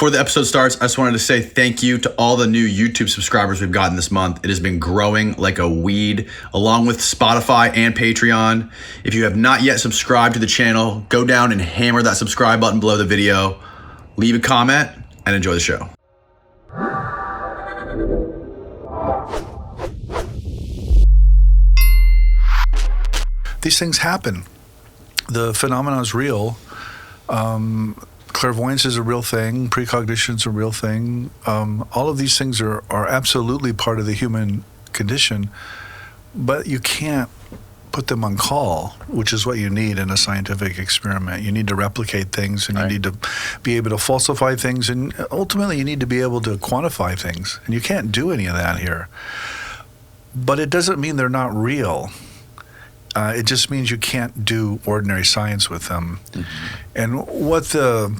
Before the episode starts, I just wanted to say thank you to all the new YouTube subscribers we've gotten this month. It has been growing like a weed, along with Spotify and Patreon. If you have not yet subscribed to the channel, go down and hammer that subscribe button below the video, leave a comment, and enjoy the show. These things happen. The phenomenon is real. Clairvoyance is a real thing. Precognition is a real thing. All of these things are absolutely part of the human condition, but you can't put them on call, which is what you need in a scientific experiment. You need to replicate things, and you need to be able to falsify things, and ultimately you need to be able to quantify things. And you can't do any of that here. But it doesn't mean they're not real. It just means you can't do ordinary science with them. Mm-hmm. And what the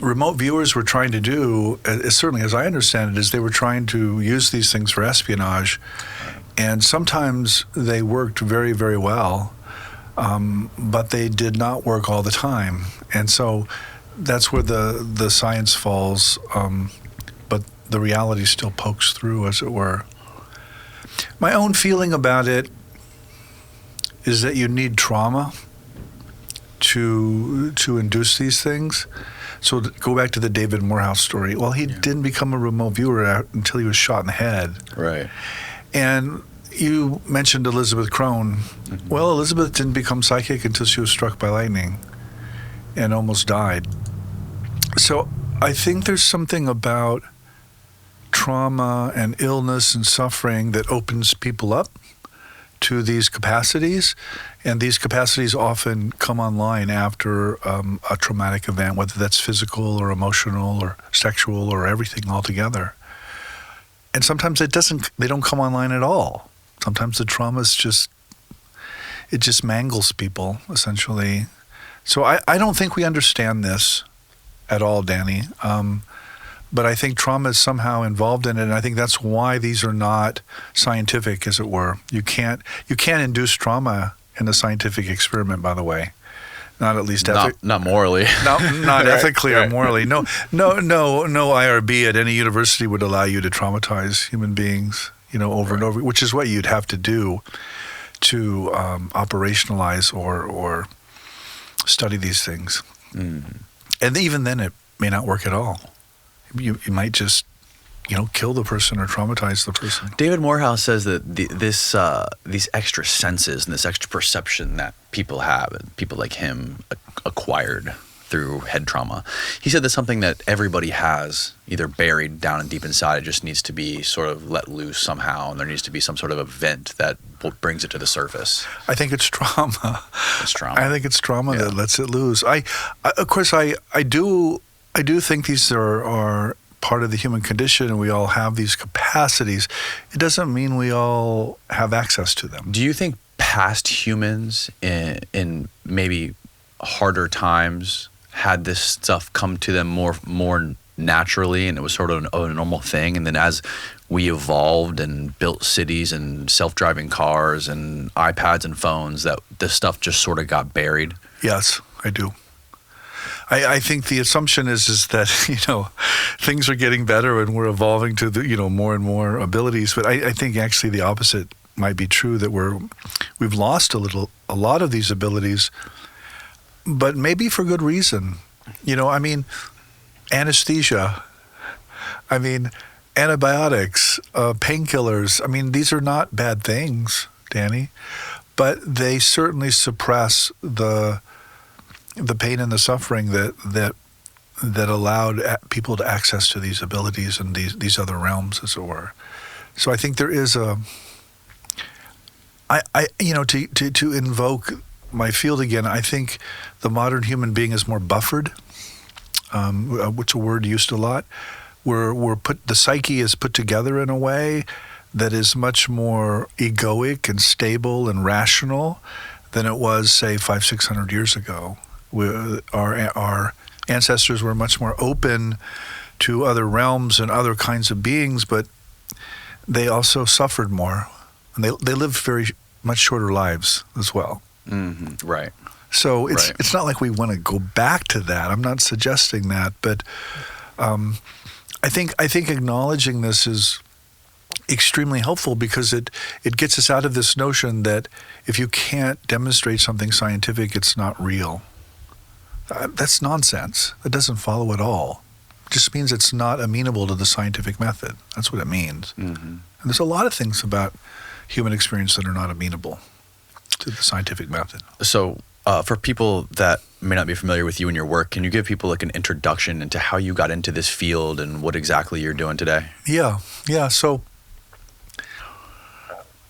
remote viewers were trying to do, certainly as I understand it, is they were trying to use these things for espionage. And sometimes they worked very, very well, but they did not work all the time. And so that's where the science falls, but the reality still pokes through, as it were. My own feeling about it is that you need trauma to induce these things. So go back to the David Morehouse story. Well, he didn't become a remote viewer until he was shot in the head. Right. And you mentioned Elizabeth Krohn. Mm-hmm. Well, Elizabeth didn't become psychic until she was struck by lightning and almost died. So I think there's something about trauma and illness and suffering that opens people up to these capacities, and these capacities often come online after a traumatic event, whether that's physical or emotional or sexual or everything altogether. And sometimes they don't come online at all. Sometimes the trauma is just mangles people, essentially. So I don't think we understand this at all, Danny. But I think trauma is somehow involved in it, and I think that's why these are not scientific, as it were. You can't induce trauma in a scientific experiment, by the way. Not at least not morally. Not right, ethically or morally. No IRB at any university would allow you to traumatize human beings, over and over, which is what you'd have to do to operationalize or study these things. Mm. And even then, it may not work at all. You might just, kill the person or traumatize the person. David Morehouse says that these extra senses and this extra perception that people have, and people like him acquired through head trauma. He said that's something that everybody has, either buried down and deep inside. It just needs to be sort of let loose somehow, and there needs to be some sort of event that brings it to the surface. I think it's trauma. It's trauma. I think it's trauma that lets it loose. Of course, I do think these are part of the human condition, and we all have these capacities. It doesn't mean we all have access to them. Do you think past humans in maybe harder times had this stuff come to them more naturally, and it was sort of a normal thing, and then as we evolved and built cities and self-driving cars and iPads and phones, that this stuff just sort of got buried? Yes, I do. I think the assumption is that, things are getting better and we're evolving to more and more abilities. But I think actually the opposite might be true, that we've lost a lot of these abilities, but maybe for good reason. Anesthesia, antibiotics, painkillers. These are not bad things, Danny, but they certainly suppress the pain and the suffering that allowed people to access to these abilities and these other realms, as it were. So I think there is to invoke my field again, I think the modern human being is more buffered, which a word used a lot. The psyche is put together in a way that is much more egoic and stable and rational than it was, say, 500-600 years ago. Our ancestors were much more open to other realms and other kinds of beings, but they also suffered more, and they lived very much shorter lives as well. Mm-hmm. Right. So it's not like we want to go back to that. I'm not suggesting that, but I think acknowledging this is extremely helpful because it gets us out of this notion that if you can't demonstrate something scientific, it's not real. That's nonsense. That doesn't follow at all. It just means it's not amenable to the scientific method. That's what it means. Mm-hmm. And there's a lot of things about human experience that are not amenable to the scientific method. So for people that may not be familiar with you and your work, can you give people like an introduction into how you got into this field and what exactly you're doing today? Yeah. So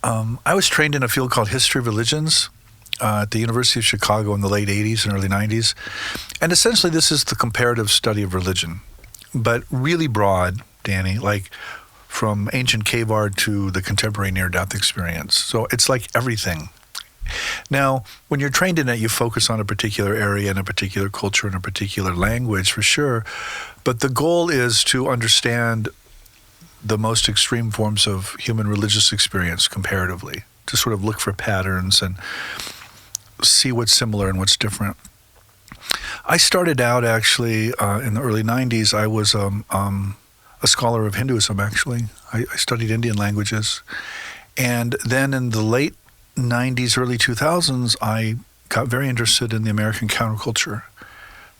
I was trained in a field called history of religions at the University of Chicago in the late 80s and early 90s. And essentially this is the comparative study of religion, but really broad, Danny, like from ancient cave art to the contemporary near-death experience. So it's like everything. Now, when you're trained in it, you focus on a particular area and a particular culture and a particular language for sure. But the goal is to understand the most extreme forms of human religious experience comparatively, to sort of look for patterns and see what's similar and what's different. I started out actually in the early 90s. I was a scholar of Hinduism, actually. I studied Indian languages. And then in the late 90s, early 2000s, I got very interested in the American counterculture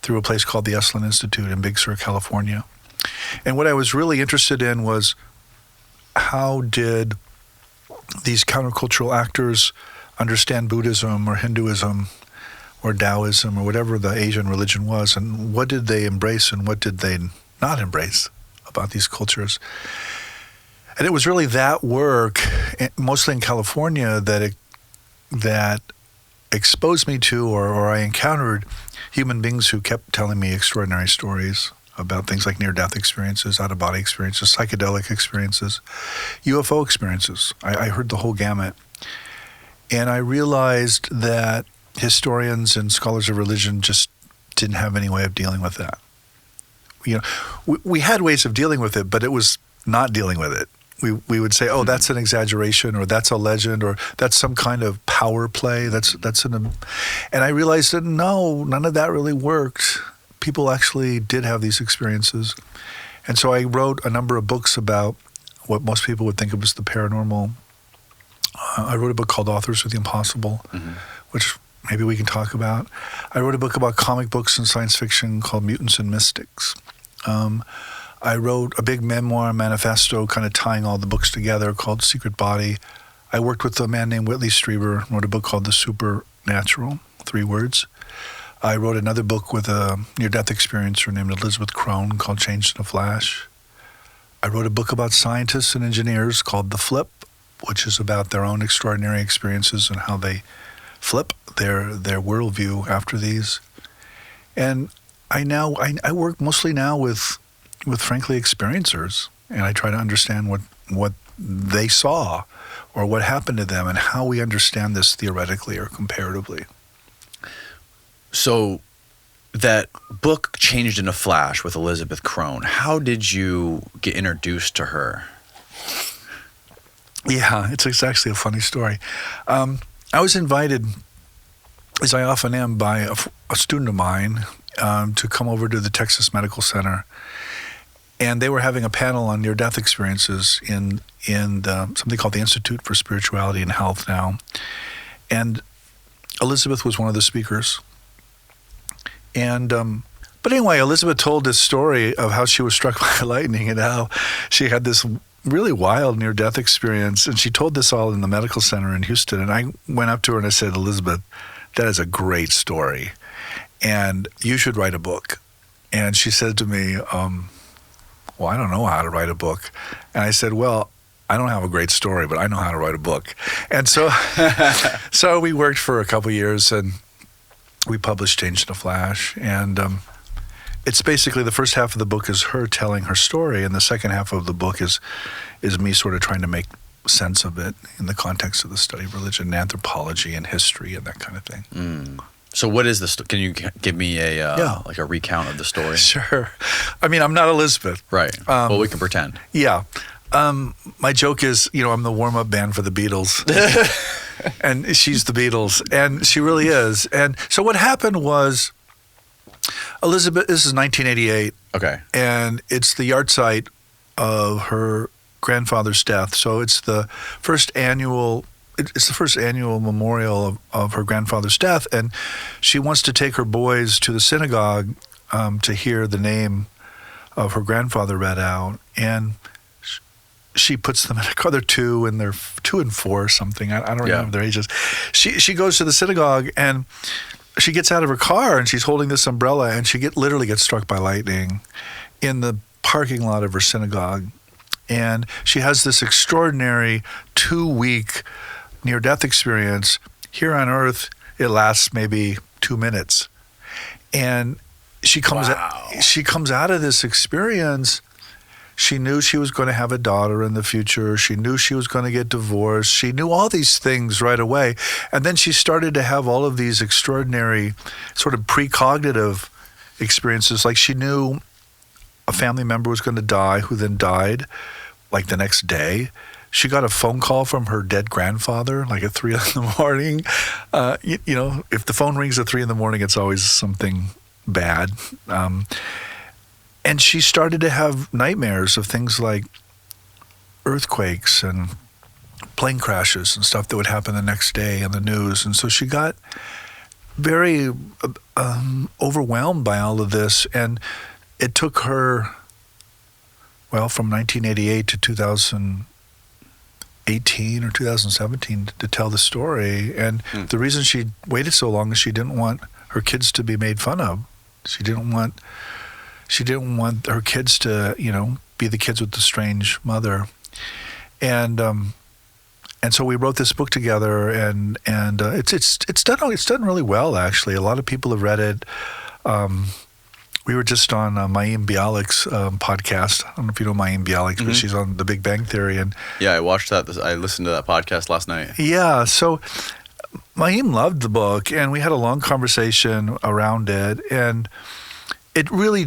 through a place called the Esalen Institute in Big Sur, California. And what I was really interested in was how did these countercultural actors understand Buddhism or Hinduism or Taoism or whatever the Asian religion was, and what did they embrace and what did they not embrace about these cultures. And it was really that work, mostly in California, that exposed me to or I encountered human beings who kept telling me extraordinary stories about things like near-death experiences, out-of-body experiences, psychedelic experiences, UFO experiences. I heard the whole gamut. And I realized that historians and scholars of religion just didn't have any way of dealing with that. You know, we had ways of dealing with it, but it was not dealing with it. We would say, oh, that's an exaggeration, or that's a legend, or that's some kind of power play. And I realized that no, none of that really worked. People actually did have these experiences. And so I wrote a number of books about what most people would think of as the paranormal. I wrote a book called Authors of the Impossible, which maybe we can talk about. I wrote a book about comic books and science fiction called Mutants and Mystics. I wrote a big memoir manifesto kind of tying all the books together called Secret Body. I worked with a man named Whitley Strieber, wrote a book called The Supernatural, 3 words. I wrote another book with a near-death experiencer named Elizabeth Krohn called Changed in a Flash. I wrote a book about scientists and engineers called The Flip, which is about their own extraordinary experiences and how they flip their worldview after these. And I work mostly now with frankly experiencers, and I try to understand what they saw or what happened to them and how we understand this theoretically or comparatively. So that book Changed in a Flash with Elizabeth Krohn, how did you get introduced to her? Yeah, it's actually a funny story. I was invited, as I often am, by a student of mine to come over to the Texas Medical Center. And they were having a panel on near-death experiences in something called the Institute for Spirituality and Health now. And Elizabeth was one of the speakers. And but anyway, Elizabeth told this story of how she was struck by lightning and how she had this really wild near-death experience. And she told this all in the medical center in Houston. And I went up to her and I said, Elizabeth, that is a great story. And you should write a book. And she said to me, well, I don't know how to write a book. And I said, well, I don't have a great story, but I know how to write a book. And so so we worked for a couple of years and we published Changed in a Flash. And it's basically the first half of the book is her telling her story, and the second half of the book is me sort of trying to make sense of it in the context of the study of religion and anthropology and history and that kind of thing. Mm. So what is this? Can you give me like a recount of the story? Sure. I mean, I'm not Elizabeth. Right. Well, we can pretend. Yeah. My joke is, I'm the warm-up band for the Beatles. And she's the Beatles. And she really is. And so what happened was Elizabeth, this is 1988. Okay. And it's the yahrzeit of her grandfather's death. So it's the first annual memorial of her grandfather's death. And she wants to take her boys to the synagogue to hear the name of her grandfather read out. And she puts them in a car. They're 2 and they're 2 and 4 or something. I don't remember their ages. She goes to the synagogue and she gets out of her car and she's holding this umbrella and she literally gets struck by lightning in the parking lot of her synagogue. And she has this extraordinary 2-week near-death experience. Here on Earth, it lasts maybe 2 minutes. And she comes out of this experience. She knew she was going to have a daughter in the future. She knew she was going to get divorced. She knew all these things right away. And then she started to have all of these extraordinary sort of precognitive experiences. Like she knew a family member was going to die who then died like the next day. She got a phone call from her dead grandfather like at 3 a.m. You know, if the phone rings at 3 a.m, it's always something bad. And she started to have nightmares of things like earthquakes and plane crashes and stuff that would happen the next day in the news. And so she got very overwhelmed by all of this. And it took her, from 1988 to 2018 or 2017 to tell the story. And the reason she waited so long is she didn't want her kids to be made fun of. She didn't want her kids to, be the kids with the strange mother. And so we wrote this book together, and it's done really well, actually. A lot of people have read it. We were just on Mayim Bialik's podcast. I don't know if you know Mayim Bialik, but she's on The Big Bang Theory. And yeah, I watched that. I listened to that podcast last night. Yeah, so Mayim loved the book, and we had a long conversation around it. And it really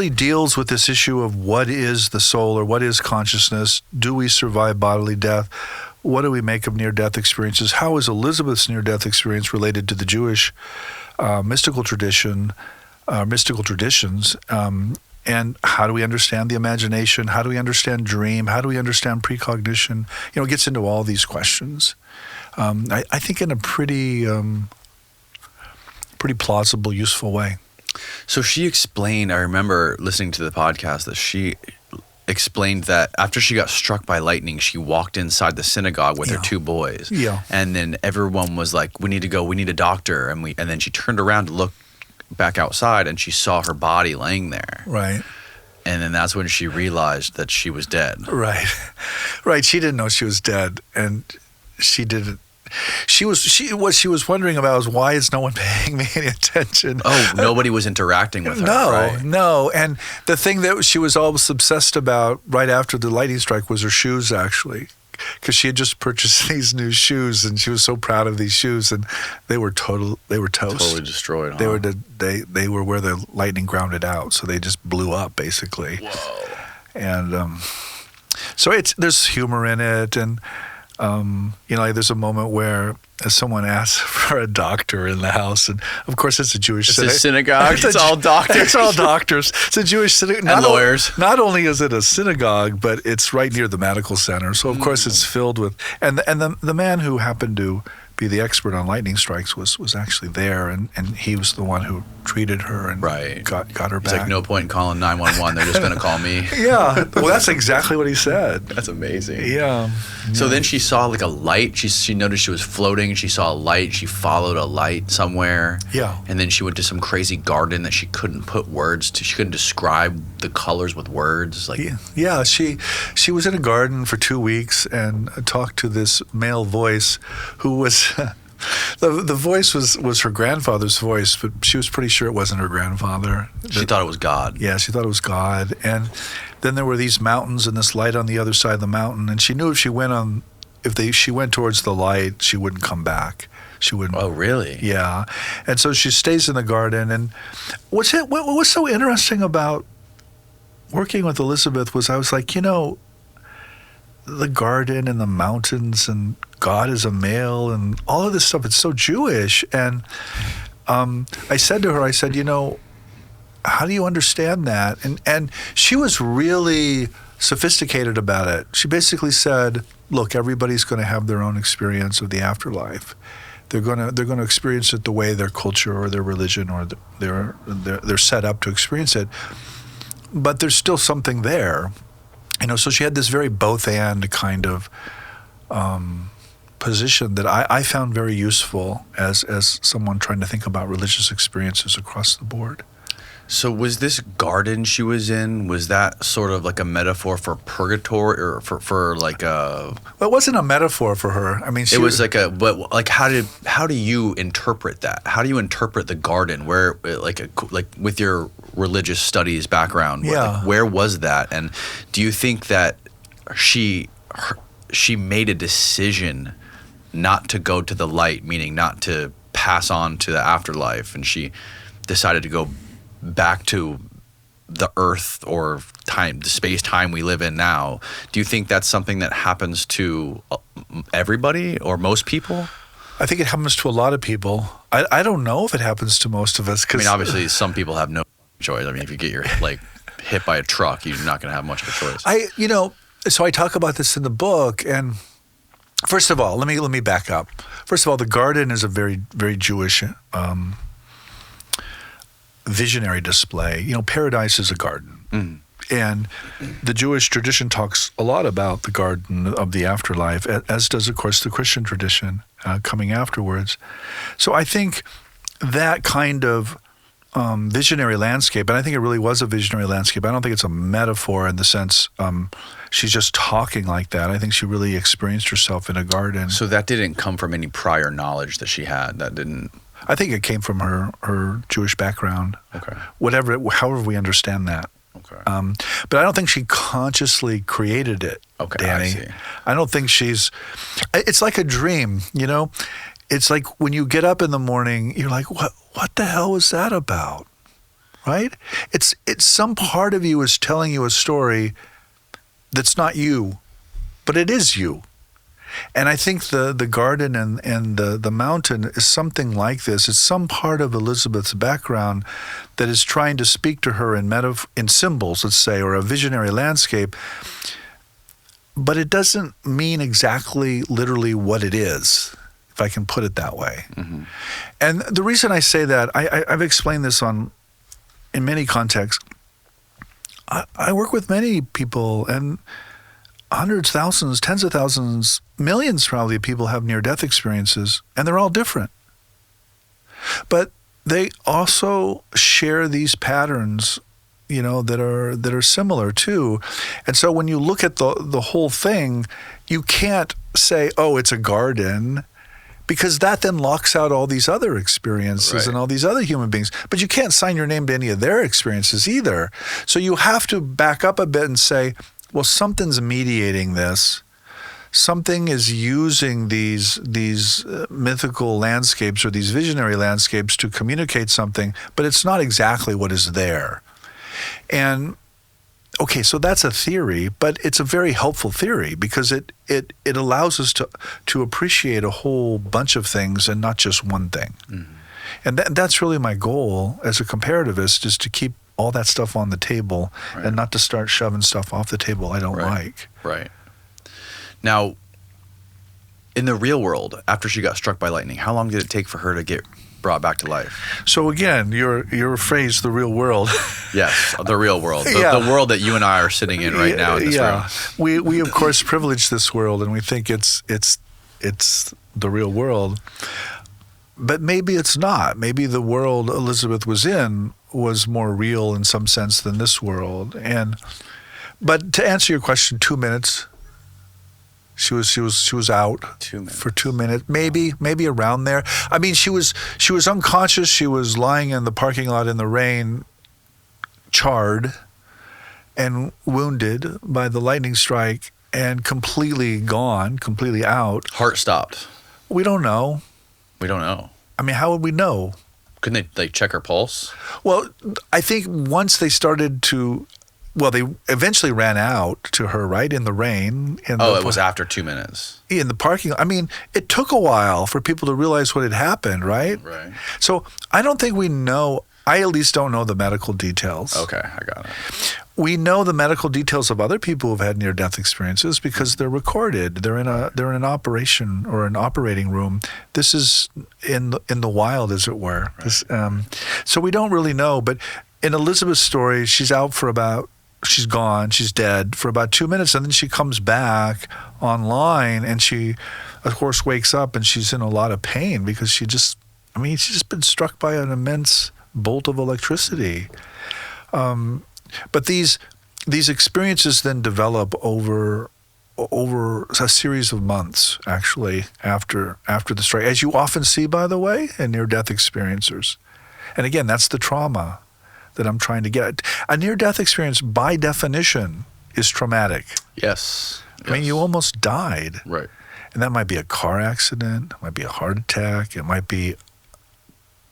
deals with this issue of what is the soul or what is consciousness? Do we survive bodily death? What do we make of near-death experiences? How is Elizabeth's near-death experience related to the Jewish mystical traditions? And how do we understand the imagination? How do we understand dream? How do we understand precognition? It gets into all these questions. I think in a pretty plausible, useful way. So she explained, I remember listening to the podcast, that she explained that after she got struck by lightning, she walked inside the synagogue with her 2 boys. Yeah. And then everyone was like, we need to go, we need a doctor. And then she turned around to look back outside and she saw her body laying there. Right. And then that's when she realized that she was dead. Right. Right. She didn't know she was dead, and she didn't. What she was wondering about was, why is no one paying me any attention? Oh, nobody was interacting with her. Right? No. And the thing that she was alwast obsessed about right after the lightning strike was her shoes, actually, because she had just purchased these new shoes, and she was so proud of these shoes, and they were toast. Totally destroyed. Huh? They were where the lightning grounded out, so they just blew up basically. Whoa. And so there's humor in it, and. There's a moment where someone asks for a doctor in the house, and of course it's a Jewish synagogue. It's all doctors. It's all doctors. It's a Jewish synagogue. And lawyers. Not only is it a synagogue, but it's right near the medical center. So of course it's filled with, and the man who happened to be the expert on lightning strikes was actually there, and he was the one who treated her and got her back. It's like, no point in calling 911. They're just going to call me. Yeah. Well, that's exactly what he said. That's amazing. Yeah. So then she saw like a light. She noticed she was floating. She saw a light. She followed a light somewhere. Yeah. And then she went to some crazy garden that she couldn't put words to. She couldn't describe the colors with words. Like, yeah. She was in a garden for 2 weeks and talked to this male voice who was. The voice was her grandfather's voice, but she was pretty sure it wasn't her grandfather. She thought it was God. Yeah, she thought it was God. And then there were these mountains and this light on the other side of the mountain, and she knew if she went towards the light, she wouldn't come back. She wouldn't. Oh, really? Yeah. And so she stays in the garden. And what's so interesting about working with Elizabeth was I was like, the garden and the mountains and God is a male and all of this stuff, it's so Jewish. And I said to her, how do you understand that? And she was really sophisticated about it. She basically said, look, everybody's going to have their own experience of the afterlife. They're going to experience it the way their culture or their religion or they're set up to experience it. But there's still something there. So she had this very both and kind of position that I found very useful as someone trying to think about religious experiences across the board. So was this garden she was in, was that sort of like a metaphor for purgatory or for like a... Well, it wasn't a metaphor for her. I mean, it was like a... But like how do you interpret that? How do you interpret the garden? Where like with your religious studies background, where was that? And do you think that she made a decision not to go to the light, meaning not to pass on to the afterlife, and she decided to go back to the earth or time, the space-time we live in now? Do you think that's something that happens to everybody or most people? I think it happens to a lot of people. I don't know if it happens to most of us. I mean, obviously, some people have no choice. I mean, if you get your hit by a truck, you're not going to have much of a choice. So I talk about this in the book, and first of all, let me back up. First of all, the garden is a very, very Jewish visionary display. Paradise is a garden. Mm. And the Jewish tradition talks a lot about the garden of the afterlife, as does, of course, the Christian tradition coming afterwards. So I think that kind of visionary landscape, and I think it really was a visionary landscape. I don't think it's a metaphor in the sense she's just talking like that. I think she really experienced herself in a garden. So that didn't come from any prior knowledge that she had? That didn't... I think it came from her Jewish background. Okay. However we understand that. Okay. But I don't think she consciously created it, okay, Danny. I see. I don't think it's like a dream, It's like when you get up in the morning, you're like, what the hell was that about? Right? It's some part of you is telling you a story that's not you, but it is you. And I think the garden and the mountain is something like this. It's some part of Elizabeth's background that is trying to speak to her in symbols, let's say, or a visionary landscape. But it doesn't mean exactly literally what it is, if I can put it that way. Mm-hmm. And the reason I say that, I've explained this in many contexts. I work with many people, and hundreds, thousands, tens of thousands, millions probably of people have near-death experiences, and they're all different. But they also share these patterns, that are similar too. And so when you look at the whole thing, you can't say, oh, it's a garden, because that then locks out all these other experiences, right, and all these other human beings. But you can't sign your name to any of their experiences either. So you have to back up a bit and say, well, something's mediating this. Something is using these mythical landscapes or these visionary landscapes to communicate something, but it's not exactly what is there. And okay, so that's a theory, but it's a very helpful theory because it allows us to appreciate a whole bunch of things and not just one thing. Mm-hmm. And that's really my goal as a comparativist, is to keep all that stuff on the table, right, and not to start shoving stuff off the table I don't like. Right. Now, in the real world, after she got struck by lightning, how long did it take for her to get brought back to life? So again, your phrase, the real world. Yes, the real world. The world that you and I are sitting in right now in this room. We of course privilege this world, and we think it's the real world. But maybe it's not. Maybe the world Elizabeth was in was more real in some sense than this world. But to answer your question, 2 minutes. She was out 2 minutes. For 2 minutes, maybe around there. I mean, she was unconscious. She was lying in the parking lot in the rain, charred and wounded by the lightning strike, and completely gone, completely out. Heart stopped. We don't know. We don't know. I mean, how would we know? Couldn't they check her pulse? Well, I think once they started to. Well, they eventually ran out to her, right, in the rain. It was after 2 minutes. In the parking lot. I mean, it took a while for people to realize what had happened, right? Right. So I don't think we know I at least don't know the medical details. Okay, I got it. We know the medical details of other people who've had near-death experiences because they're recorded. They're in an operation or an operating room. This is in the wild, as it were. Right. So we don't really know. But in Elizabeth's story, she's gone, she's dead for about 2 minutes, and then she comes back online, and she, of course, wakes up, and she's in a lot of pain because she's just been struck by an immense bolt of electricity. But these experiences then develop over a series of months, actually, after the strike, as you often see, by the way, in near-death experiencers. And again, that's the trauma that I'm trying to get. A near-death experience, by definition, is traumatic. Yes. I mean, you almost died. Right. And that might be a car accident, it might be a heart attack, it might be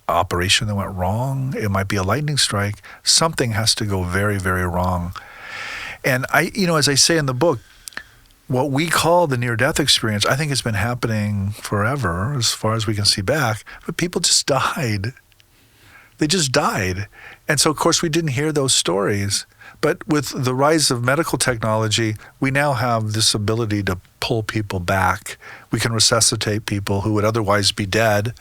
operation that went wrong, it might be a lightning strike. Something has to go very, very wrong. And as I say in the book, what we call the near-death experience, I think it's been happening forever, as far as we can see back, but people just died. They just died. And so, of course, we didn't hear those stories. But with the rise of medical technology, we now have this ability to pull people back. We can resuscitate people who would otherwise be dead.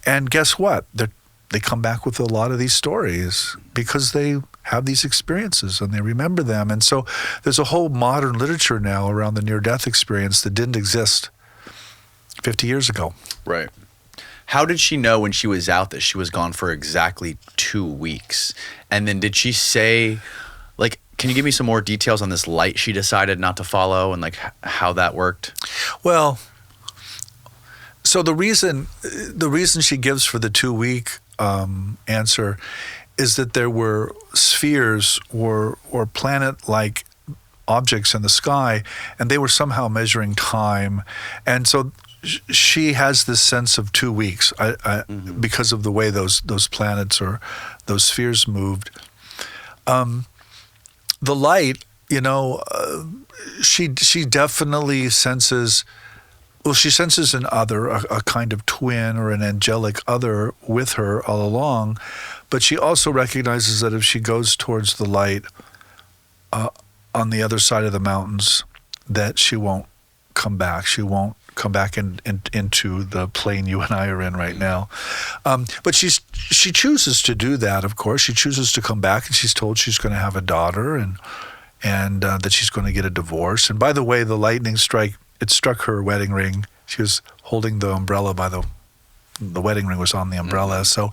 And guess what? They come back with a lot of these stories because they have these experiences and they remember them. And so there's a whole modern literature now around the near-death experience that didn't exist 50 years ago. Right. How did she know when she was out that she was gone for exactly 2 weeks? And then did she say, like, can you give me some more details on this light she decided not to follow and like how that worked? Well, so the reason she gives for the 2-week answer is that there were spheres or planet-like objects in the sky, and they were somehow measuring time. And so she has this sense of 2 weeks because of the way those planets or those spheres moved. The light, she definitely senses. Well, she senses an other, a kind of twin or an angelic other with her all along, but she also recognizes that if she goes towards the light on the other side of the mountains, that she won't come back. She won't come back into the plane you and I are in right now. But she chooses to do that, of course. She chooses to come back, and she's told she's going to have a daughter and that she's going to get a divorce. And by the way, the lightning strike, it struck her wedding ring. She was holding the umbrella by the wedding ring was on the umbrella. So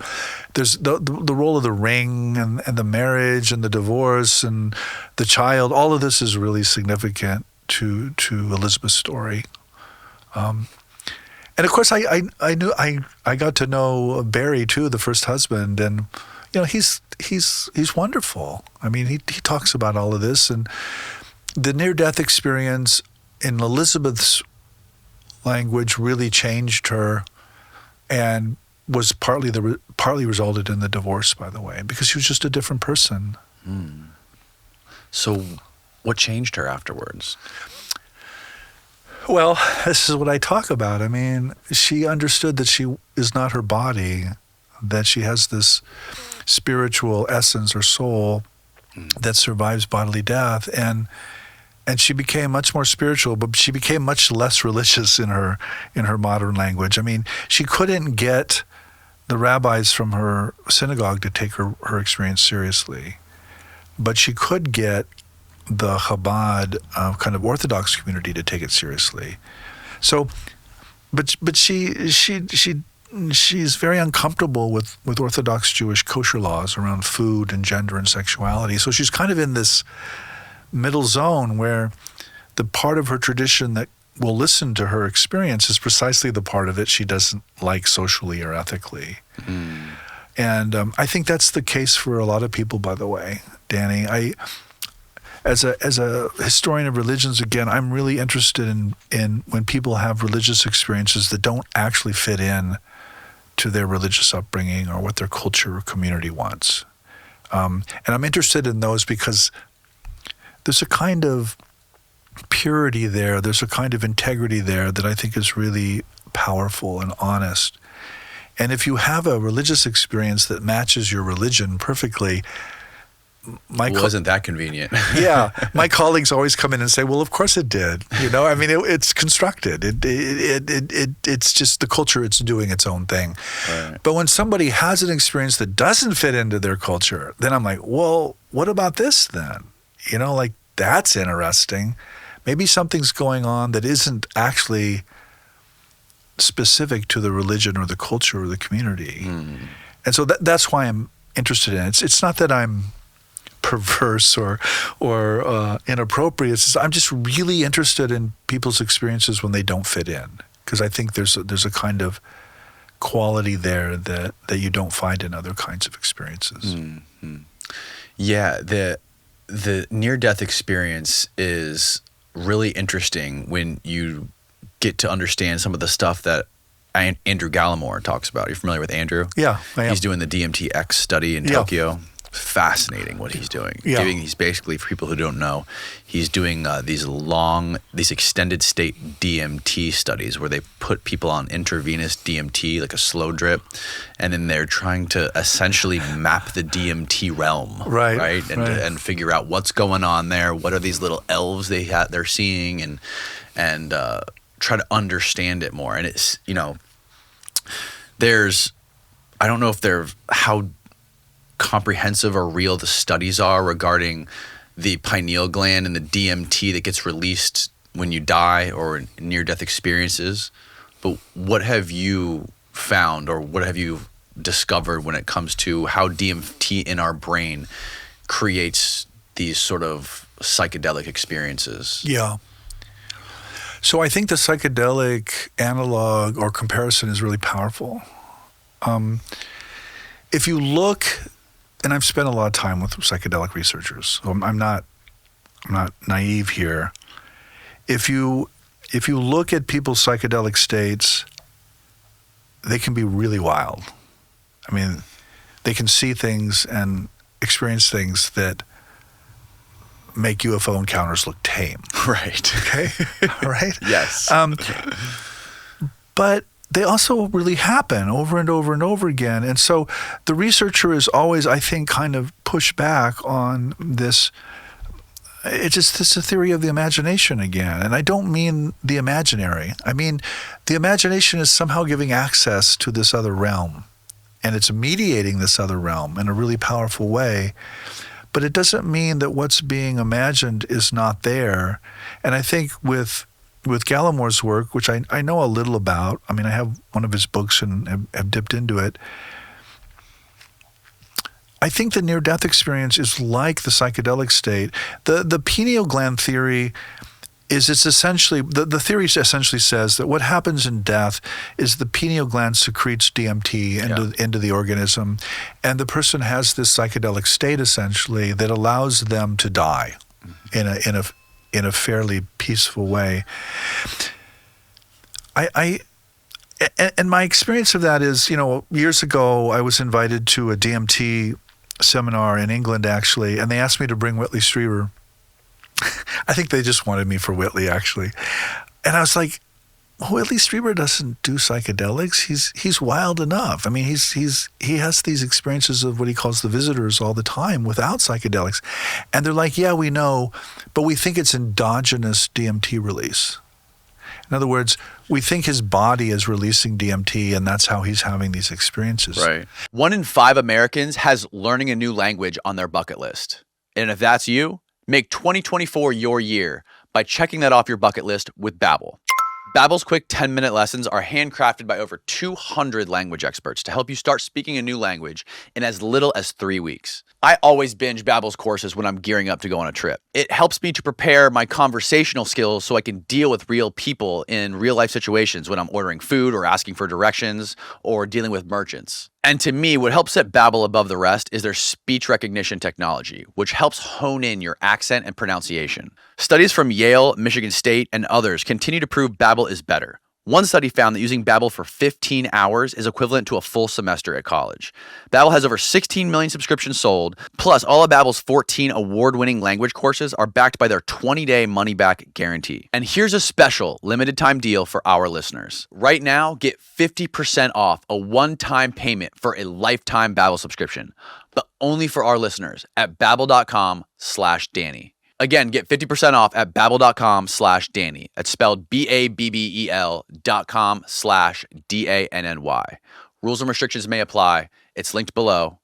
there's the role of the ring and the marriage and the divorce and the child. All of this is really significant to Elizabeth's story. And of course, I got to know Barry too, the first husband, and he's wonderful. I mean, he talks about all of this, and the near-death experience in Elizabeth's language really changed her, and was partly resulted in the divorce, by the way, because she was just a different person. So, what changed her afterwards? Well, this is what I talk about. I mean, she understood that she is not her body, that she has this spiritual essence or soul that survives bodily death, and she became much more spiritual, but she became much less religious in her modern language. I mean, she couldn't get the rabbis from her synagogue to take her experience seriously, but she could get the Chabad kind of Orthodox community to take it seriously. So, but she's very uncomfortable with Orthodox Jewish kosher laws around food and gender and sexuality. So she's kind of in this middle zone where the part of her tradition that will listen to her experience is precisely the part of it she doesn't like socially or ethically. And I think that's the case for a lot of people, by the way, Danny. As a historian of religions, again, I'm really interested in when people have religious experiences that don't actually fit in to their religious upbringing or what their culture or community wants. And I'm interested in those because there's a kind of purity there, there's a kind of integrity there that I think is really powerful and honest. And if you have a religious experience that matches your religion perfectly, wasn't that convenient? Yeah, my colleagues always come in and say, "Well, of course it did." I mean, it's constructed. It's just the culture. It's doing its own thing. Right. But when somebody has an experience that doesn't fit into their culture, then I'm like, "Well, what about this then?" Like that's interesting. Maybe something's going on that isn't actually specific to the religion or the culture or the community. And so that's why I'm interested in it. It's not that I'm perverse or inappropriate. It's just, I'm just really interested in people's experiences when they don't fit in, because I think there's a kind of quality there that you don't find in other kinds of experiences. Yeah, the near-death experience is really interesting when you get to understand some of the stuff that Andrew Gallimore talks about. You're familiar with Andrew? Yeah, I am. He's doing the DMT-X study in Tokyo. Fascinating what he's doing. Yeah. He's basically, for people who don't know, he's doing these extended state DMT studies where they put people on intravenous DMT, like a slow drip, and then they're trying to essentially map the DMT realm, right? And figure out what's going on there. What are these little elves they're seeing, and try to understand it more. And it's I don't know if how comprehensive or real the studies are regarding the pineal gland and the DMT that gets released when you die or in near-death experiences. But what have you found, or what have you discovered when it comes to how DMT in our brain creates these sort of psychedelic experiences? Yeah. So I think the psychedelic analog or comparison is really powerful. If you look, and I've spent a lot of time with psychedelic researchers, so I'm not naive here. If you look at people's psychedelic states, they can be really wild. I mean, they can see things and experience things that make UFO encounters look tame. Right. Okay? All right? Yes. But they also really happen over and over and over again. And so the researcher is always, I think, kind of pushed back on this. It's a theory of the imagination again. And I don't mean the imaginary. I mean, the imagination is somehow giving access to this other realm. And it's mediating this other realm in a really powerful way. But it doesn't mean that what's being imagined is not there. And I think with Gallimore's work, which I know a little about, I mean, I have one of his books and have dipped into it. I think the near-death experience is like the psychedelic state. The pineal gland theory is it's essentially, the theory essentially says that what happens in death is the pineal gland secretes DMT into the organism, and the person has this psychedelic state essentially that allows them to die in a fairly peaceful way. And my experience of that is, years ago I was invited to a DMT seminar in England actually, and they asked me to bring Whitley Strieber. I think they just wanted me for Whitley actually. And I was like, Whitley Strieber doesn't do psychedelics. He's wild enough. I mean, he has these experiences of what he calls the visitors all the time without psychedelics. And they're like, yeah, we know, but we think it's endogenous DMT release. In other words, we think his body is releasing DMT, and that's how he's having these experiences. Right. 1 in 5 Americans has learning a new language on their bucket list. And if that's you, make 2024 your year by checking that off your bucket list with Babbel. Babbel's quick 10-minute lessons are handcrafted by over 200 language experts to help you start speaking a new language in as little as 3 weeks. I always binge Babbel's courses when I'm gearing up to go on a trip. It helps me to prepare my conversational skills so I can deal with real people in real-life situations when I'm ordering food or asking for directions or dealing with merchants. And to me, what helps set Babbel above the rest is their speech recognition technology, which helps hone in your accent and pronunciation. Studies from Yale, Michigan State, and others continue to prove Babbel is better. One study found that using Babbel for 15 hours is equivalent to a full semester at college. Babbel has over 16 million subscriptions sold, plus all of Babbel's 14 award-winning language courses are backed by their 20-day money-back guarantee. And here's a special limited-time deal for our listeners. Right now, get 50% off a one-time payment for a lifetime Babbel subscription, but only for our listeners at babbel.com/Danny. Again, get 50% off at babbel.com/Danny. That's spelled BABBEL.com/DANNY. Rules and restrictions may apply. It's linked below.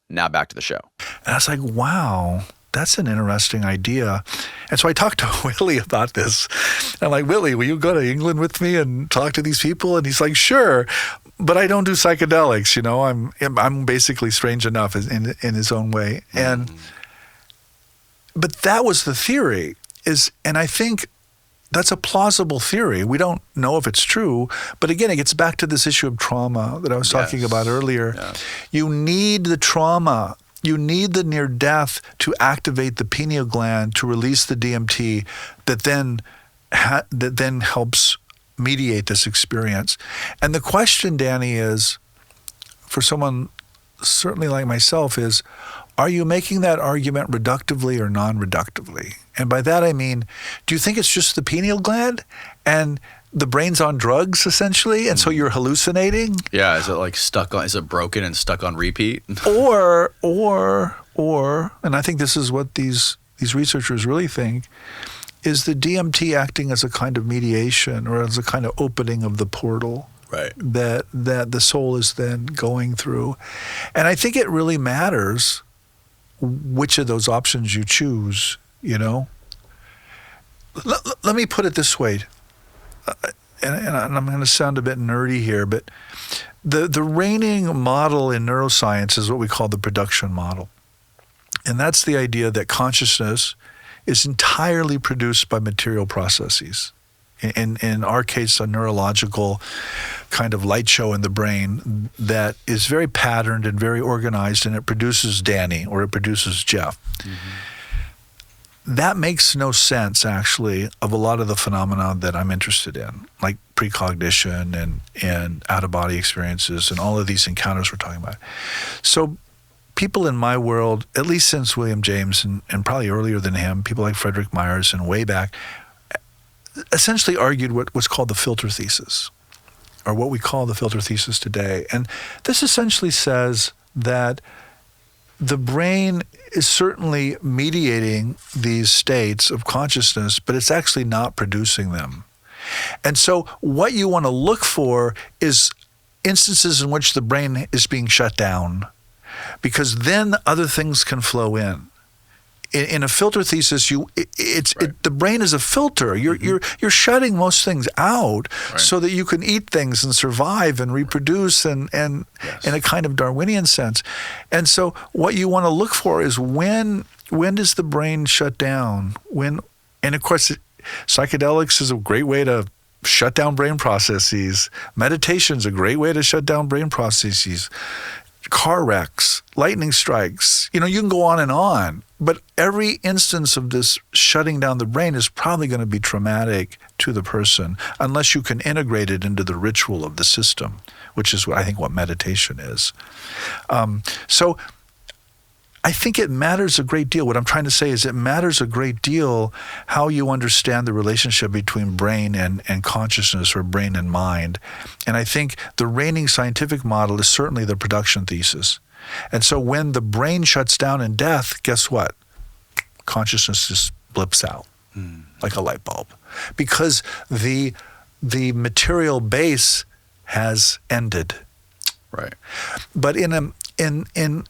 Now back to the show. And I was like, wow, that's an interesting idea. And so I talked to Willie about this. And I'm like, Willie, will you go to England with me and talk to these people? And he's like, sure, but I don't do psychedelics. You know, I'm basically strange enough in his own way. And but that was the theory, and I think that's a plausible theory. We don't know if it's true, but again, it gets back to this issue of trauma that I was talking about earlier. Yes. You need the trauma. You need the near death to activate the pineal gland to release the DMT that then helps mediate this experience. And the question, Danny, is for someone certainly like myself is, are you making that argument reductively or non-reductively? And by that I mean, do you think it's just the pineal gland and the brain's on drugs essentially, and so you're hallucinating? Yeah, is it broken and stuck on repeat? or, and I think this is what these researchers really think, is the DMT acting as a kind of mediation or as a kind of opening of the portal? Right. That the soul is then going through. And I think it really matters which of those options you choose, you know. Let me put it this way, and I'm going to sound a bit nerdy here, but the reigning model in neuroscience is what we call the production model. And that's the idea that consciousness is entirely produced by material processes. In our case, a neurological kind of light show in the brain that is very patterned and very organized, and it produces Danny or it produces Jeff. Mm-hmm. That makes no sense, actually, of a lot of the phenomena that I'm interested in, like precognition and out-of-body experiences and all of these encounters we're talking about. So people in my world, at least since William James and probably earlier than him, people like Frederick Myers and way back, essentially argued what's called the filter thesis, or what we call the filter thesis today. And this essentially says that the brain is certainly mediating these states of consciousness, but it's actually not producing them. And so what you want to look for is instances in which the brain is being shut down, because then other things can flow in. In a filter thesis, the brain is a filter. You're shutting most things out so that you can eat things and survive and reproduce and in a kind of Darwinian sense. And so what you want to look for is when does the brain shut down? And of course, psychedelics is a great way to shut down brain processes. Meditation is a great way to shut down brain processes. Car wrecks, lightning strikes, you can go on. But every instance of this shutting down the brain is probably going to be traumatic to the person unless you can integrate it into the ritual of the system, which is I think what meditation is. So I think it matters a great deal. What I'm trying to say is it matters a great deal how you understand the relationship between brain and consciousness, or brain and mind. And I think the reigning scientific model is certainly the production thesis. And so when the brain shuts down in death, guess what? Consciousness just blips out like a light bulb, because the material base has ended. Right. But in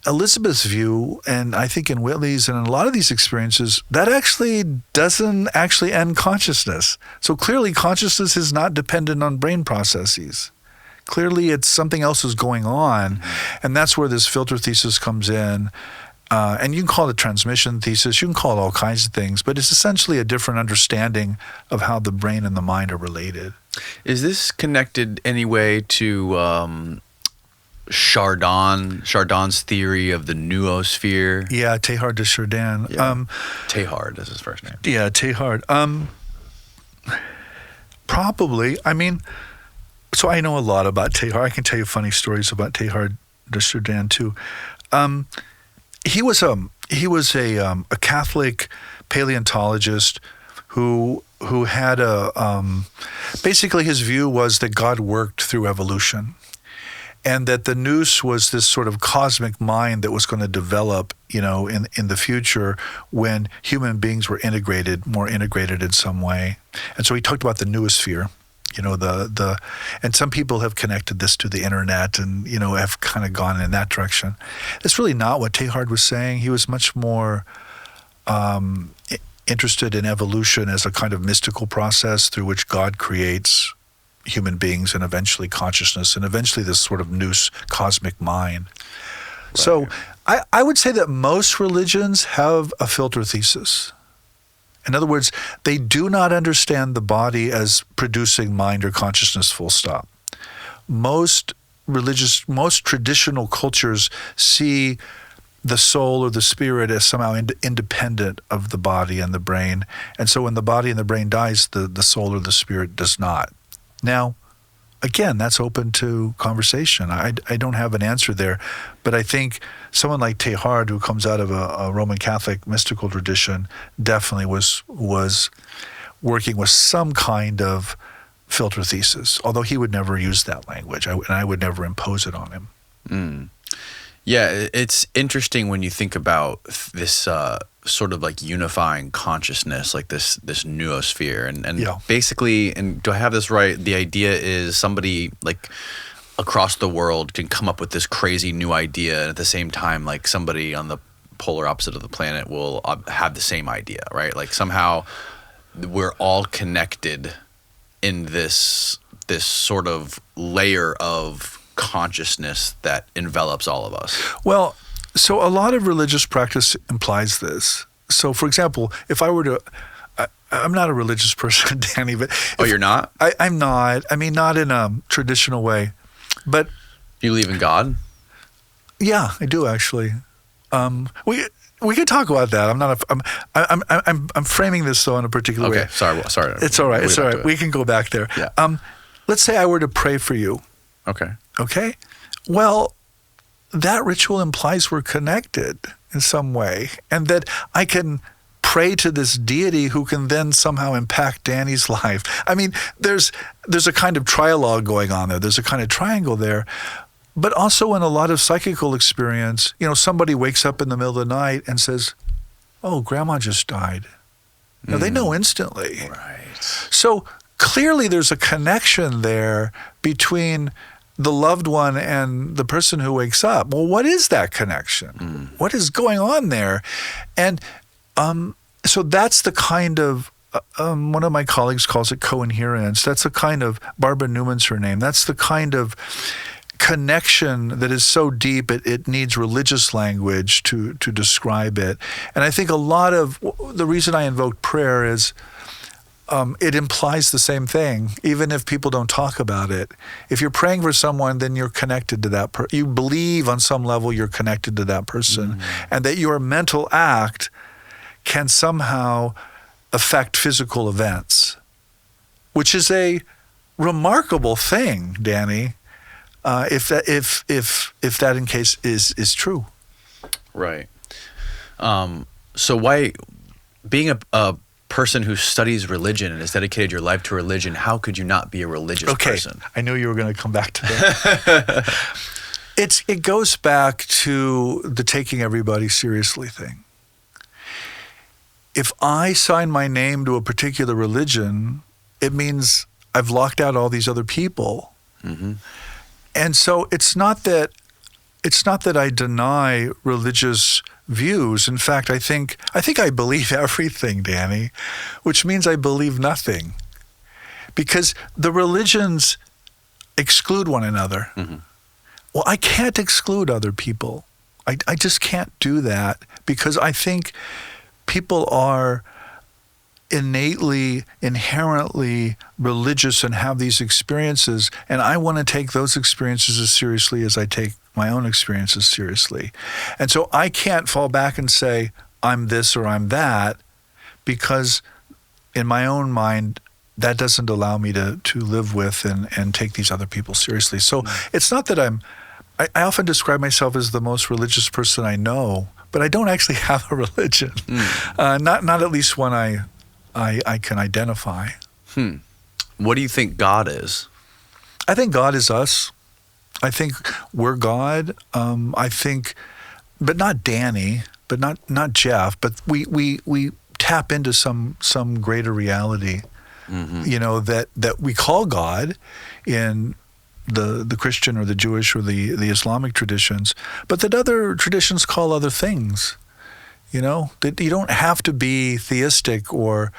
Elizabeth's view, and I think in Whitley's and in a lot of these experiences, that actually doesn't actually end consciousness. So clearly consciousness is not dependent on brain processes. Clearly it's something else is going on, and that's where this filter thesis comes in. And you can call it a transmission thesis, you can call it all kinds of things, but it's essentially a different understanding of how the brain and the mind are related. Is this connected anyway to Chardin's theory of the noosphere? Yeah, Teilhard de Chardin. Yeah. Teilhard is his first name. Yeah, Teilhard. Probably. I mean, So I know a lot about Teilhard. I can tell you funny stories about Teilhard de Chardin too. He was a Catholic paleontologist who had basically his view was that God worked through evolution, and that the nous was this sort of cosmic mind that was going to develop, in the future when human beings were more integrated in some way. And so he talked about the Noosphere. And some people have connected this to the internet and, have kind of gone in that direction. It's really not what Teilhard was saying. He was much more interested in evolution as a kind of mystical process through which God creates human beings and eventually consciousness and eventually this sort of nous cosmic mind. Right. So I would say that most religions have a filter thesis. In other words, they do not understand the body as producing mind or consciousness, full stop. Most traditional cultures see the soul or the spirit as somehow independent of the body and the brain. And so when the body and the brain dies, the soul or the spirit does not. Now, again, that's open to conversation. I don't have an answer there, but I think someone like Teilhard, who comes out of a Roman Catholic mystical tradition, definitely was working with some kind of filter thesis, although he would never use that language, and I would never impose it on him. Mm. Yeah, it's interesting when you think about this sort of like unifying consciousness, like this noosphere, and yeah. Basically, and do I have this right? The idea is somebody like across the world can come up with this crazy new idea, and at the same time, like somebody on the polar opposite of the planet will have the same idea, right? Like somehow we're all connected in this sort of layer of consciousness that envelops all of us. Well, so a lot of religious practice implies this. So, for example, if I were to, I'm not a religious person, Danny, but you're not? I'm not. I mean, not in a traditional way, but you believe in God? Yeah, I do actually. We could talk about that. I'm not. I'm framing this though in a particular way. Okay, sorry. It's all right. It's all right. We can go back there. Yeah. Let's say I were to pray for you. Okay. Well, that ritual implies we're connected in some way, and that I can pray to this deity who can then somehow impact Danny's life. I mean, there's a kind of trialogue going on there. There's a kind of triangle there. But also in a lot of psychical experience, somebody wakes up in the middle of the night and says, "Oh, Grandma just died." Now, they know instantly. Right. So clearly there's a connection there between the loved one and the person who wakes up. Well, what is that connection? What is going on there? And so that's the kind of, one of my colleagues calls it coherence. That's the kind of, Barbara Newman's her name, that's the kind of connection that is so deep it needs religious language to describe it. And I think a lot of the reason I invoke prayer is it implies the same thing, even if people don't talk about it. If you're praying for someone, then you're connected to that person. You believe on some level you're connected to that person, and that your mental act can somehow affect physical events, which is a remarkable thing, Danny. If that in case is true. Right. So why, being a person who studies religion and has dedicated your life to religion, how could you not be a religious person? I knew you were going to come back to that. It goes back to the taking everybody seriously thing. If I sign my name to a particular religion, it means I've locked out all these other people. Mm-hmm. And so it's not that I deny religious views. In fact, I think I believe everything, Danny, which means I believe nothing. Because the religions exclude one another. Mm-hmm. Well, I can't exclude other people. I just can't do that, because I think people are innately, inherently religious and have these experiences, and I want to take those experiences as seriously as I take my own experiences seriously. And so I can't fall back and say, I'm this or I'm that, because in my own mind, that doesn't allow me to live with and take these other people seriously. So it's not that I often describe myself as the most religious person I know, but I don't actually have a religion. Not at least one I can identify. What do you think God is? I think God is us. I think we're God. I think, but not Danny, but not Jeff, but we tap into some greater reality, that we call God in the Christian or the Jewish or the Islamic traditions, but that other traditions call other things. That you don't have to be theistic or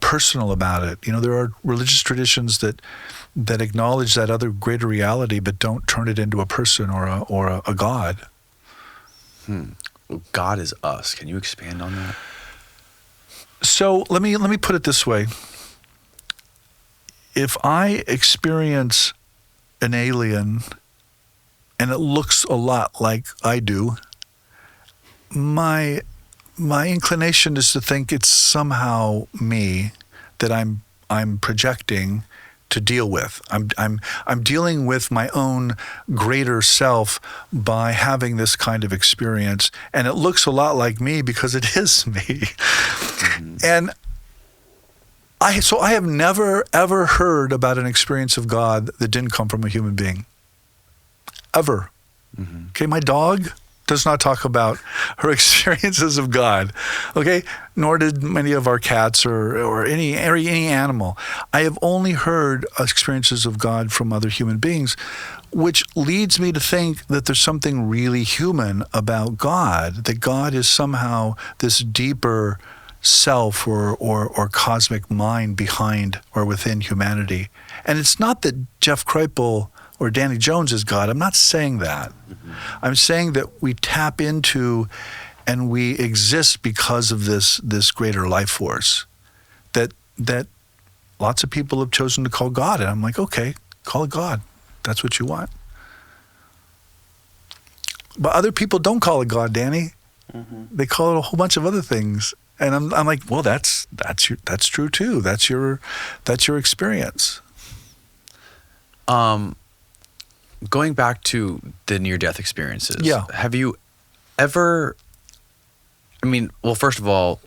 personal about it. There are religious traditions that acknowledge that other greater reality, but don't turn it into a person or a God. Well, God is us. Can you expand on that? So let me put it this way. If I experience an alien and it looks a lot like I do, my inclination is to think it's somehow me that I'm projecting to deal with. I'm dealing with my own greater self by having this kind of experience, and it looks a lot like me because it is me. And I have never ever heard about an experience of God that didn't come from a human being. Ever. Okay, my dog does not talk about her experiences of God. Okay, nor did many of our cats or any animal. I have only heard experiences of God from other human beings, which leads me to think that there's something really human about God. That God is somehow this deeper self or cosmic mind behind or within humanity. And it's not that Jeff Kripal or Danny Jones is God. I'm not saying that. I'm saying that we tap into and we exist because of this greater life force that lots of people have chosen to call God. And I'm like, okay, call it God. That's what you want. But other people don't call it God, Danny. They call it a whole bunch of other things. And I'm like, well, that's true too. That's your experience. Going back to the near-death experiences. Yeah. Have you ever? Well, first of all,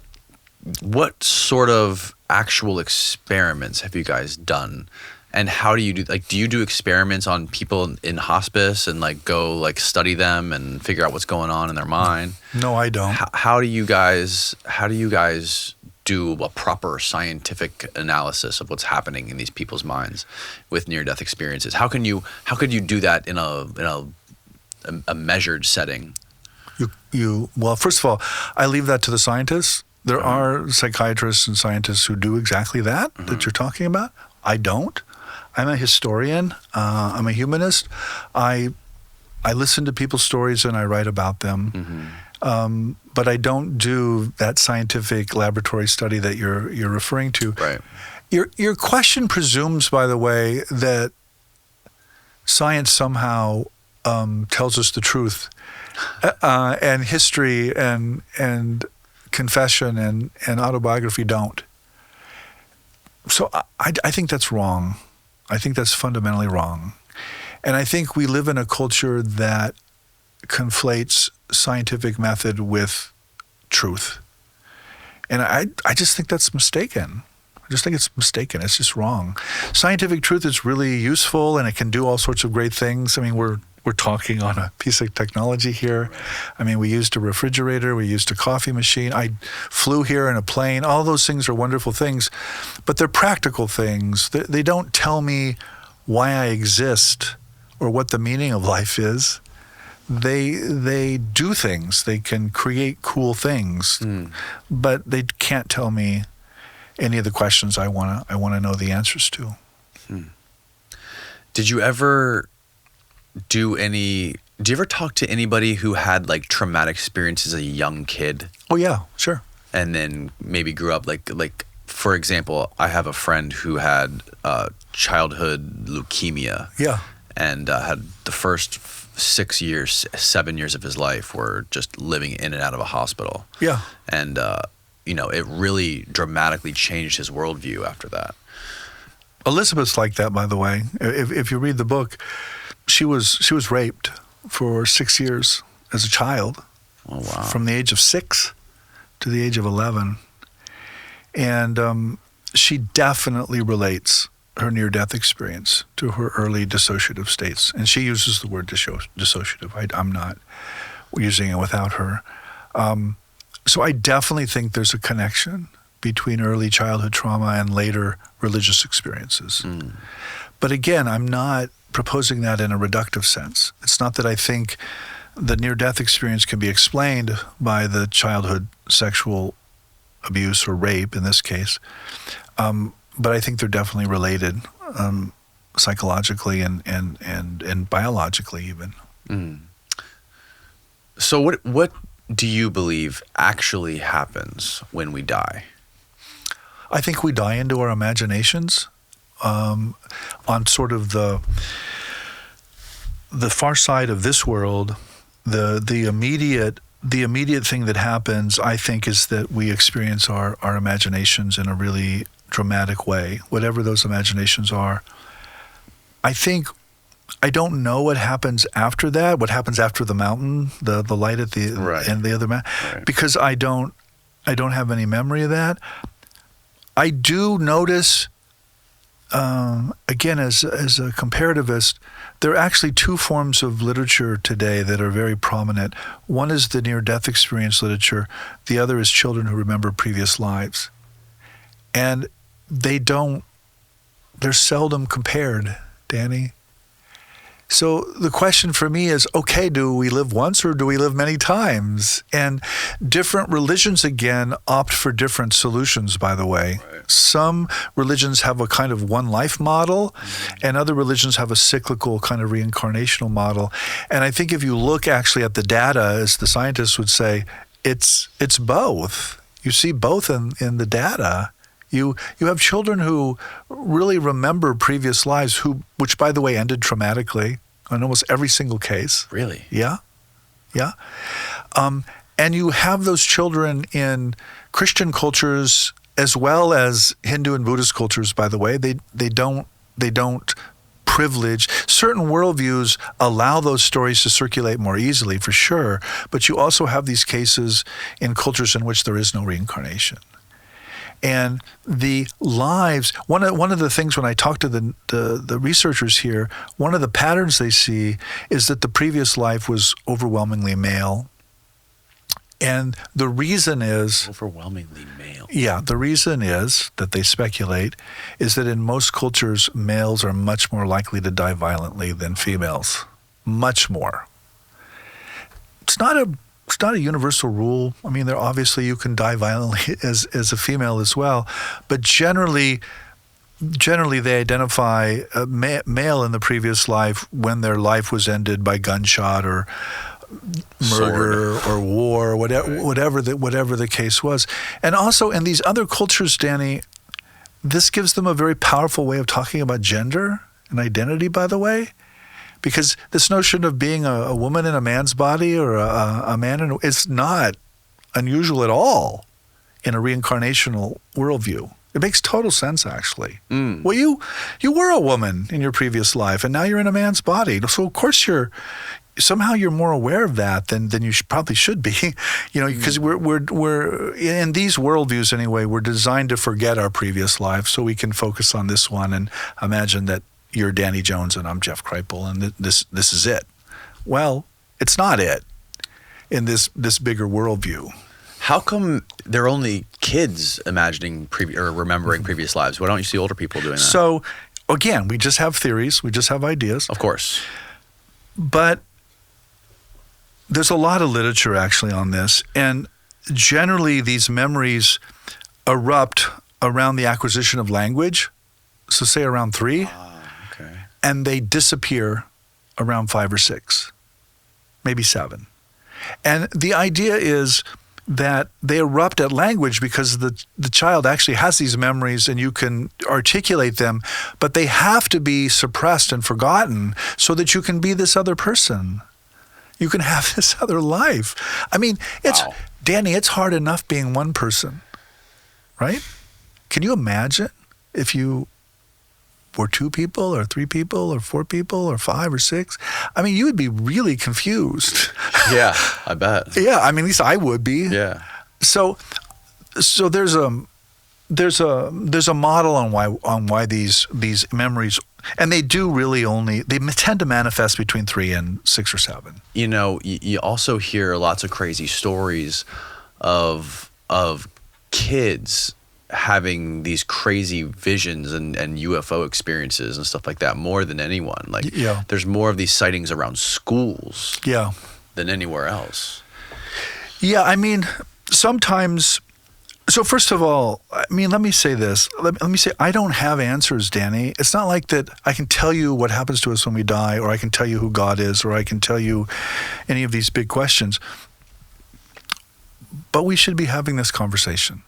what sort of actual experiments have you guys done? And how do you do, do you do experiments on people in hospice and go study them and figure out what's going on in their mind? No, I don't. How do you guys do a proper scientific analysis of what's happening in these people's minds with near-death experiences? How could you do that in a measured setting? Well, first of all, I leave that to the scientists. There are psychiatrists and scientists who do exactly that you're talking about. I don't. I'm a historian. I'm a humanist. I listen to people's stories and I write about them. But I don't do that scientific laboratory study that you're referring to. Right. Your question presumes, by the way, that science somehow tells us the truth, and history and confession and autobiography don't. So I think that's wrong. I think that's fundamentally wrong. And I think we live in a culture that conflates scientific method with truth. And I just think that's mistaken. I just think it's mistaken. It's just wrong. Scientific truth is really useful and it can do all sorts of great things. We're talking on a piece of technology here. We used a refrigerator, we used a coffee machine. I flew here in a plane. All those things are wonderful things, but they're practical things. They don't tell me why I exist or what the meaning of life is. They do things. They can create cool things, but they can't tell me any of the questions I want to know the answers to. Did you ever talk to anybody who had traumatic experiences as a young kid? Oh yeah, sure. And then maybe grew up for example, I have a friend who had childhood leukemia. Yeah. And had the first 7 years of his life were just living in and out of a hospital. Yeah. And it really dramatically changed his worldview after that. Elizabeth's like that, by the way. If you read the book, she was raped for 6 years as a child. Oh, wow. From the age of 6 to the age of 11. And she definitely relates her near-death experience to her early dissociative states. And she uses the word dissociative. I'm not using it without her. So I definitely think there's a connection between early childhood trauma and later religious experiences. But again, I'm not proposing that in a reductive sense. It's not that I think the near-death experience can be explained by the childhood sexual abuse or rape in this case, but I think they're definitely related psychologically and biologically even. So what do you believe actually happens when we die? I think we die into our imaginations on sort of the far side of this world. The immediate thing that happens, I think, is that we experience our imaginations in a really dramatic way, whatever those imaginations are. I don't know what happens after that, what happens after the mountain, the light at the end of the other mountain, because I don't have any memory of that. I do notice, again, as a comparativist, there are actually two forms of literature today that are very prominent. One is the near-death experience literature. The other is children who remember previous lives. And they're seldom compared, Danny. So the question for me is, okay, do we live once or do we live many times? And different religions, again, opt for different solutions, by the way. Right. Some religions have a kind of one life model, and other religions have a cyclical kind of reincarnational model. And I think if you look actually at the data, as the scientists would say, it's both. You see both in the data. You have children who really remember previous lives, which, by the way, ended traumatically in almost every single case. Really? Yeah. And you have those children in Christian cultures as well as Hindu and Buddhist cultures, by the way. They don't privilege. Certain worldviews allow those stories to circulate more easily, for sure, but you also have these cases in cultures in which there is no reincarnation. And the lives, one of the things when I talk to the researchers here, one of the patterns they see is that the previous life was overwhelmingly male. And the reason is... Overwhelmingly male. Yeah, the reason is, that they speculate, is that in most cultures, males are much more likely to die violently than females. Much more. It's not a universal rule. I mean, there obviously you can die violently as a female as well, but generally they identify a male in the previous life when their life was ended by gunshot or murder or war, whatever the case was. And also in these other cultures, Danny, this gives them a very powerful way of talking about gender and identity, by the way. Because this notion of being a woman in a man's body or a man it's not unusual at all in a reincarnational worldview. It makes total sense, actually. Well, you were a woman in your previous life, and now you're in a man's body. So of course you're more aware of that than you probably should be. Because we're in these worldviews anyway. We're designed to forget our previous life, so we can focus on this one and imagine that you're Danny Jones and I'm Jeff Kripal, and this is it. Well, it's not it in this bigger worldview. How come they're only kids imagining or remembering previous lives? Why don't you see older people doing that? So, again, we just have theories. We just have ideas. Of course. But there's a lot of literature actually on this, and generally these memories erupt around the acquisition of language. So say around 3. And they disappear around 5 or 6, maybe 7. And the idea is that they erupt at language because the child actually has these memories and you can articulate them, but they have to be suppressed and forgotten so that you can be this other person. You can have this other life. I mean, Danny, it's hard enough being one person. right? Can you imagine if you were 2 people or 3 people or 4 people or 5 or 6? I mean, you would be really confused. Yeah, I bet. Yeah, I mean, at least I would be. Yeah. So there's a model on why these memories, and they do really they tend to manifest between 3 and 6 or 7. You know, you also hear lots of crazy stories of kids having these crazy visions and UFO experiences and stuff like that more than anyone. Like, there's more of these sightings around schools than anywhere else. Yeah, I mean, sometimes. So first of all, I mean, let me say this. Let me say, I don't have answers, Danny. It's not like that I can tell you what happens to us when we die, or I can tell you who God is, or I can tell you any of these big questions. But we should be having this conversation.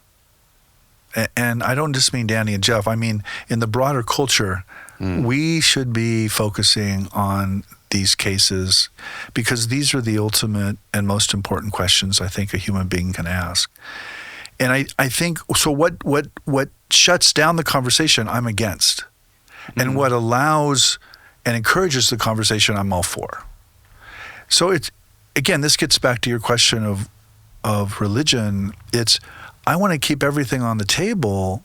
And I don't just mean Danny and Jeff. I mean, in the broader culture, we should be focusing on these cases because these are the ultimate and most important questions I think a human being can ask. And I think, so what shuts down the conversation, I'm against. And what allows and encourages the conversation, I'm all for. So again, this gets back to your question of religion. I want to keep everything on the table,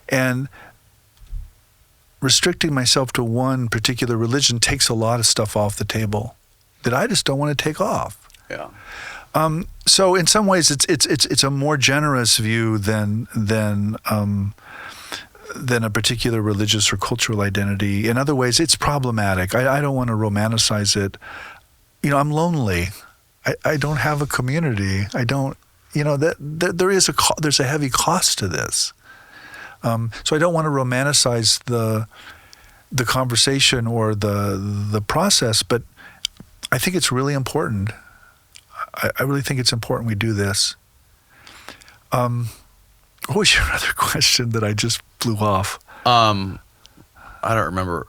and restricting myself to one particular religion takes a lot of stuff off the table that I just don't want to take off. Yeah. So in some ways, it's a more generous view than a particular religious or cultural identity. In other ways, it's problematic. I don't want to romanticize it. You know, I'm lonely. I don't have a community. I don't. You know, there's a heavy cost to this. So I don't want to romanticize the conversation or the process, but I think it's really important. I really think it's important we do this. What was your other question that I just blew off? I don't remember.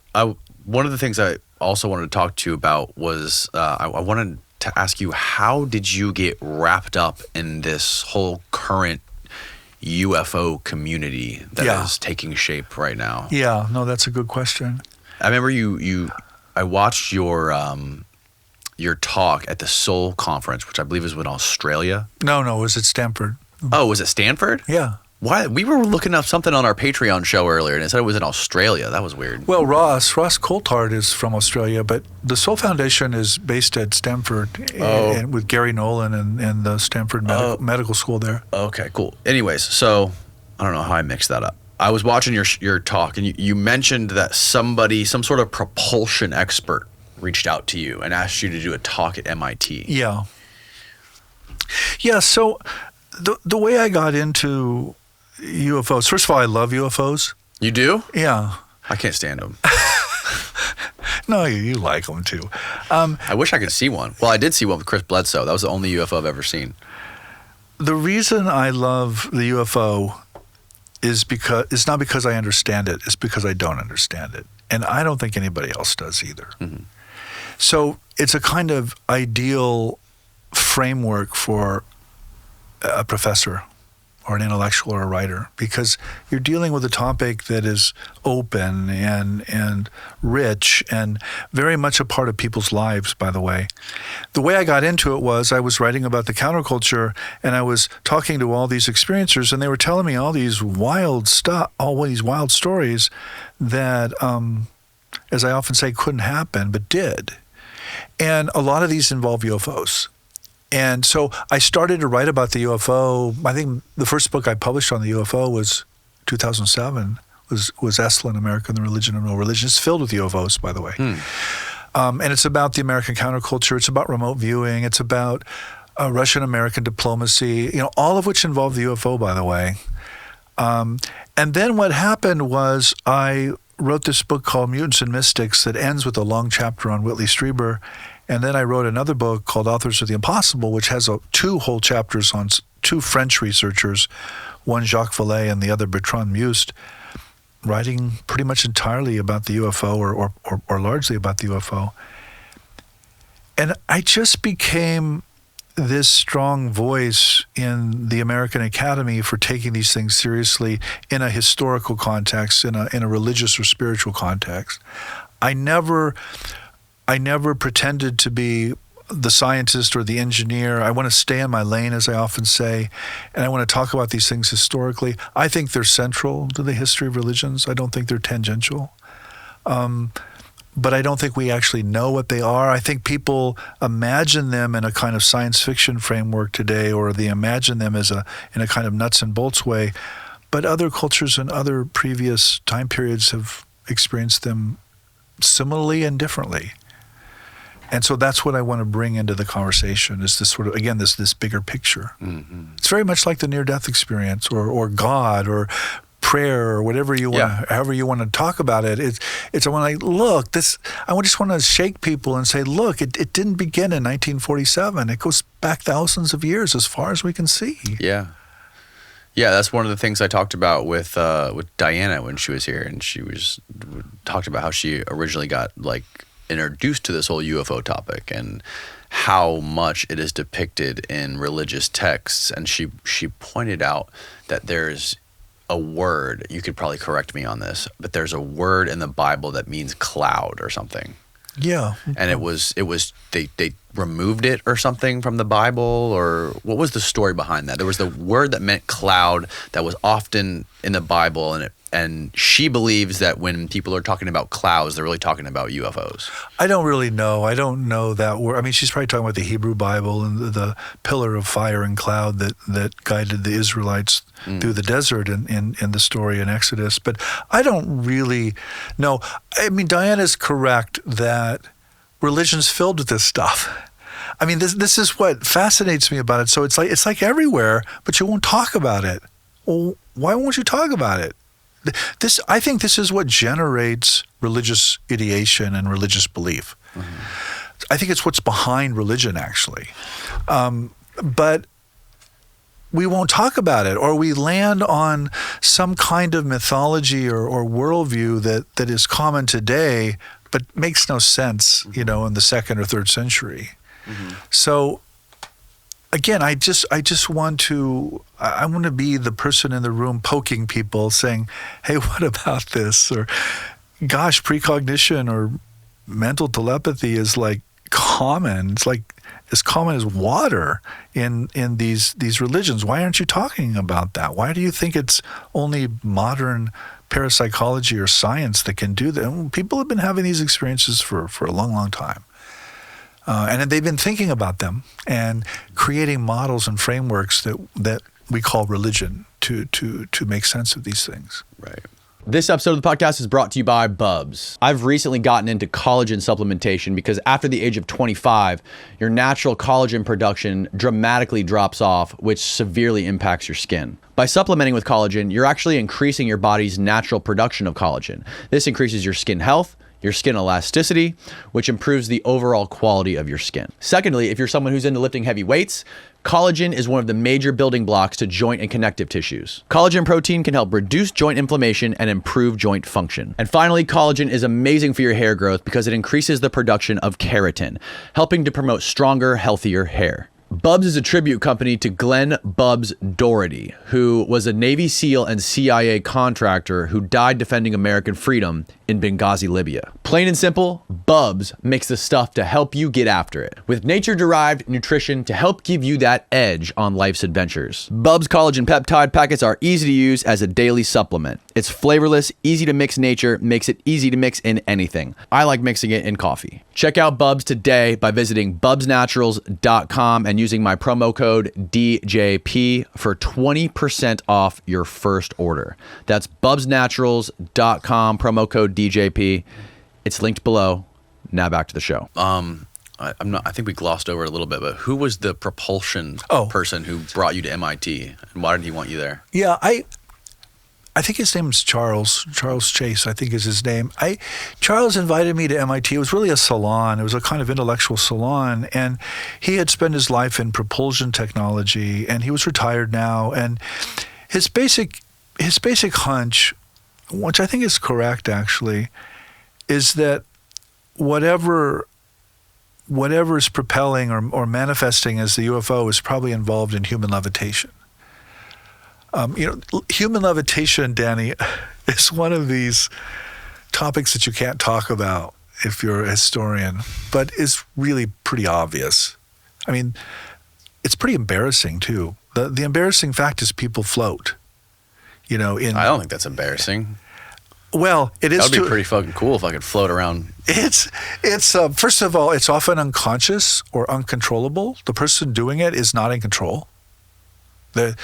One of the things I also wanted to talk to you about was I wanted to ask you, how did you get wrapped up in this whole current UFO community that is taking shape right now? Yeah, no, that's a good question. I remember I watched your talk at the Seoul conference, which I believe is in Australia. No, it was at Stanford. Oh, was it Stanford? Yeah. Why? We were looking up something on our Patreon show earlier, and it said it was in Australia. That was weird. Well, Ross Coulthard is from Australia, but the Seoul Foundation is based at Stanford and with Gary Nolan and the Stanford Medical School there. Okay, cool. Anyways, so I don't know how I mixed that up. I was watching your talk, and you mentioned that some sort of propulsion expert reached out to you and asked you to do a talk at MIT. Yeah. Yeah, so the way I got into UFOs, first of all, I love UFOs. You do? Yeah. I can't stand them. No, you like them too. I wish I could see one. Well, I did see one with Chris Bledsoe. That was the only UFO I've ever seen. The reason I love the UFO is it's not because I understand it. It's because I don't understand it. And I don't think anybody else does either. Mm-hmm. So it's a kind of ideal framework for a professor or an intellectual or a writer, because you're dealing with a topic that is open and rich and very much a part of people's lives, by the way. The way I got into it was I was writing about the counterculture, and I was talking to all these experiencers, and they were telling me all these wild stories that, as I often say, couldn't happen, but did. And a lot of these involve UFOs. And so I started to write about the UFO. I think the first book I published on the UFO was 2007, was Esalen, America and the Religion of No Religion. It's filled with UFOs, by the way. And it's about the American counterculture. It's about remote viewing. It's about Russian-American diplomacy, all of which involve the UFO, by the way. And then what happened was I wrote this book called Mutants and Mystics that ends with a long chapter on Whitley Strieber. And then I wrote another book called Authors of the Impossible, which has 2 whole chapters on 2 French researchers, one Jacques Vallée and the other Bertrand Must, writing pretty much entirely about the UFO or largely about the UFO. And I just became this strong voice in the American Academy for taking these things seriously in a historical context, in a religious or spiritual context. I never pretended to be the scientist or the engineer. I want to stay in my lane, as I often say, and I want to talk about these things historically. I think they're central to the history of religions. I don't think they're tangential. But I don't think we actually know what they are. I think people imagine them in a kind of science fiction framework today, or they imagine them in a kind of nuts and bolts way. But other cultures and other previous time periods have experienced them similarly and differently. And so that's what I want to bring into the conversation, is this sort of, again, this bigger picture. Mm-hmm. It's very much like the near-death experience, or God, or prayer, or whatever you want, however you want to talk about it. It's when I look, I just want to shake people and say, look, it didn't begin in 1947. It goes back thousands of years, as far as we can see. Yeah. Yeah, that's one of the things I talked about with Diana when she was here, and she talked about how she originally got introduced to this whole UFO topic and how much it is depicted in religious texts. And she pointed out that there's a word, you could probably correct me on this, but there's a word in the Bible that means cloud or something. Yeah. And it was they removed it or something from the Bible, or what was the story behind that? There was the word that meant cloud that was often in the Bible, and she believes that when people are talking about clouds, they're really talking about UFOs. I don't really know. I don't know that word. I mean, she's probably talking about the Hebrew Bible and the pillar of fire and cloud that guided the Israelites through the desert in the story in Exodus. But I don't really know. I mean, Diana's correct that religion's filled with this stuff. I mean, this is what fascinates me about it. So it's like everywhere, but you won't talk about it. Well, why won't you talk about it? I think this is what generates religious ideation and religious belief. Mm-hmm. I think it's what's behind religion, actually. But we won't talk about it, or we land on some kind of mythology or worldview that is common today, but makes no sense, in the 2nd or 3rd century. Mm-hmm. So, again, I want to be the person in the room poking people, saying, hey, what about this? Or, gosh, precognition or mental telepathy is common. It's as common as water in these religions. Why aren't you talking about that? Why do you think it's only modern parapsychology or science that can do that? And people have been having these experiences for a long, long time. And they've been thinking about them and creating models and frameworks that we call religion to make sense of these things. Right. This episode of the podcast is brought to you by Bubs. I've recently gotten into collagen supplementation because after the age of 25, your natural collagen production dramatically drops off, which severely impacts your skin. By supplementing with collagen, you're actually increasing your body's natural production of collagen. This increases your skin health, your skin elasticity, which improves the overall quality of your skin. Secondly, if you're someone who's into lifting heavy weights, collagen is one of the major building blocks to joint and connective tissues. Collagen protein can help reduce joint inflammation and improve joint function. And finally, collagen is amazing for your hair growth because it increases the production of keratin, helping to promote stronger, healthier hair. Bubs is a tribute company to Glenn Bubs Doherty, who was a Navy SEAL and CIA contractor who died defending American freedom in Benghazi, Libya. Plain and simple, Bubs makes the stuff to help you get after it, with nature-derived nutrition to help give you that edge on life's adventures. Bubs collagen peptide packets are easy to use as a daily supplement. It's flavorless, easy to mix nature, makes it easy to mix in anything. I like mixing it in coffee. Check out Bubs today by visiting bubsnaturals.com and using my promo code DJP for 20% off your first order. That's bubsnaturals.com, promo code DJP. It's linked below. Now back to the show. I think we glossed over it a little bit, but who was the propulsion person who brought you to MIT, and why did he want you there? Yeah, I think his name is Charles Chase, I think is his name. Charles invited me to MIT. It was really a salon. It was a kind of intellectual salon. And he had spent his life in propulsion technology, and he was retired now. And his basic hunch, which I think is correct actually, is that whatever whatever is propelling or manifesting as the UFO is probably involved in human levitation. Human levitation, Danny, is one of these topics that you can't talk about if you're a historian, but is really pretty obvious. I mean, it's pretty embarrassing too. The embarrassing fact is people float. I don't think that's embarrassing. Well, it is. That would be pretty fucking cool if I could float around. It's first of all, it's often unconscious or uncontrollable. The person doing it is not in control. What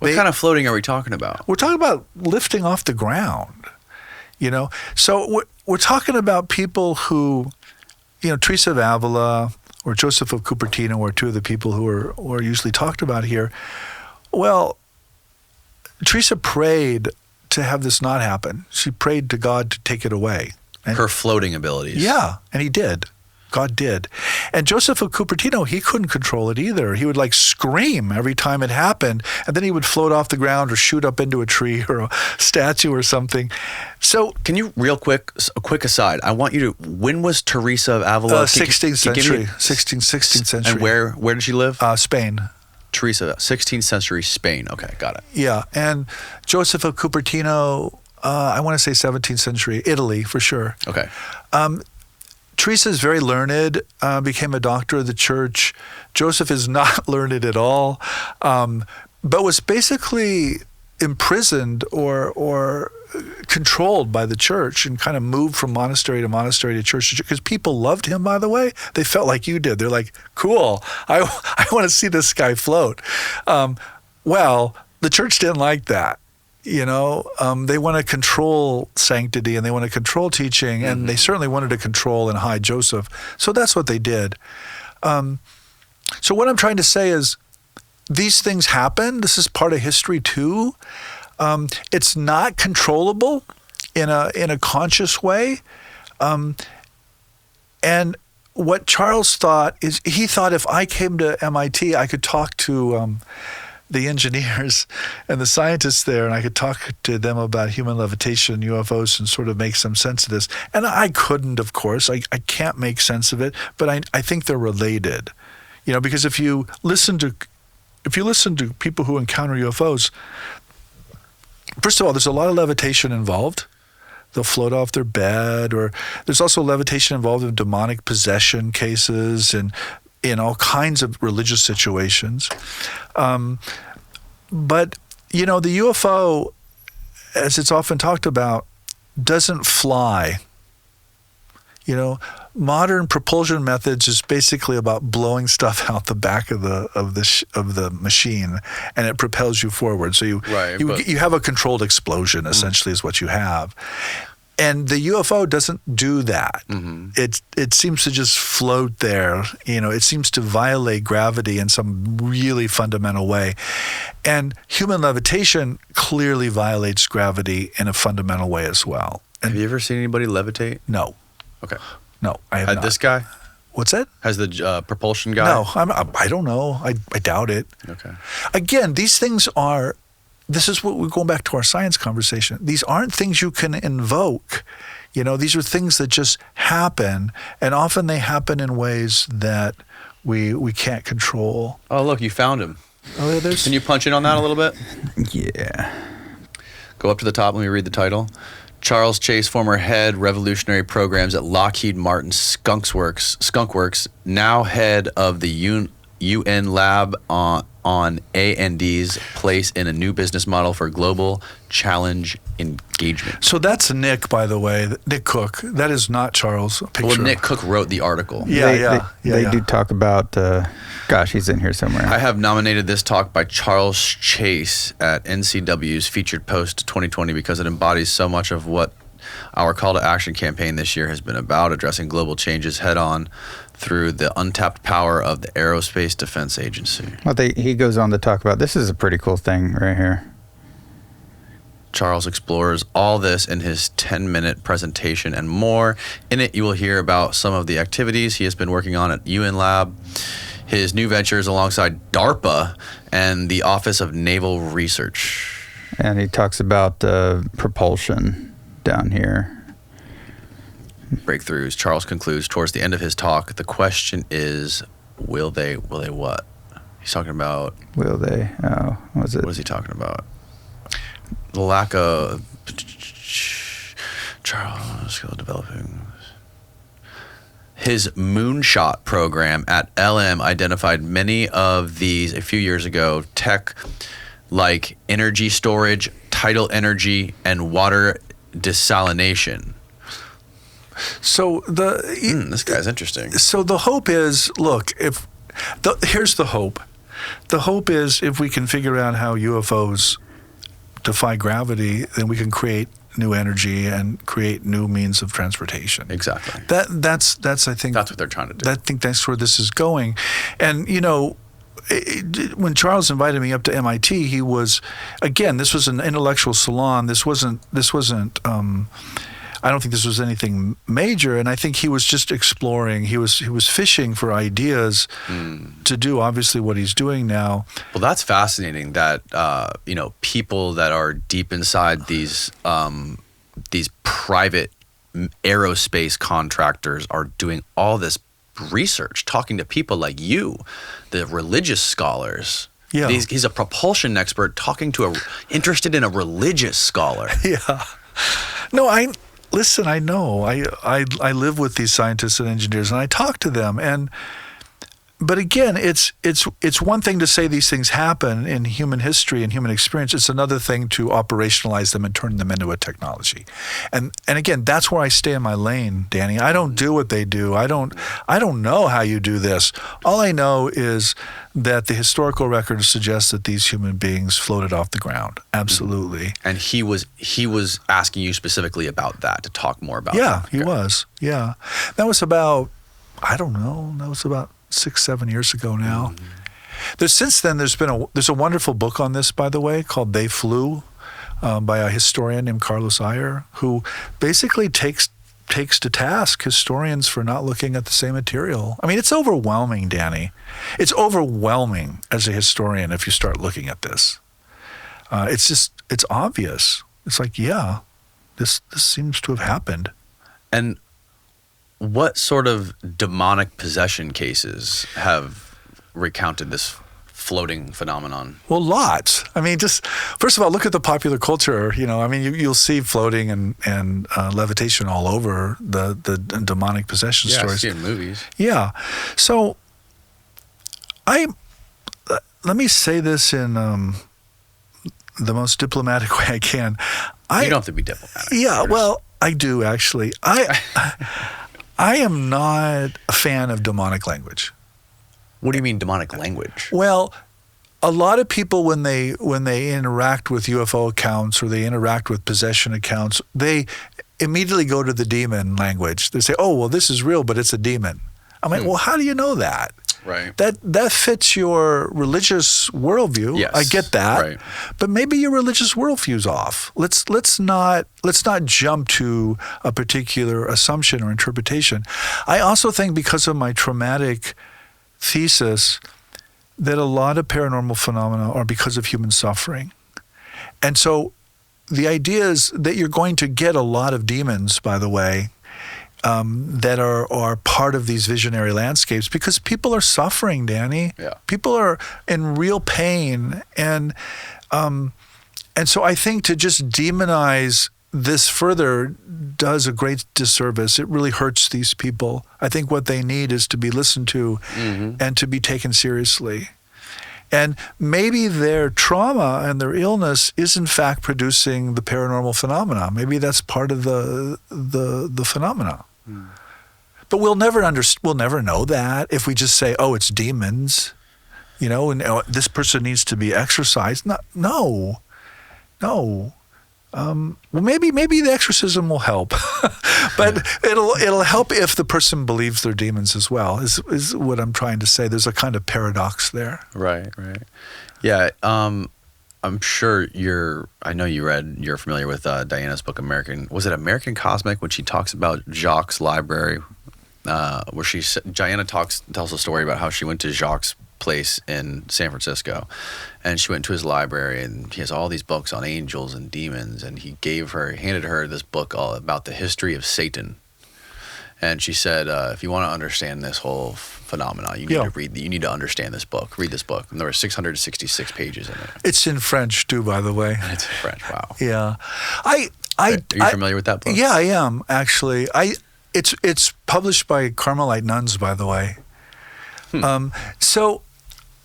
kind of floating are we talking about? We're talking about lifting off the ground, So we're talking about people who, Teresa of Avila or Joseph of Cupertino are two of the people who are usually talked about here. Well, Teresa prayed to have this not happen. She prayed to God to take it away. And her floating abilities. Yeah, and he did. God did. And Joseph of Cupertino, he couldn't control it either. He would scream every time it happened, and then he would float off the ground or shoot up into a tree or a statue or something. So, can you a quick aside? I want you to. When was Teresa of Avila? 16th century. 16th century. And where did she live? Spain. Teresa, 16th century Spain. Okay, got it. Yeah, and Joseph of Cupertino, I want to say 17th century Italy for sure. Okay. Teresa is very learned, became a doctor of the church. Joseph is not learned at all, but was basically imprisoned or controlled by the church and kind of moved from monastery to church because people loved him, by the way. They felt like you did. They're like, cool, I want to see this guy float. Well, the church didn't like that. They want to control sanctity and they want to control teaching, and they certainly wanted to control and hide Joseph. So that's what they did. So what I'm trying to say is these things happen. This is part of history too. It's not controllable in a conscious way. And what Charles thought is he thought if I came to MIT, I could talk to the engineers and the scientists there, and I could talk to them about human levitation, UFOs, and sort of make some sense of this. And I couldn't, of course. I can't make sense of it, but I think they're related. Because if you listen to people who encounter UFOs, first of all, there's a lot of levitation involved. They'll float off their bed, or there's also levitation involved in demonic possession cases and in all kinds of religious situations. But, the UFO, as it's often talked about, doesn't fly. Modern propulsion methods is basically about blowing stuff out the back of the machine, and it propels you forward. So you have a controlled explosion, essentially, is what you have. And the UFO doesn't do that. It seems to just float there. It seems to violate gravity in some really fundamental way. And human levitation clearly violates gravity in a fundamental way as well. And have you ever seen anybody levitate? No. Okay. No, I have not. Had this guy? What's that? Has the propulsion guy? No, I don't know. I doubt it. Okay. Again, these things are. This is what we're going back to our science conversation. These aren't things you can invoke. These are things that just happen, and often they happen in ways that we can't control. Oh, look, you found him. Oh, there's. Can you punch in on that a little bit? Yeah. Go up to the top. Let me read the title. Charles Chase, former head revolutionary programs at Lockheed Martin Skunk Works, now head of the UN lab on A&D's place in a new business model for global challenge engagement. So that's Nick, by the way, Nick Cook. That is not Charles' picture. Well, Nick Cook wrote the article. They do talk about, he's in here somewhere. I have nominated this talk by Charles Chase at NCW's Featured Post 2020 because it embodies so much of what our call to action campaign this year has been about, addressing global changes head on through the untapped power of the Aerospace Defense Agency. Well, he goes on to talk about, this is a pretty cool thing right here. Charles explores all this in his 10-minute presentation and more. In it, you will hear about some of the activities he has been working on at UN Lab, his new ventures alongside DARPA and the Office of Naval Research. And he talks about propulsion down here. breakthroughs. Charles concludes towards the end of his talk, the question is, will they what? He's talking about... Will they? Oh, was it? What is he talking about? The lack of... Charles skill developing... His moonshot program at LM identified many of these a few years ago, tech like energy storage, tidal energy, and water desalination. So this guy's interesting. So the hope is, look, here's the hope. The hope is if we can figure out how UFOs defy gravity, then we can create new energy and create new means of transportation. Exactly. That's I think that's what they're trying to do. I think that's where this is going. And when Charles invited me up to MIT, he was, again, this was an intellectual salon. This wasn't. I don't think this was anything major, and I think he was just exploring. He was fishing for ideas to do, obviously, what he's doing now. Well, that's fascinating. That people that are deep inside these private aerospace contractors are doing all this research, talking to people like you, the religious scholars. Yeah, he's a propulsion expert talking to interested in a religious scholar. Yeah, no, Listen, I know. I live with these scientists and engineers, and I talk to them. But again, it's one thing to say these things happen in human history and human experience. It's another thing to operationalize them and turn them into a technology. And again, that's where I stay in my lane, Danny. I don't do what they do. I don't know how you do this. All I know is that the historical record suggests that these human beings floated off the ground. Absolutely. And he was asking you specifically about that, to talk more about that. Yeah, he was. Yeah. That was about, I don't know, 6-7 years ago now. Since then, there's a wonderful book on this, by the way, called They Flew, by a historian named Carlos Ayer, who basically takes to task historians for not looking at the same material. I mean, it's overwhelming, Danny. It's overwhelming as a historian if you start looking at this. It's obvious. It's like, yeah, this seems to have happened. And what sort of demonic possession cases have recounted this floating phenomenon? Well, lots. I mean, just first of all, look at the popular culture. You'll see floating and levitation all over the demonic possession stories. I see it in movies. Yeah. So let me say this in the most diplomatic way I can. You don't have to be diplomatic. Yeah. Well, I do actually. I am not a fan of demonic language. What do you mean demonic language? Well, a lot of people when they interact with UFO accounts or they interact with possession accounts, they immediately go to the demon language. They say, "Oh, well, this is real, but it's a demon." I'm like, "Well, how do you know that?" Right. That fits your religious worldview. Yes. I get that. Right. But maybe your religious worldview's off. Let's not jump to a particular assumption or interpretation. I also think because of my traumatic thesis that a lot of paranormal phenomena are because of human suffering. And so the idea is that you're going to get a lot of demons, by the way, that are part of these visionary landscapes because people are suffering, Danny. Yeah. People are in real pain. And so I think to just demonize this further does a great disservice. It really hurts these people. I think what they need is to be listened to and to be taken seriously. And maybe their trauma and their illness is in fact producing the paranormal phenomena. Maybe that's part of the phenomena. But we'll never know that if we just say, "Oh, it's demons," and this person needs to be exorcised. No. Well, maybe the exorcism will help, but it'll help if the person believes they're demons as well. Is what I'm trying to say. There's a kind of paradox there. Right. Yeah. I'm sure you're familiar with Diana's book, American Cosmic, when she talks about Jacques' library, where Diana tells a story about how she went to Jacques' place in San Francisco, and she went to his library, and he has all these books on angels and demons, and he handed her this book all about the history of Satan. And she said, if you want to understand this whole phenomena, you need you need to understand this book. Read this book. And there were 666 pages in it. It's in French too, by the way. It's in French. Wow. Yeah. Are you familiar with that book? Yeah, I am actually. It's published by Carmelite nuns, by the way. So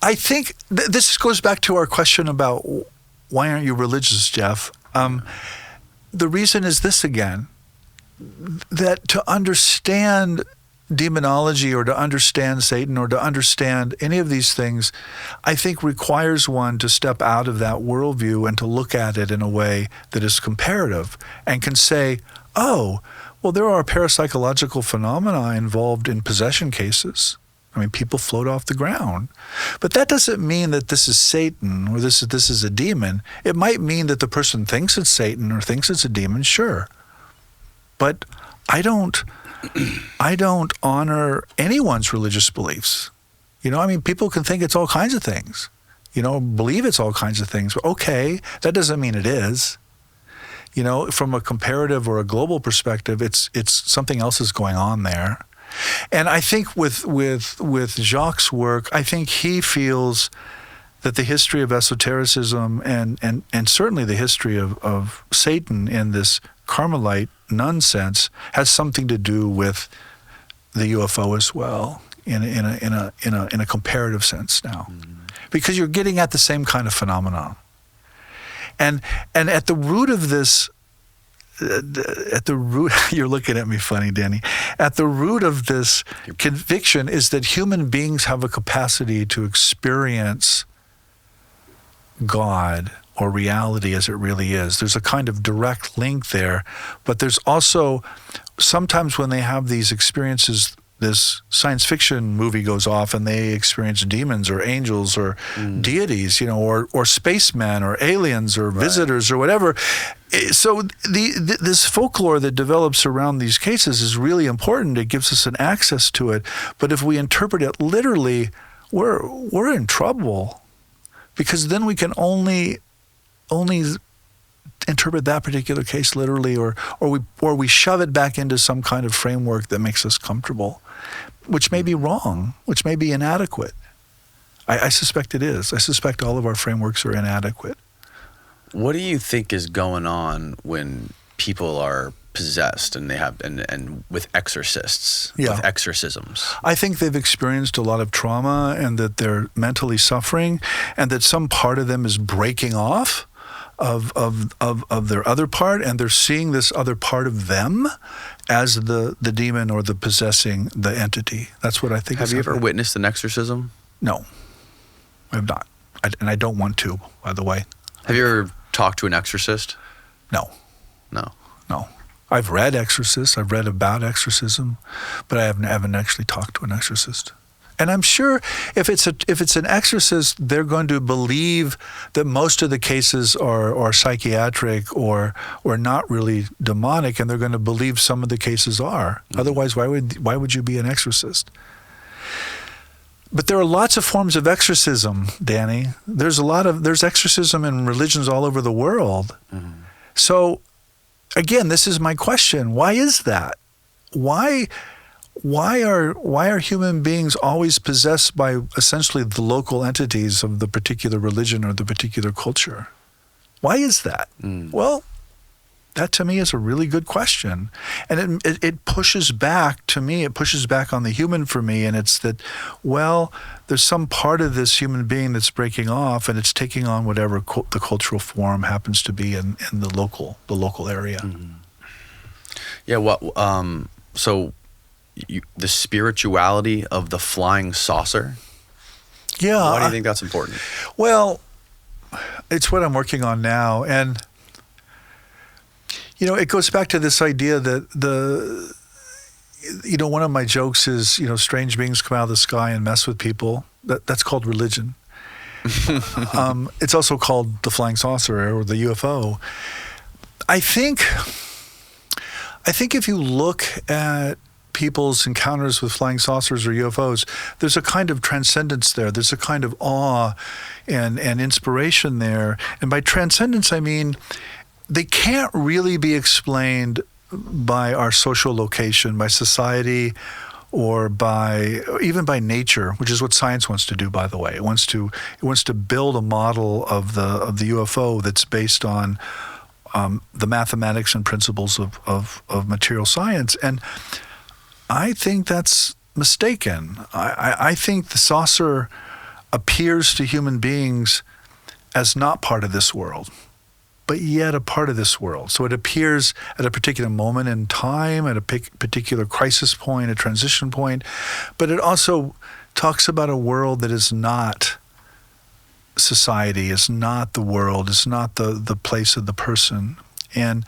I think this goes back to our question about why aren't you religious, Jeff? The reason is this again, that to understand demonology or to understand Satan or to understand any of these things, I think requires one to step out of that worldview and to look at it in a way that is comparative and can say, oh, well, there are parapsychological phenomena involved in possession cases. I mean, people float off the ground. But that doesn't mean that this is Satan or this is a demon. It might mean that the person thinks it's Satan or thinks it's a demon, sure. But I don't honor anyone's religious beliefs. You know, I mean, people can think it's all kinds of things. You know, believe it's all kinds of things. But okay, that doesn't mean it is. You know, from a comparative or a global perspective, it's something else is going on there. And I think with Jacques' work, I think he feels that the history of esotericism and certainly the history of Satan in this Carmelite nun sense has something to do with the UFO as well in a comparative sense now, because you're getting at the same kind of phenomenon, and at the root of this. You're looking at me funny, Danny. At the root of this conviction is that human beings have a capacity to experience God or reality as it really is. There's a kind of direct link there, but there's also sometimes when they have these experiences, this science fiction movie goes off and they experience demons or angels or deities, you know, or spacemen or aliens or visitors or whatever. So this folklore that develops around these cases is really important. It gives us an access to it. But if we interpret it literally, we're in trouble, because then we can only interpret that particular case literally, or we shove it back into some kind of framework that makes us comfortable, which may be wrong, which may be inadequate. I suspect it is. I suspect all of our frameworks are inadequate. What do you think is going on when people are possessed and they have and with exorcists, with exorcisms? I think they've experienced a lot of trauma and that they're mentally suffering and that some part of them is breaking off of their other part, and they're seeing this other part of them as the demon or the possessing the entity. That's what I think. Have you ever witnessed an exorcism? No, I have not. And I don't want to, by the way. Have you ever talked to an exorcist? No. No. I've read exorcists. I've read about exorcism, but I haven't actually talked to an exorcist. And I'm sure if it's an exorcist, they're going to believe that most of the cases are psychiatric or not really demonic, and they're going to believe some of the cases are. Otherwise, why would you be an exorcist? But there are lots of forms of exorcism, Danny. There's exorcism in religions all over the world. So, again, this is my question. Why is that? Why are human beings always possessed by essentially the local entities of the particular religion or the particular culture? Why is that? Well, that to me is a really good question. And it pushes back, to me, it pushes back on the human for me, and it's that, well, there's some part of this human being that's breaking off and it's taking on whatever the cultural form happens to be in the local area. Yeah, so the spirituality of the flying saucer? Yeah. Why do you think that's important? Well, it's what I'm working on now, and it goes back to this idea that one of my jokes is, strange beings come out of the sky and mess with people. That's called religion. It's also called the flying saucer or the UFO. I think if you look at people's encounters with flying saucers or UFOs, there's a kind of transcendence there. There's a kind of awe and inspiration there. And by transcendence, I mean they can't really be explained by our social location, by society, or even by nature, which is what science wants to do, by the way. It wants to build a model of the UFO that's based on the mathematics and principles of material science. And I think that's mistaken. I think the saucer appears to human beings as not part of this world, but yet a part of this world. So it appears at a particular moment in time, at a particular crisis point, a transition point, but it also talks about a world that is not society, is not the world, is not the place of the person. And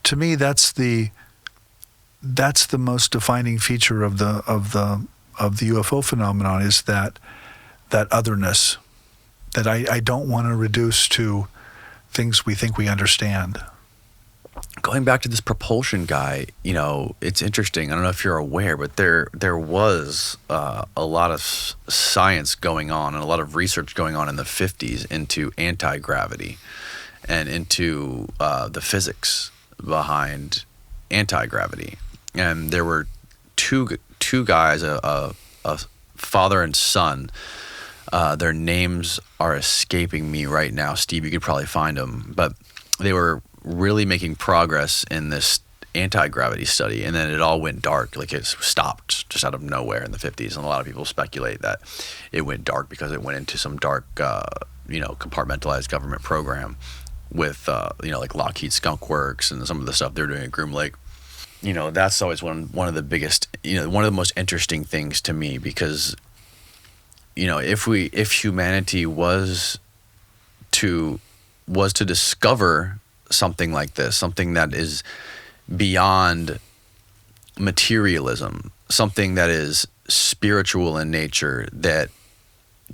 to me, that's the most defining feature of the UFO phenomenon, is that otherness that I don't want to reduce to things we think we understand. Going back to this propulsion guy, it's interesting. I don't know if you're aware, but there was a lot of science going on and a lot of research going on in the 50s into anti-gravity and into the physics behind anti-gravity. And there were two guys, a father and son. Their names are escaping me right now. Steve, you could probably find them. But they were really making progress in this anti-gravity study, and then it all went dark. Like, it stopped just out of nowhere in the 50s. And a lot of people speculate that it went dark because it went into some dark, compartmentalized government program with, like Lockheed Skunk Works and some of the stuff they're doing at Groom Lake. That's always one of the biggest, one of the most interesting things to me, because if humanity was to discover something like this, something that is beyond materialism, something that is spiritual in nature, that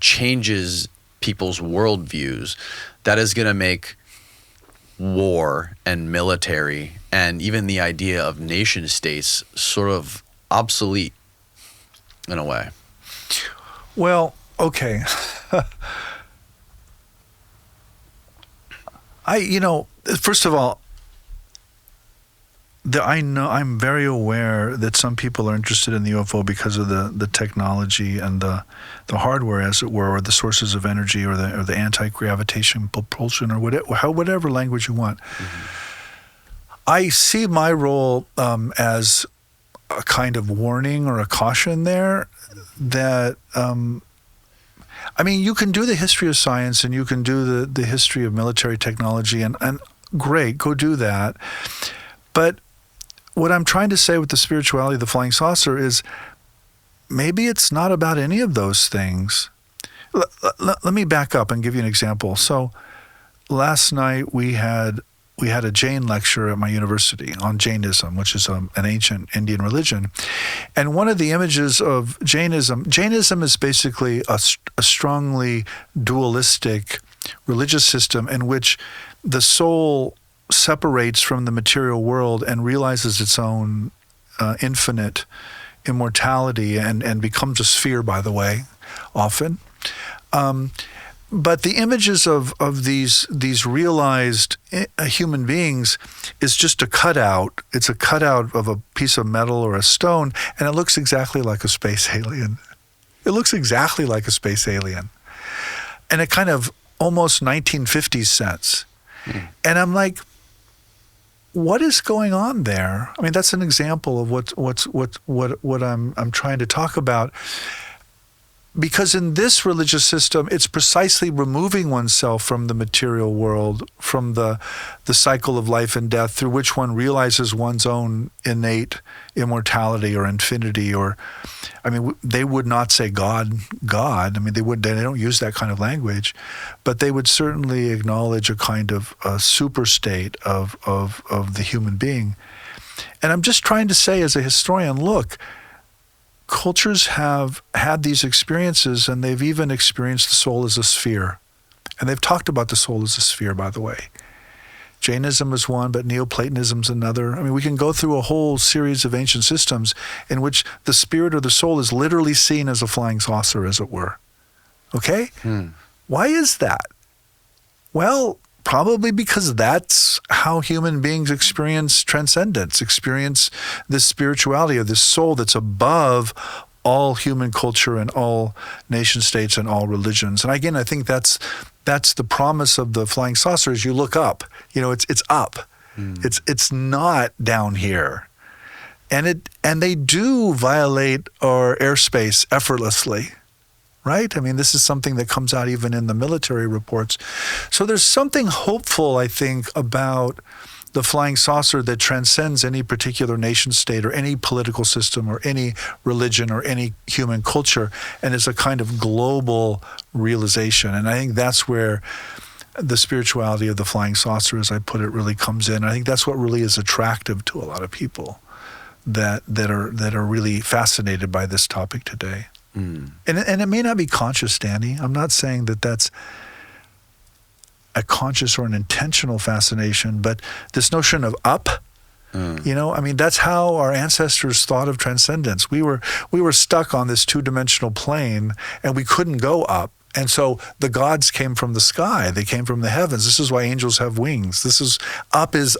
changes people's worldviews, that is going to make war and military and even the idea of nation states sort of obsolete in a way. Well, okay. First of all, I'm very aware that some people are interested in the UFO because of the technology and the hardware, as it were, or the sources of energy, or the anti-gravitation propulsion, or whatever language you want. Mm-hmm. I see my role as a kind of warning or a caution there, that you can do the history of science and you can do the history of military technology, and great, go do that. But what I'm trying to say with the spirituality of the flying saucer is, maybe it's not about any of those things. Let me back up and give you an example. So last night we had a Jain lecture at my university on Jainism, which is an ancient Indian religion. And one of the images of Jainism is basically a strongly dualistic religious system in which the soul separates from the material world and realizes its own infinite immortality and becomes a sphere, by the way, often. But the images of these realized human beings is just a cutout. It's a cutout of a piece of metal or a stone, and it looks exactly like a space alien. It looks exactly like a space alien. And a kind of almost 1950s sense. Mm. And I'm like, what is going on there? I mean, that's an example of what I'm trying to talk about. Because in this religious system, it's precisely removing oneself from the material world, from the cycle of life and death, through which one realizes one's own innate immortality or infinity. Or, they would not say God. They don't use that kind of language, but they would certainly acknowledge a kind of super state of the human being. And I'm just trying to say, as a historian, look, cultures have had these experiences, and they've even experienced the soul as a sphere. And they've talked about the soul as a sphere, by the way. Jainism is one, but Neoplatonism is another. We can go through a whole series of ancient systems in which the spirit or the soul is literally seen as a flying saucer, as it were. Okay? Why is that? Well, probably because that's how human beings experience transcendence, experience this spirituality of this soul that's above all human culture and all nation states and all religions. And again, I think that's the promise of the flying saucers. You look up, it's up. It's not down here. And they do violate our airspace effortlessly. Right? I mean, this is something that comes out even in the military reports. So there's something hopeful, I think, about the flying saucer that transcends any particular nation state or any political system or any religion or any human culture, and is a kind of global realization. And I think that's where the spirituality of the flying saucer, as I put it, really comes in. I think that's what really is attractive to a lot of people that are really fascinated by this topic today. And it may not be conscious, Danny. I'm not saying that that's a conscious or an intentional fascination, but this notion of up, I mean, that's how our ancestors thought of transcendence. We were stuck on this two-dimensional plane, and we couldn't go up. And so the gods came from the sky. They came from the heavens. This is why angels have wings. This is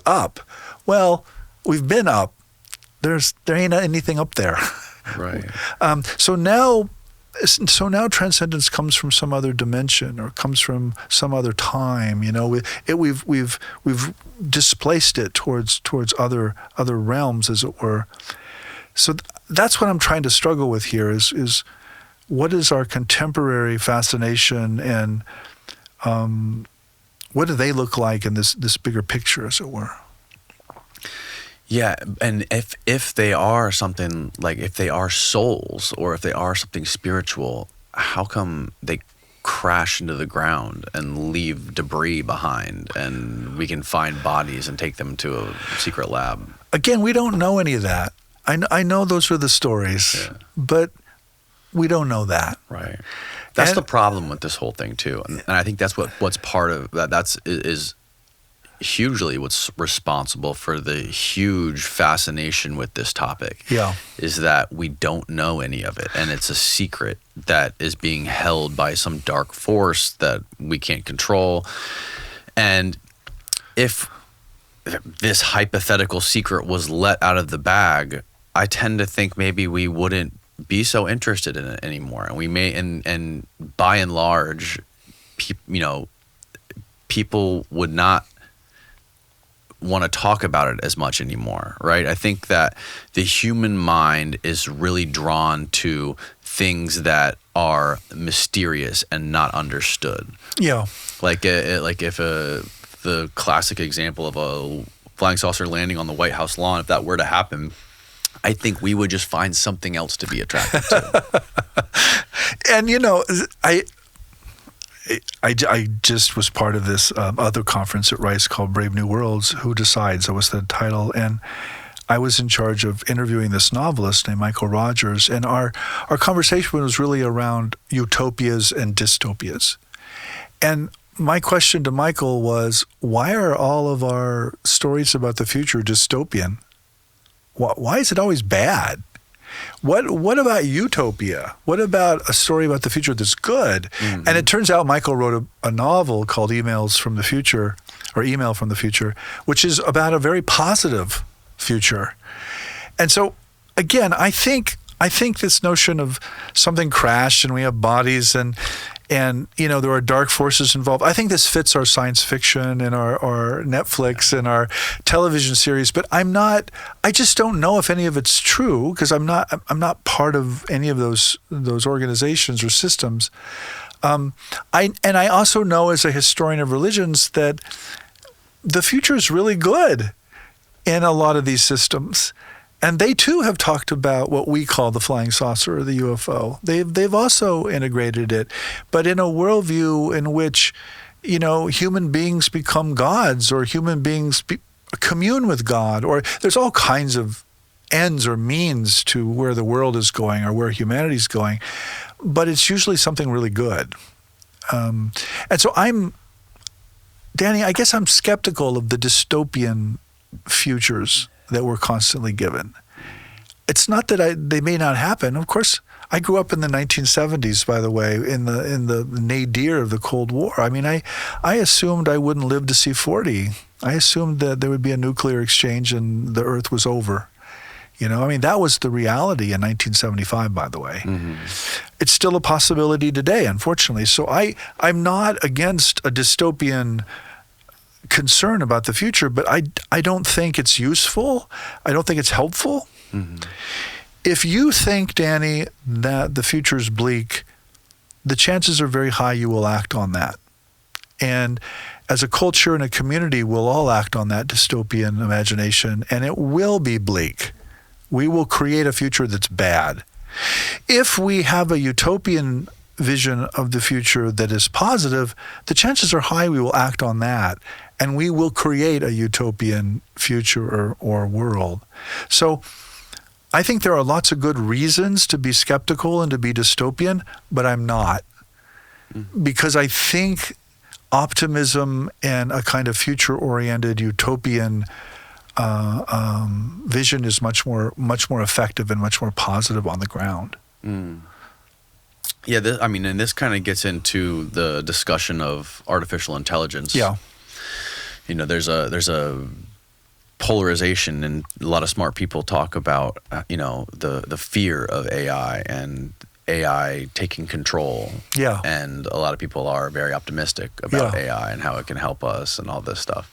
up. Well, we've been up. There ain't anything up there. Right. So now transcendence comes from some other dimension or comes from some other time. We've displaced it towards other realms, as it were. So that's what I'm trying to struggle with here. Is what is our contemporary fascination, and what do they look like in this bigger picture, as it were? Yeah, and if they are something, like if they are souls or if they are something spiritual, how come they crash into the ground and leave debris behind, and we can find bodies and take them to a secret lab? Again, we don't know any of that. I know those are the stories, but we don't know that. Right. That's the problem with this whole thing too, and I think that's what's part of that. Is hugely what's responsible for the huge fascination with this topic. Is that we don't know any of it, and it's a secret that is being held by some dark force that we can't control. And if this hypothetical secret was let out of the bag, I tend to think maybe we wouldn't be so interested in it anymore, and we may, and by and large, people would not want to talk about it as much anymore, right? I think that the human mind is really drawn to things that are mysterious and not understood. Yeah. Like if the classic example of a flying saucer landing on the White House lawn, if that were to happen, I think we would just find something else to be attracted to. And I just was part of this other conference at Rice called Brave New Worlds. Who Decides? That was the title. And I was in charge of interviewing this novelist named Michael Rogers. And our conversation was really around utopias and dystopias. And my question to Michael was, why are all of our stories about the future dystopian? Why is it always bad? What about utopia? What about a story about the future that's good? Mm-hmm. And it turns out Michael wrote a novel called Emails from the Future, or Email from the Future, which is about a very positive future. And so, again, I think this notion of something crashed and we have bodies and there are dark forces involved. I think this fits our science fiction and our Netflix and our television series, but I just don't know if any of it's true, because I'm not part of any of those organizations or systems. I also know, as a historian of religions, that the future is really good in a lot of these systems. And they too have talked about what we call the flying saucer or the UFO. They've also integrated it, but in a worldview in which, human beings become gods, or human beings commune with God, or there's all kinds of ends or means to where the world is going or where humanity's going, but it's usually something really good. And so Danny, I guess I'm skeptical of the dystopian futures that we're constantly given. It's not that they may not happen. Of course, I grew up in the 1970s, by the way, in the nadir of the Cold War. I mean, I assumed I wouldn't live to see 40. I assumed that there would be a nuclear exchange and the Earth was over. You know, I mean, that was the reality in 1975, by the way. Mm-hmm. It's still a possibility today, unfortunately. So I'm not against a dystopian concern about the future, but I don't think it's useful. I don't think it's helpful. Mm-hmm. If you think, Danny, that the future is bleak, the chances are very high you will act on that. And as a culture and a community, we'll all act on that dystopian imagination, and it will be bleak. We will create a future that's bad. If we have a utopian vision of the future that is positive, the chances are high we will act on that, and we will create a utopian future or world. So I think there are lots of good reasons to be skeptical and to be dystopian, but I'm not. Because I think optimism and a kind of future-oriented utopian vision is much more effective and much more positive on the ground. Mm. Yeah, and this kind of gets into the discussion of artificial intelligence. Yeah. You know, there's a polarization, and a lot of smart people talk about, the fear of AI and AI taking control. Yeah. And a lot of people are very optimistic about AI and how it can help us and all this stuff.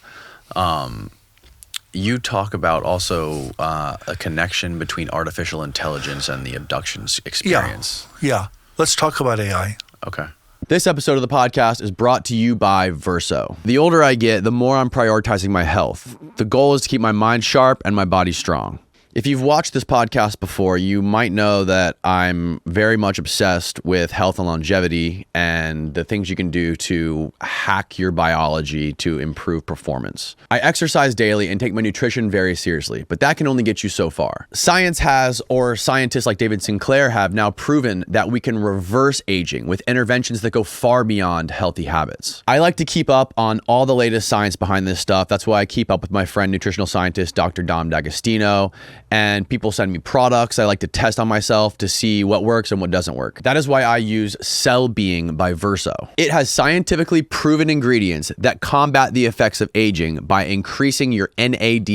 You talk about also a connection between artificial intelligence and the abductions experience. Yeah. Let's talk about AI. Okay. This episode of the podcast is brought to you by Verso. The older I get, the more I'm prioritizing my health. The goal is to keep my mind sharp and my body strong. If you've watched this podcast before, you might know that I'm very much obsessed with health and longevity and the things you can do to hack your biology to improve performance. I exercise daily and take my nutrition very seriously, but that can only get you so far. Science has, or scientists like David Sinclair have now proven that we can reverse aging with interventions that go far beyond healthy habits. I like to keep up on all the latest science behind this stuff. That's why I keep up with my friend, nutritional scientist, Dr. Dom D'Agostino. And people send me products. I like to test on myself to see what works and what doesn't work. That is why I use Cell Being by Verso. It has scientifically proven ingredients that combat the effects of aging by increasing your NAD+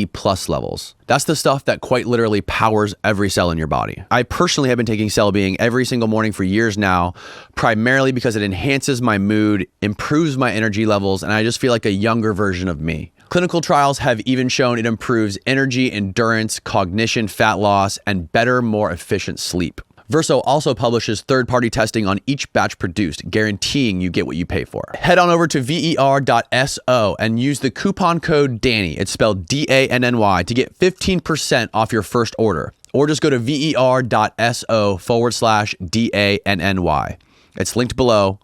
levels. That's the stuff that quite literally powers every cell in your body. I personally have been taking Cell Being every single morning for years now, primarily because it enhances my mood, improves my energy levels, and I just feel like a younger version of me. Clinical trials have even shown it improves energy, endurance, cognition, fat loss, and better, more efficient sleep. Verso also publishes third-party testing on each batch produced, guaranteeing you get what you pay for. Head on over to ver.so and use the coupon code DANNY, it's spelled DANNY, to get 15% off your first order. Or just go to ver.so/DANNY. It's linked below.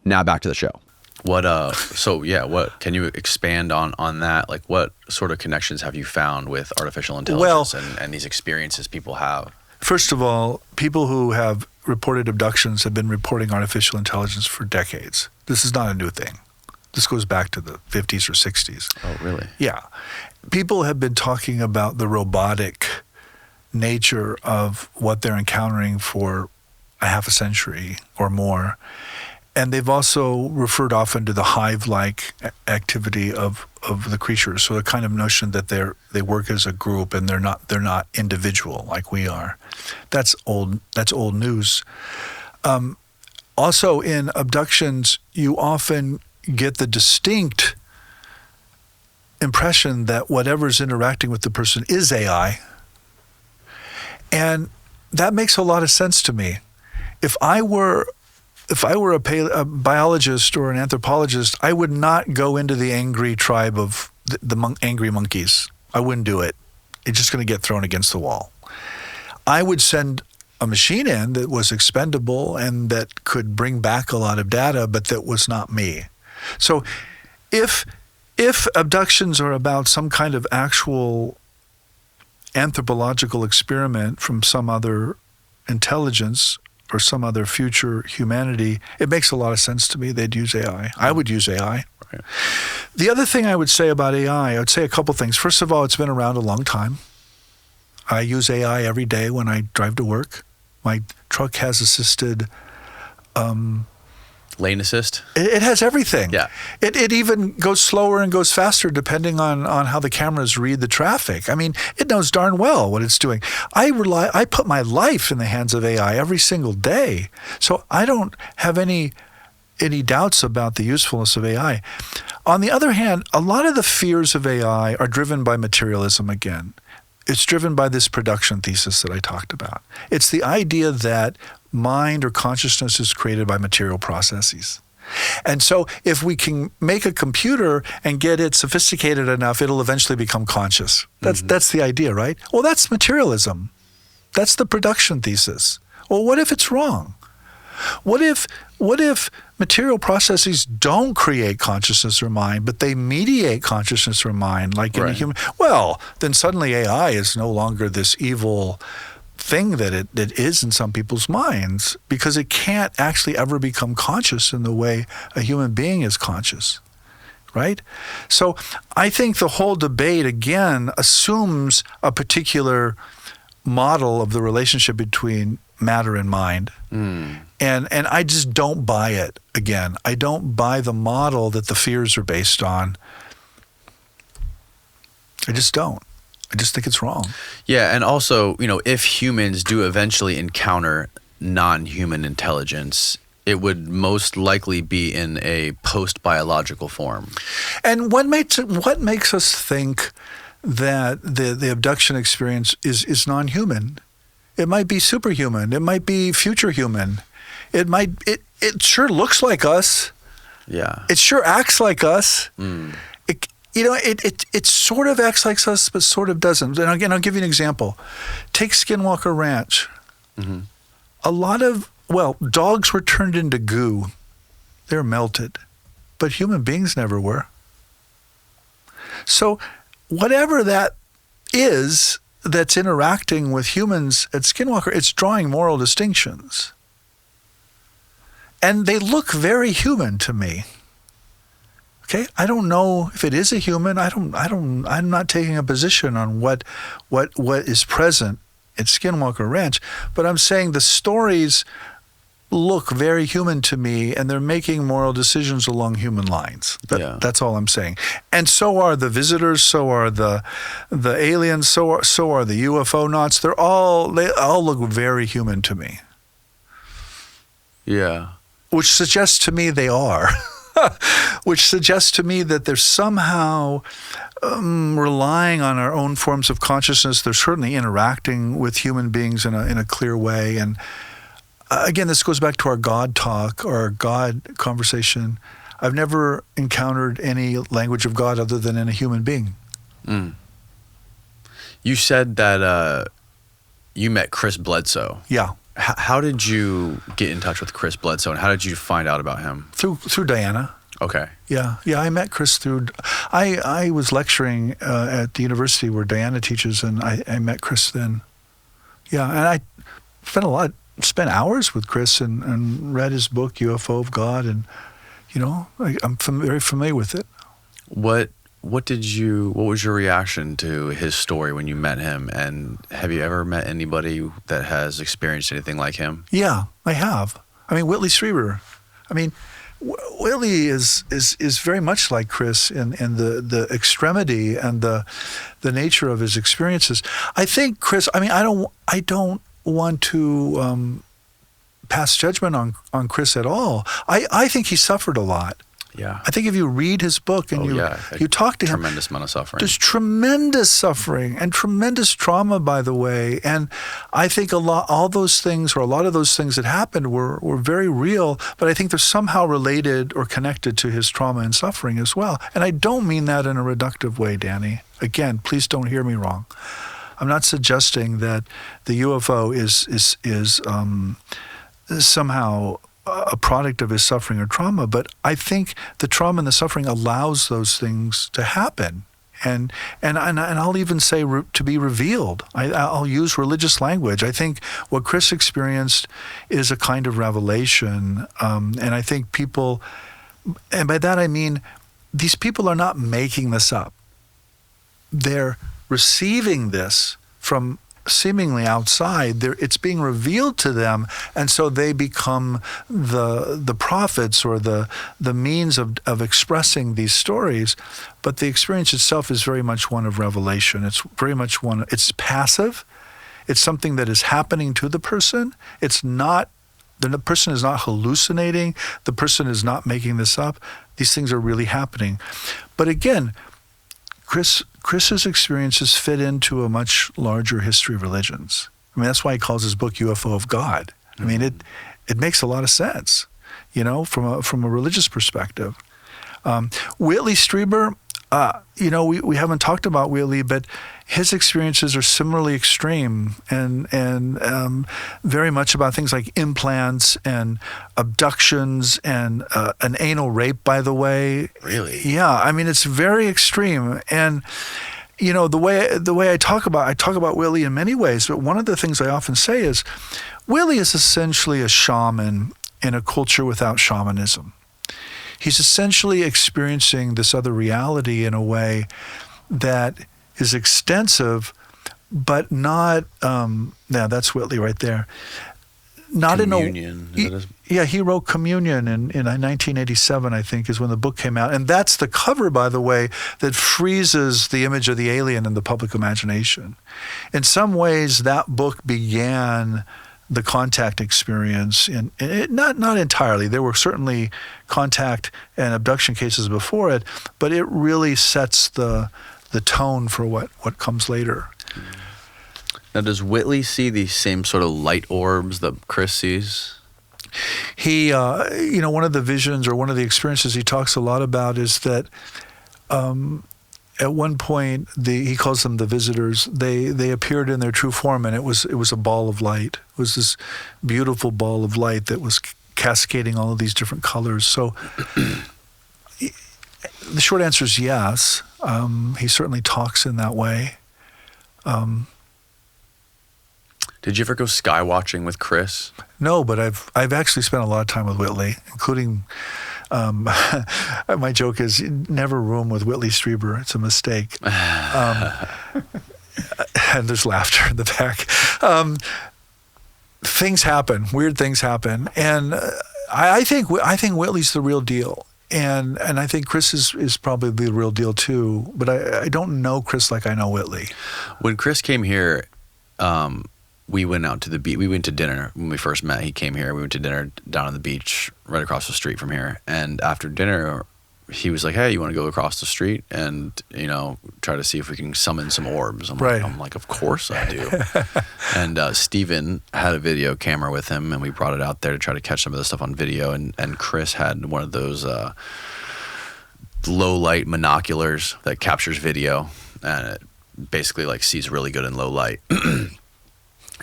Now back to the show. What can you expand on that? Like, what sort of connections have you found with artificial intelligence and these experiences people have? First of all, people who have reported abductions have been reporting artificial intelligence for decades. This is not a new thing. This goes back to the 50s or 60s. Oh, really? Yeah. People have been talking about the robotic nature of what they're encountering for a half a century or more. And they've also referred often to the hive-like activity of the creatures. So the kind of notion that they work as a group and they're not individual like we are. That's old news. Also in abductions, you often get the distinct impression that whatever's interacting with the person is AI. And that makes a lot of sense to me. If I were a biologist or an anthropologist, I would not go into the angry tribe of the angry monkeys. I wouldn't do it. It's just going to get thrown against the wall. I would send a machine in that was expendable and that could bring back a lot of data, but that was not me. So if abductions are about some kind of actual anthropological experiment from some other intelligence or some other future humanity, it makes a lot of sense to me. They'd use AI. I would use AI. Right. The other thing I would say about AI, I would say a couple things. First of all, it's been around a long time. I use AI every day when I drive to work. My truck has assisted. Lane assist. It has everything. Yeah. It even goes slower and goes faster depending on how the cameras read the traffic. I mean, it knows darn well what it's doing. I put my life in the hands of AI every single day. So I don't have any doubts about the usefulness of AI. On the other hand, a lot of the fears of AI are driven by materialism again. It's driven by this production thesis that I talked about. It's the idea that mind or consciousness is created by material processes. And so if we can make a computer and get it sophisticated enough, it'll eventually become conscious. That's the idea, right? Well, that's materialism. That's the production thesis. Well, what if it's wrong? What if material processes don't create consciousness or mind, but they mediate consciousness or mind, like in a human? Well, then suddenly AI is no longer this evil thing that it is in some people's minds, because it can't actually ever become conscious in the way a human being is conscious, right? So I think the whole debate, again, assumes a particular model of the relationship between matter and mind. And I just don't buy it. Again, I don't buy the model that the fears are based on. I just don't. I just think it's wrong. Yeah, and also, if humans do eventually encounter non-human intelligence, it would most likely be in a post-biological form. And what makes us think that the abduction experience is non-human? It might be superhuman. It might be future human. It sure looks like us. Yeah. It sure acts like us. It sort of acts like us, but sort of doesn't. And again, I'll give you an example. Take Skinwalker Ranch. Mm-hmm. A lot of, dogs were turned into goo. They're melted. But human beings never were. So whatever that is that's interacting with humans at Skinwalker, it's drawing moral distinctions. And they look very human to me. Okay, I don't know if it is a human. I'm not taking a position on what is present at Skinwalker Ranch, but I'm saying the stories look very human to me, and they're making moral decisions along human lines. That's all I'm saying. And so are the visitors, so are the aliens, so are the UFO nauts. They all look very human to me. Yeah. Which suggests to me they are. Which suggests to me that they're somehow relying on our own forms of consciousness. They're certainly interacting with human beings in a clear way. And again, this goes back to our God talk, or our God conversation. I've never encountered any language of God other than in a human being. Mm. You said that you met Chris Bledsoe. Yeah. How did you get in touch with Chris Bledsoe, and how did you find out about him? Through Diana. Okay. Yeah. I met Chris through. I was lecturing at the university where Diana teaches, and I met Chris then. Yeah, and I spent hours with Chris and read his book UFO of God, and I'm very familiar with it. What was your reaction to his story when you met him? And have you ever met anybody that has experienced anything like him? Yeah, I have. I mean, Whitley Strieber. I mean, Whitley is very much like Chris in the extremity and the nature of his experiences. I think Chris, I mean, I don't want to pass judgment on Chris at all. I think he suffered a lot. Yeah. I think if you read his book and you talk to him, tremendous amount of suffering. There's tremendous suffering and tremendous trauma, by the way. And I think a lot of those things that happened were very real, but I think they're somehow related or connected to his trauma and suffering as well. And I don't mean that in a reductive way, Danny. Again, please don't hear me wrong. I'm not suggesting that the UFO is somehow a product of his suffering or trauma, but I think the trauma and the suffering allows those things to happen, and I'll even say to be revealed. I'll use religious language. I think what Chris experienced is a kind of revelation, and I think people, and by that I mean these people are not making this up. They're receiving this from seemingly outside, it's being revealed to them, and so they become the prophets or the means of expressing these stories. But the experience itself is very much one of revelation. It's very much it's passive. It's something that is happening to the person. It's not, the person is not hallucinating. The person is not making this up. These things are really happening. But again, Chris's experiences fit into a much larger history of religions. I mean, that's why he calls his book UFO of God. I mean, it makes a lot of sense, from a religious perspective. Whitley Strieber, we haven't talked about Whitley, but his experiences are similarly extreme and very much about things like implants and abductions and an anal rape, by the way. Really? Yeah, I mean, it's very extreme. And the way I talk about Whitley in many ways, but one of the things I often say is Whitley is essentially a shaman in a culture without shamanism. He's essentially experiencing this other reality in a way that is extensive, but not. That's Whitley right there. Not Communion. He wrote Communion in 1987, I think, is when the book came out, and that's the cover, by the way, that freezes the image of the alien in the public imagination. In some ways, that book began the contact experience, not entirely. There were certainly contact and abduction cases before it, but it really sets the tone for what comes later. Now, does Whitley see these same sort of light orbs that Chris sees? He, one of the visions or one of the experiences he talks a lot about is that at one point, he calls them the visitors. They appeared in their true form, and it was a ball of light. It was this beautiful ball of light that was cascading all of these different colors. So the short answer is yes. He certainly talks in that way. Did you ever go sky watching with Chris? No, but I've actually spent a lot of time with Whitley, including. My joke is never room with Whitley Strieber. It's a mistake. And there's laughter in the back. Things happen. Weird things happen, and I think Whitley's the real deal. And I think Chris is probably the real deal too. But I don't know Chris like I know Whitley. When Chris came here, we went out to the beach. We went to dinner when we first met. He came here. We went to dinner down on the beach right across the street from here. And after dinner, he was like, "Hey, you want to go across the street and try to see if we can summon some orbs?" I'm like, "Of course I do." And Steven had a video camera with him, and we brought it out there to try to catch some of the stuff on video. And Chris had one of those low light monoculars that captures video, and it basically sees really good in low light.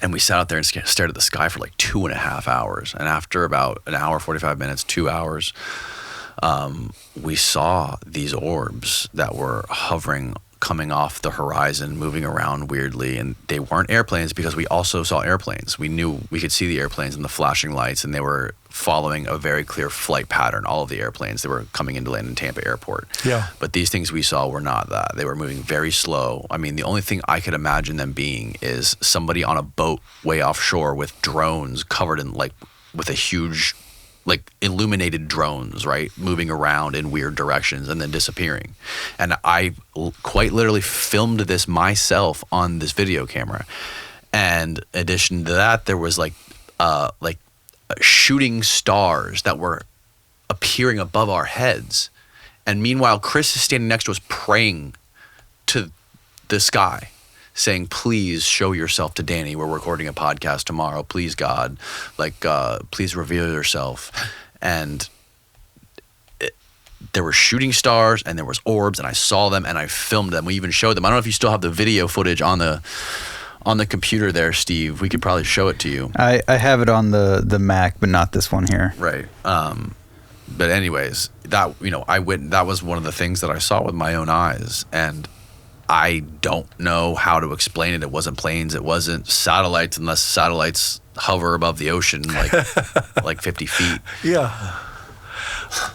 And we sat out there and stared at the sky for 2.5 hours. And after about an hour, 45 minutes, 2 hours, we saw these orbs that were hovering, coming off the horizon, moving around weirdly. And they weren't airplanes because we also saw airplanes. We knew we could see the airplanes and the flashing lights, and they were following a very clear flight pattern. All of the airplanes, they were coming into land in Tampa Airport. Yeah. But these things we saw were not that. They were moving very slow. I mean, the only thing I could imagine them being is somebody on a boat way offshore with drones covered in with a huge, illuminated drones, right? Moving around in weird directions and then disappearing. And I quite literally filmed this myself on this video camera. And in addition to that, there was shooting stars that were appearing above our heads. And meanwhile, Chris is standing next to us praying to the sky, saying, "Please show yourself to Danny. We're recording a podcast tomorrow. Please, God, please reveal yourself." And there were shooting stars and there was orbs, and I saw them and I filmed them. We even showed them. I don't know if you still have the video footage on the computer there, Steve. We could probably show it to you. I have it on the Mac, but not this one here. Right. But anyways, that that was one of the things that I saw with my own eyes, and I don't know how to explain it. It wasn't planes. It wasn't satellites, unless satellites hover above the ocean like 50 feet. Yeah.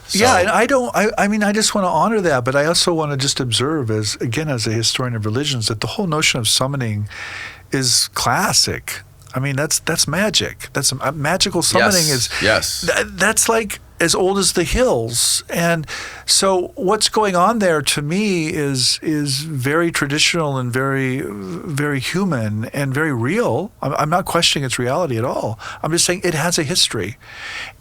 So, yeah, and I just want to honor that, but I also want to just observe as a historian of religions that the whole notion of summoning is classic. I mean, that's magic. That's magical summoning. That's like as old as the hills. And so what's going on there to me is very traditional and very, very human and very real. I'm not questioning its reality at all. I'm just saying it has a history.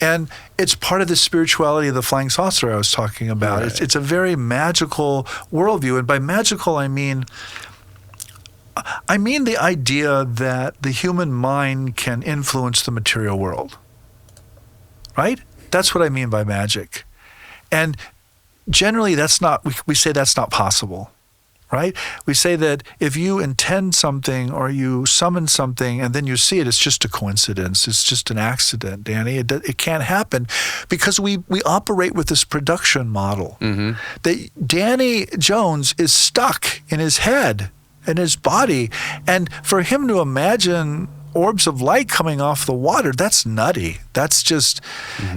And it's part of the spirituality of the flying saucer I was talking about. Right. It's a very magical worldview. And by magical, I mean the idea that the human mind can influence the material world, right? That's what I mean by magic. And generally we say that's not possible, right? We say that if you intend something or you summon something and then you see it, it's just a coincidence. It's just an accident, Danny. It can't happen because we operate with this production model. Mm-hmm. That Danny Jones is stuck in his head, in his body, and for him to imagine orbs of light coming off the water, that's nutty. That's just,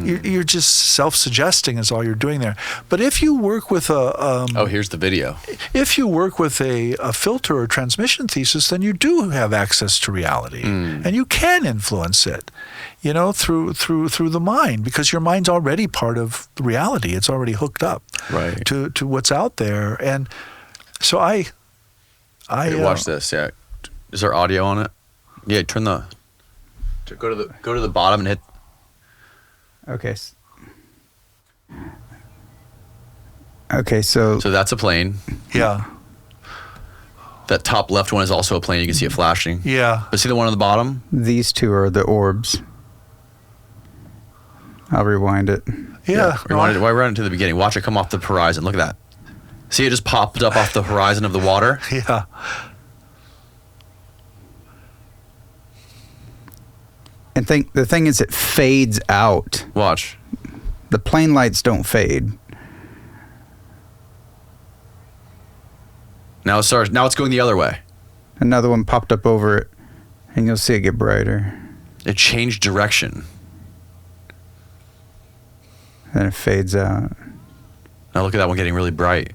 you're just self-suggesting is all you're doing there. But if you work with here's the video. If you work with a filter or transmission thesis, then you do have access to reality. And you can influence it, through the mind, because your mind's already part of reality. It's already hooked up to what's out there. And so I watch this. Yeah, is there audio on it? Yeah, go to the bottom and hit. Okay. Okay, so that's a plane. Yeah. That top left one is also a plane. You can see it flashing. Yeah. But see the one on the bottom? These two are the orbs. I'll rewind it. Yeah. Rewind it to the beginning. Watch it come off the horizon. Look at that. See, it just popped up off the horizon of the water? Yeah. And the thing is, it fades out. Watch. The plane lights don't fade. Now it's going the other way. Another one popped up over it, and you'll see it get brighter. It changed direction. Then it fades out. Now look at that one getting really bright.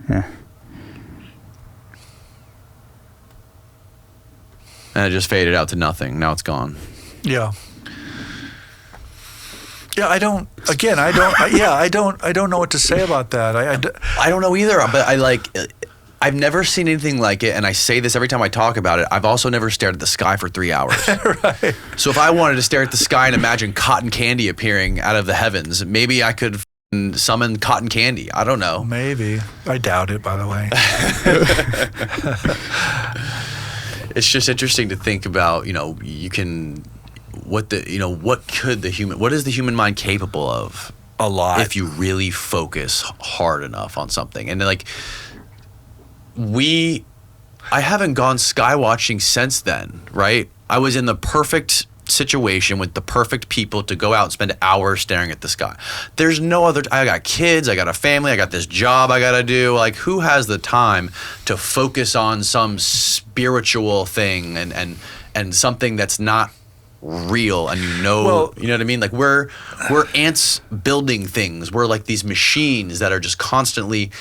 Yeah. And it just faded out to nothing. Now it's gone. Yeah. Yeah, I don't know what to say about that. I don't know either, but I've never seen anything like it, and I say this every time I talk about it. I've also never stared at the sky for 3 hours. Right. So if I wanted to stare at the sky and imagine cotton candy appearing out of the heavens, maybe I could summon cotton candy. I don't know. Maybe. I doubt it, by the way. It's just interesting to think about, what is the human mind capable of? A lot. If you really focus hard enough on something. And I haven't gone sky watching since then, right? I was in the perfect situation with the perfect people to go out and spend hours staring at the sky. There's no other, I got kids, I got a family, I got this job I got to do. Like, who has the time to focus on some spiritual thing and something that's not real? And you know what I mean? Like, we're ants building things. We're like these machines that are just constantly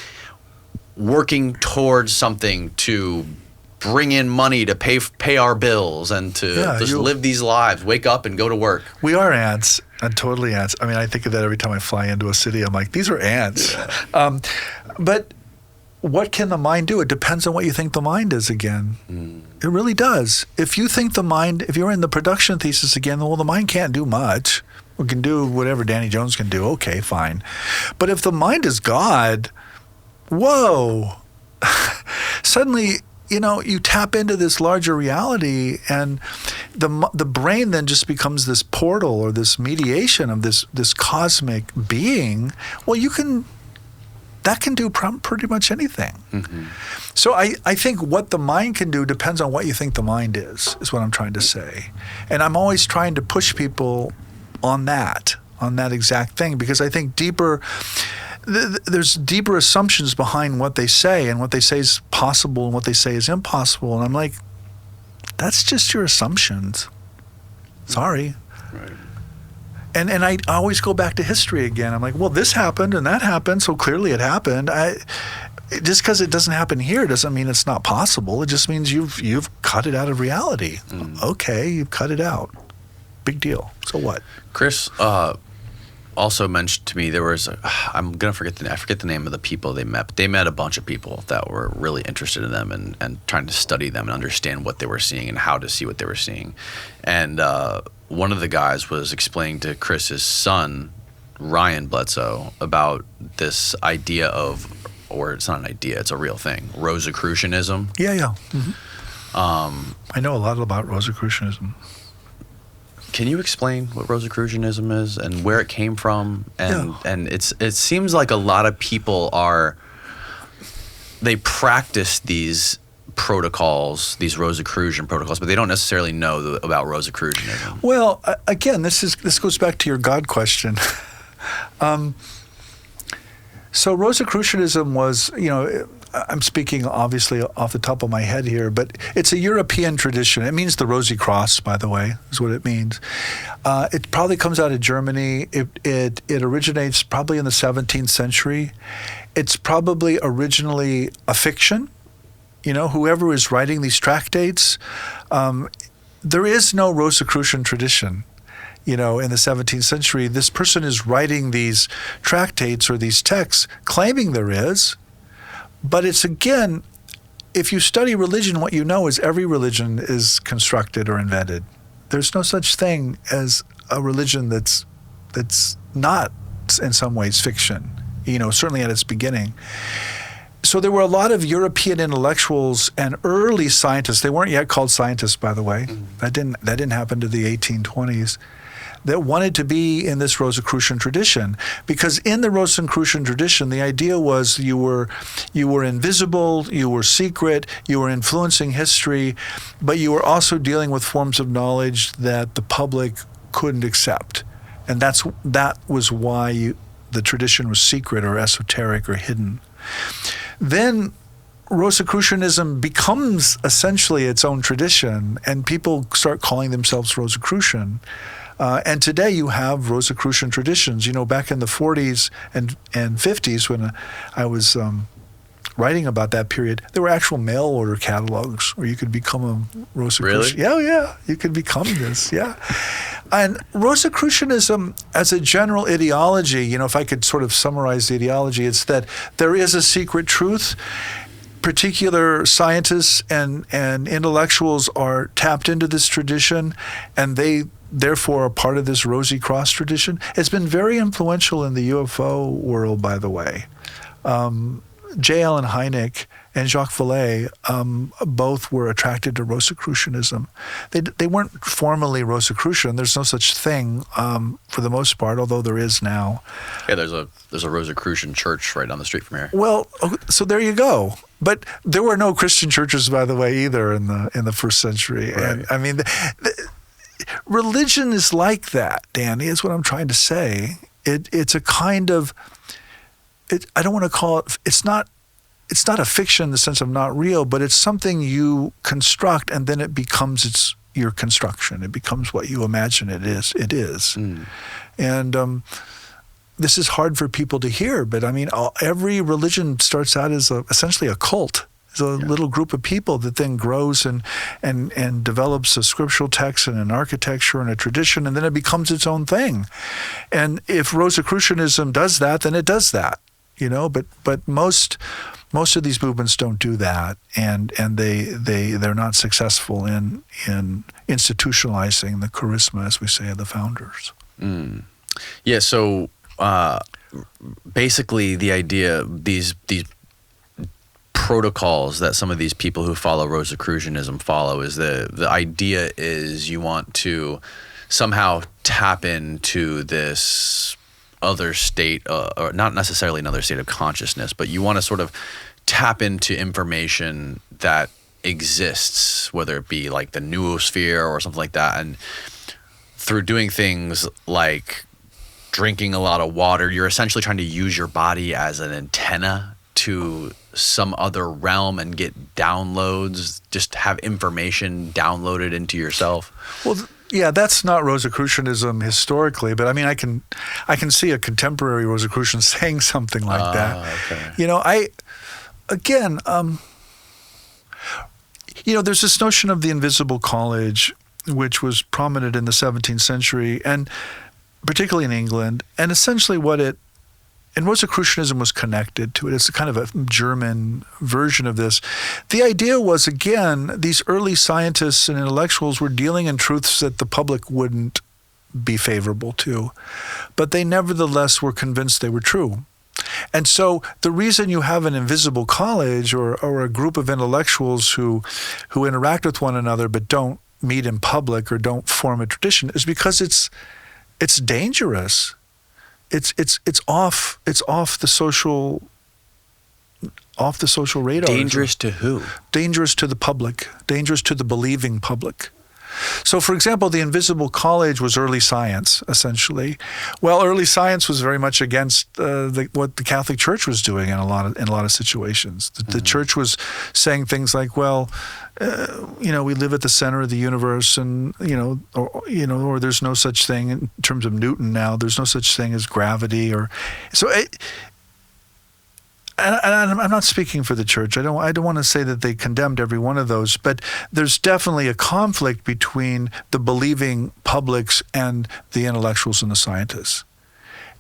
working towards something to bring in money to pay our bills and to live these lives, wake up and go to work. We are ants, and totally ants. I mean, I think of that every time I fly into a city. I'm like, these are ants. Yeah. But what can the mind do? It depends on what you think the mind is again. It really does. If you think if you're in the production thesis again, well, the mind can't do much. We can do whatever Danny Jones can do. Okay, fine. But if the mind is God, whoa, suddenly, you tap into this larger reality, and the brain then just becomes this portal or this mediation of this cosmic being. Well, that can do pretty much anything. Mm-hmm. So I think what the mind can do depends on what you think the mind is what I'm trying to say. And I'm always trying to push people on that exact thing, because I think there's deeper assumptions behind what they say, and what they say is possible and what they say is impossible. And I'm like, that's just your assumptions. Sorry. Right. And I always go back to history again. I'm like, well, this happened and that happened, so clearly it happened. Just because it doesn't happen here doesn't mean it's not possible. It just means you've cut it out of reality. Okay, you've cut it out. Big deal. So what? Chris also mentioned to me there was I forget the name of the people they met. But they met a bunch of people that were really interested in them and trying to study them and understand what they were seeing and how to see what they were seeing. And one of the guys was explaining to Chris's son, Ryan Bledsoe, about this idea of, or it's not an idea, it's a real thing, Rosicrucianism. Yeah. Mm-hmm. I know a lot about Rosicrucianism. Can you explain what Rosicrucianism is and where it came from? And it seems like a lot of people they practice these protocols, these Rosicrucian protocols, but they don't necessarily know about Rosicrucianism. Well, again, this goes back to your God question. So Rosicrucianism was, I'm speaking obviously off the top of my head here, but it's a European tradition. It means the Rosy Cross, by the way, is what it means. It probably comes out of Germany. It originates probably in the 17th century. It's probably originally a fiction. Whoever is writing these tractates, there is no Rosicrucian tradition. In the 17th century, this person is writing these tractates or these texts claiming there is. But it's, again, if you study religion, what you know is every religion is constructed or invented. There's no such thing as a religion that's not, in some ways, fiction, certainly at its beginning. So there were a lot of European intellectuals and early scientists. They weren't yet called scientists, by the way. That didn't happen to the 1820s. That wanted to be in this Rosicrucian tradition, because in the Rosicrucian tradition, the idea was you were invisible, you were secret, you were influencing history, but you were also dealing with forms of knowledge that the public couldn't accept, and that was why the tradition was secret or esoteric or hidden. Then Rosicrucianism becomes essentially its own tradition, and people start calling themselves Rosicrucian. And today you have Rosicrucian traditions. Back in the 40s and 50s when I was writing about that period, there were actual mail order catalogs where you could become a Rosicrucian. Really? Yeah, you could become this, yeah. And Rosicrucianism as a general ideology, if I could sort of summarize the ideology, it's that there is a secret truth. Particular scientists and intellectuals are tapped into this tradition, and they therefore are part of this Rosy Cross tradition. It's been very influential in the UFO world, by the way. J. Allen Hynek and Jacques Vallée both were attracted to Rosicrucianism. They weren't formally Rosicrucian. There's no such thing for the most part, although there is now. Yeah, there's a Rosicrucian church right down the street from here. Well, so there you go. But there were no Christian churches, by the way, either in the first century. Right. And I mean, religion is like that, Danny, is what I'm trying to say. It's a kind of, I don't want to call it, it's not a fiction in the sense of not real, but it's something you construct, and then it becomes your construction. It becomes what you imagine it is. And this is hard for people to hear, but I mean, every religion starts out as essentially a cult. It's a little group of people that then grows and develops a scriptural text and an architecture and a tradition, and then it becomes its own thing. And if Rosicrucianism does that, then it does that, But most of these movements don't do that, and they're not successful in institutionalizing the charisma, as we say, of the founders. Yeah. So basically, the idea these protocols that some of these people who follow Rosicrucianism follow is the idea is you want to somehow tap into this other state, or not necessarily another state of consciousness, but you want to sort of tap into information that exists, whether it be like the Noosphere or something like that. And through doing things like drinking a lot of water, you're essentially trying to use your body as an antenna to some other realm and get downloads, just have information downloaded into yourself. Well, that's not Rosicrucianism historically, but I mean, I can see a contemporary Rosicrucian saying something like that. Okay. There's this notion of the invisible college, which was prominent in the 17th century, and particularly in England, and essentially and Rosicrucianism was connected to it. It's a kind of a German version of this. The idea was, again, these early scientists and intellectuals were dealing in truths that the public wouldn't be favorable to, but they nevertheless were convinced they were true. And so the reason you have an invisible college or a group of intellectuals who interact with one another but don't meet in public or don't form a tradition is because it's dangerous. It's off the social radar. Dangerous to who? Dangerous to the public. Dangerous to the believing public. So, for example, the invisible college was early science, essentially. Well, early science was very much against what the Catholic Church was doing in a lot of situations. The Church was saying things like, "Well, we live at the center of the universe, and or there's no such thing in terms of Newton now. There's no such thing as gravity, or so." And I'm not speaking for the Church. I don't want to say that they condemned every one of those, but there's definitely a conflict between the believing publics and the intellectuals and the scientists.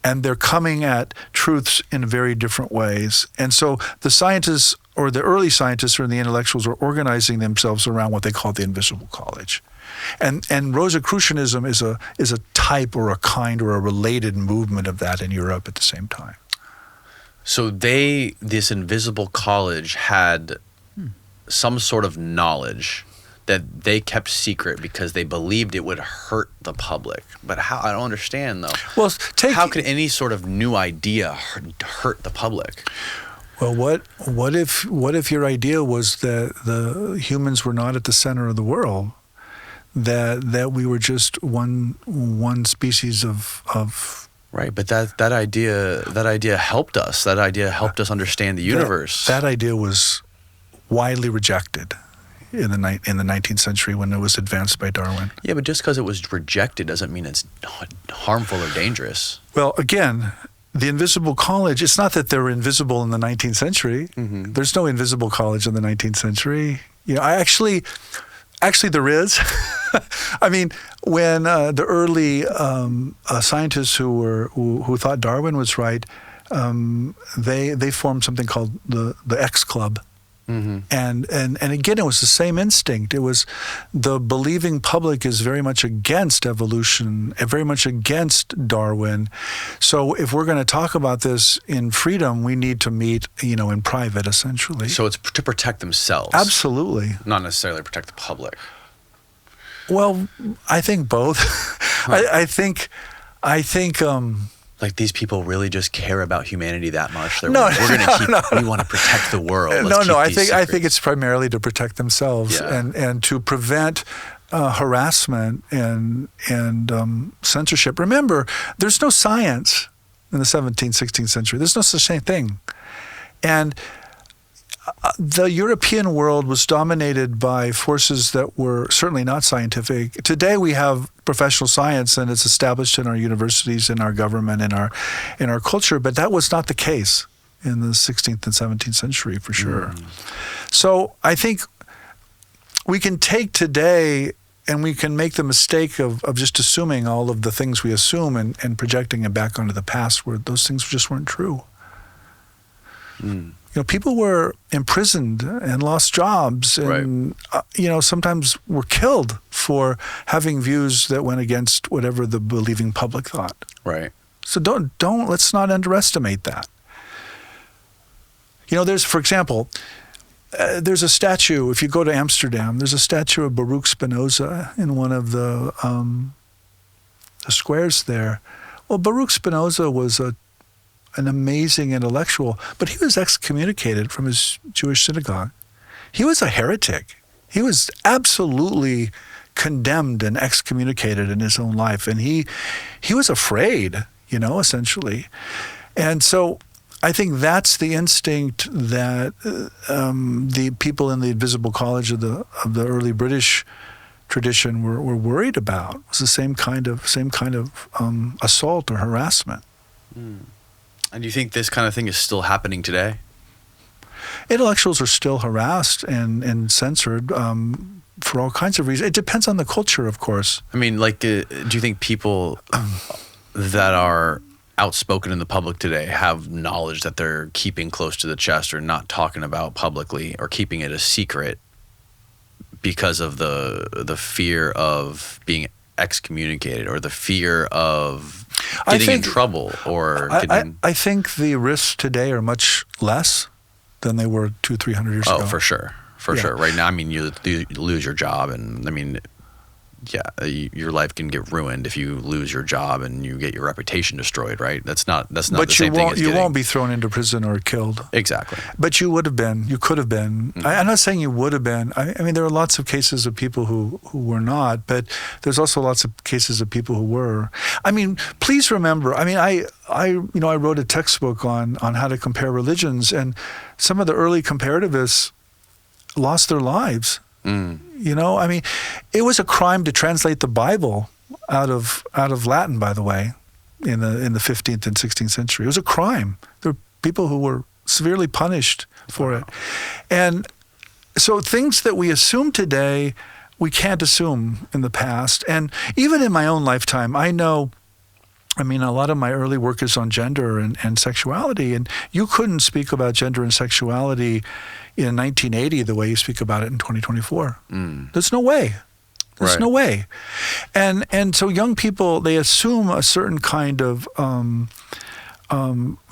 And they're coming at truths in very different ways. And so the scientists, or the early scientists or the intellectuals, are organizing themselves around what they call the invisible college. And Rosicrucianism is a type or a kind or a related movement of that in Europe at the same time. So this invisible college had some sort of knowledge that they kept secret because they believed it would hurt the public. But how? I don't understand, though. Well, how could any sort of new idea hurt the public? Well, what if your idea was that the humans were not at the center of the world, that we were just one species of Right, but that idea helped us. That idea helped us understand the universe. That idea was widely rejected in the 19th century when it was advanced by Darwin. Yeah, but just because it was rejected doesn't mean it's harmful or dangerous. Well, again, the invisible college, it's not that they're invisible in the 19th century. Mm-hmm. There's no invisible college in the 19th century. Actually, there is. I mean, when the early scientists who thought Darwin was right, they formed something called the X Club. Mm-hmm. And again, it was the same instinct. It was the believing public is very much against evolution, very much against Darwin. So if we're going to talk about this in freedom, we need to meet, in private, essentially. So it's to protect themselves. Absolutely. Not necessarily protect the public. Well, I think both. I think. Like these people really just care about humanity that much. We want to protect the world. I think it's primarily to protect themselves and to prevent harassment and censorship. Remember, there's no science in the 17th, 16th century. There's no such thing. And the European world was dominated by forces that were certainly not scientific. Today we have professional science, and it's established in our universities, in our government, in our culture. But that was not the case in the 16th and 17th century, for sure. So I think we can take today and we can make the mistake of just assuming all of the things we assume and projecting it back onto the past where those things just weren't true. People were imprisoned and lost jobs and, sometimes were killed for having views that went against whatever the believing public thought. Right. So let's not underestimate that. For example, there's a statue, if you go to Amsterdam, there's a statue of Baruch Spinoza in one of the squares there. Well, Baruch Spinoza was an amazing intellectual, but he was excommunicated from his Jewish synagogue. He was a heretic. He was absolutely condemned and excommunicated in his own life, and he was afraid, essentially. And so I think that's the instinct that the people in the Invisible College of the early British tradition were worried about. It was the same kind of assault or harassment. And do you think this kind of thing is still happening today? Intellectuals are still harassed and censored for all kinds of reasons. It depends on the culture, of course. I mean, like, do you think people that are outspoken in the public today have knowledge that they're keeping close to the chest or not talking about publicly or keeping it a secret because of the fear of being excommunicated or the fear of getting in trouble or getting... I think the risks today are much less than they were 200-300 years ago. Oh, for sure. For sure. Right now, I mean, you lose your job, and I mean, your life can get ruined if you lose your job and you get your reputation destroyed, right? That's not the same thing as you won't be thrown into prison or killed. Exactly. But you would have been. You could have been. Mm-hmm. I'm not saying you would have been. I mean, there are lots of cases of people who were not, but there's also lots of cases of people who were. I mean, please remember. I mean, I wrote a textbook on how to compare religions, and some of the early comparativists lost their lives. You know, I mean, it was a crime to translate the Bible out of Latin, by the way, in the 15th and 16th century. It was a crime. There were people who were severely punished for it. And so things that we assume today, we can't assume in the past. And even in my own lifetime, I know, I mean, a lot of my early work is on gender and sexuality, and you couldn't speak about gender and sexuality in 1980 the way you speak about it in 2024. There's no way. There's no way. And so young people, they assume a certain kind of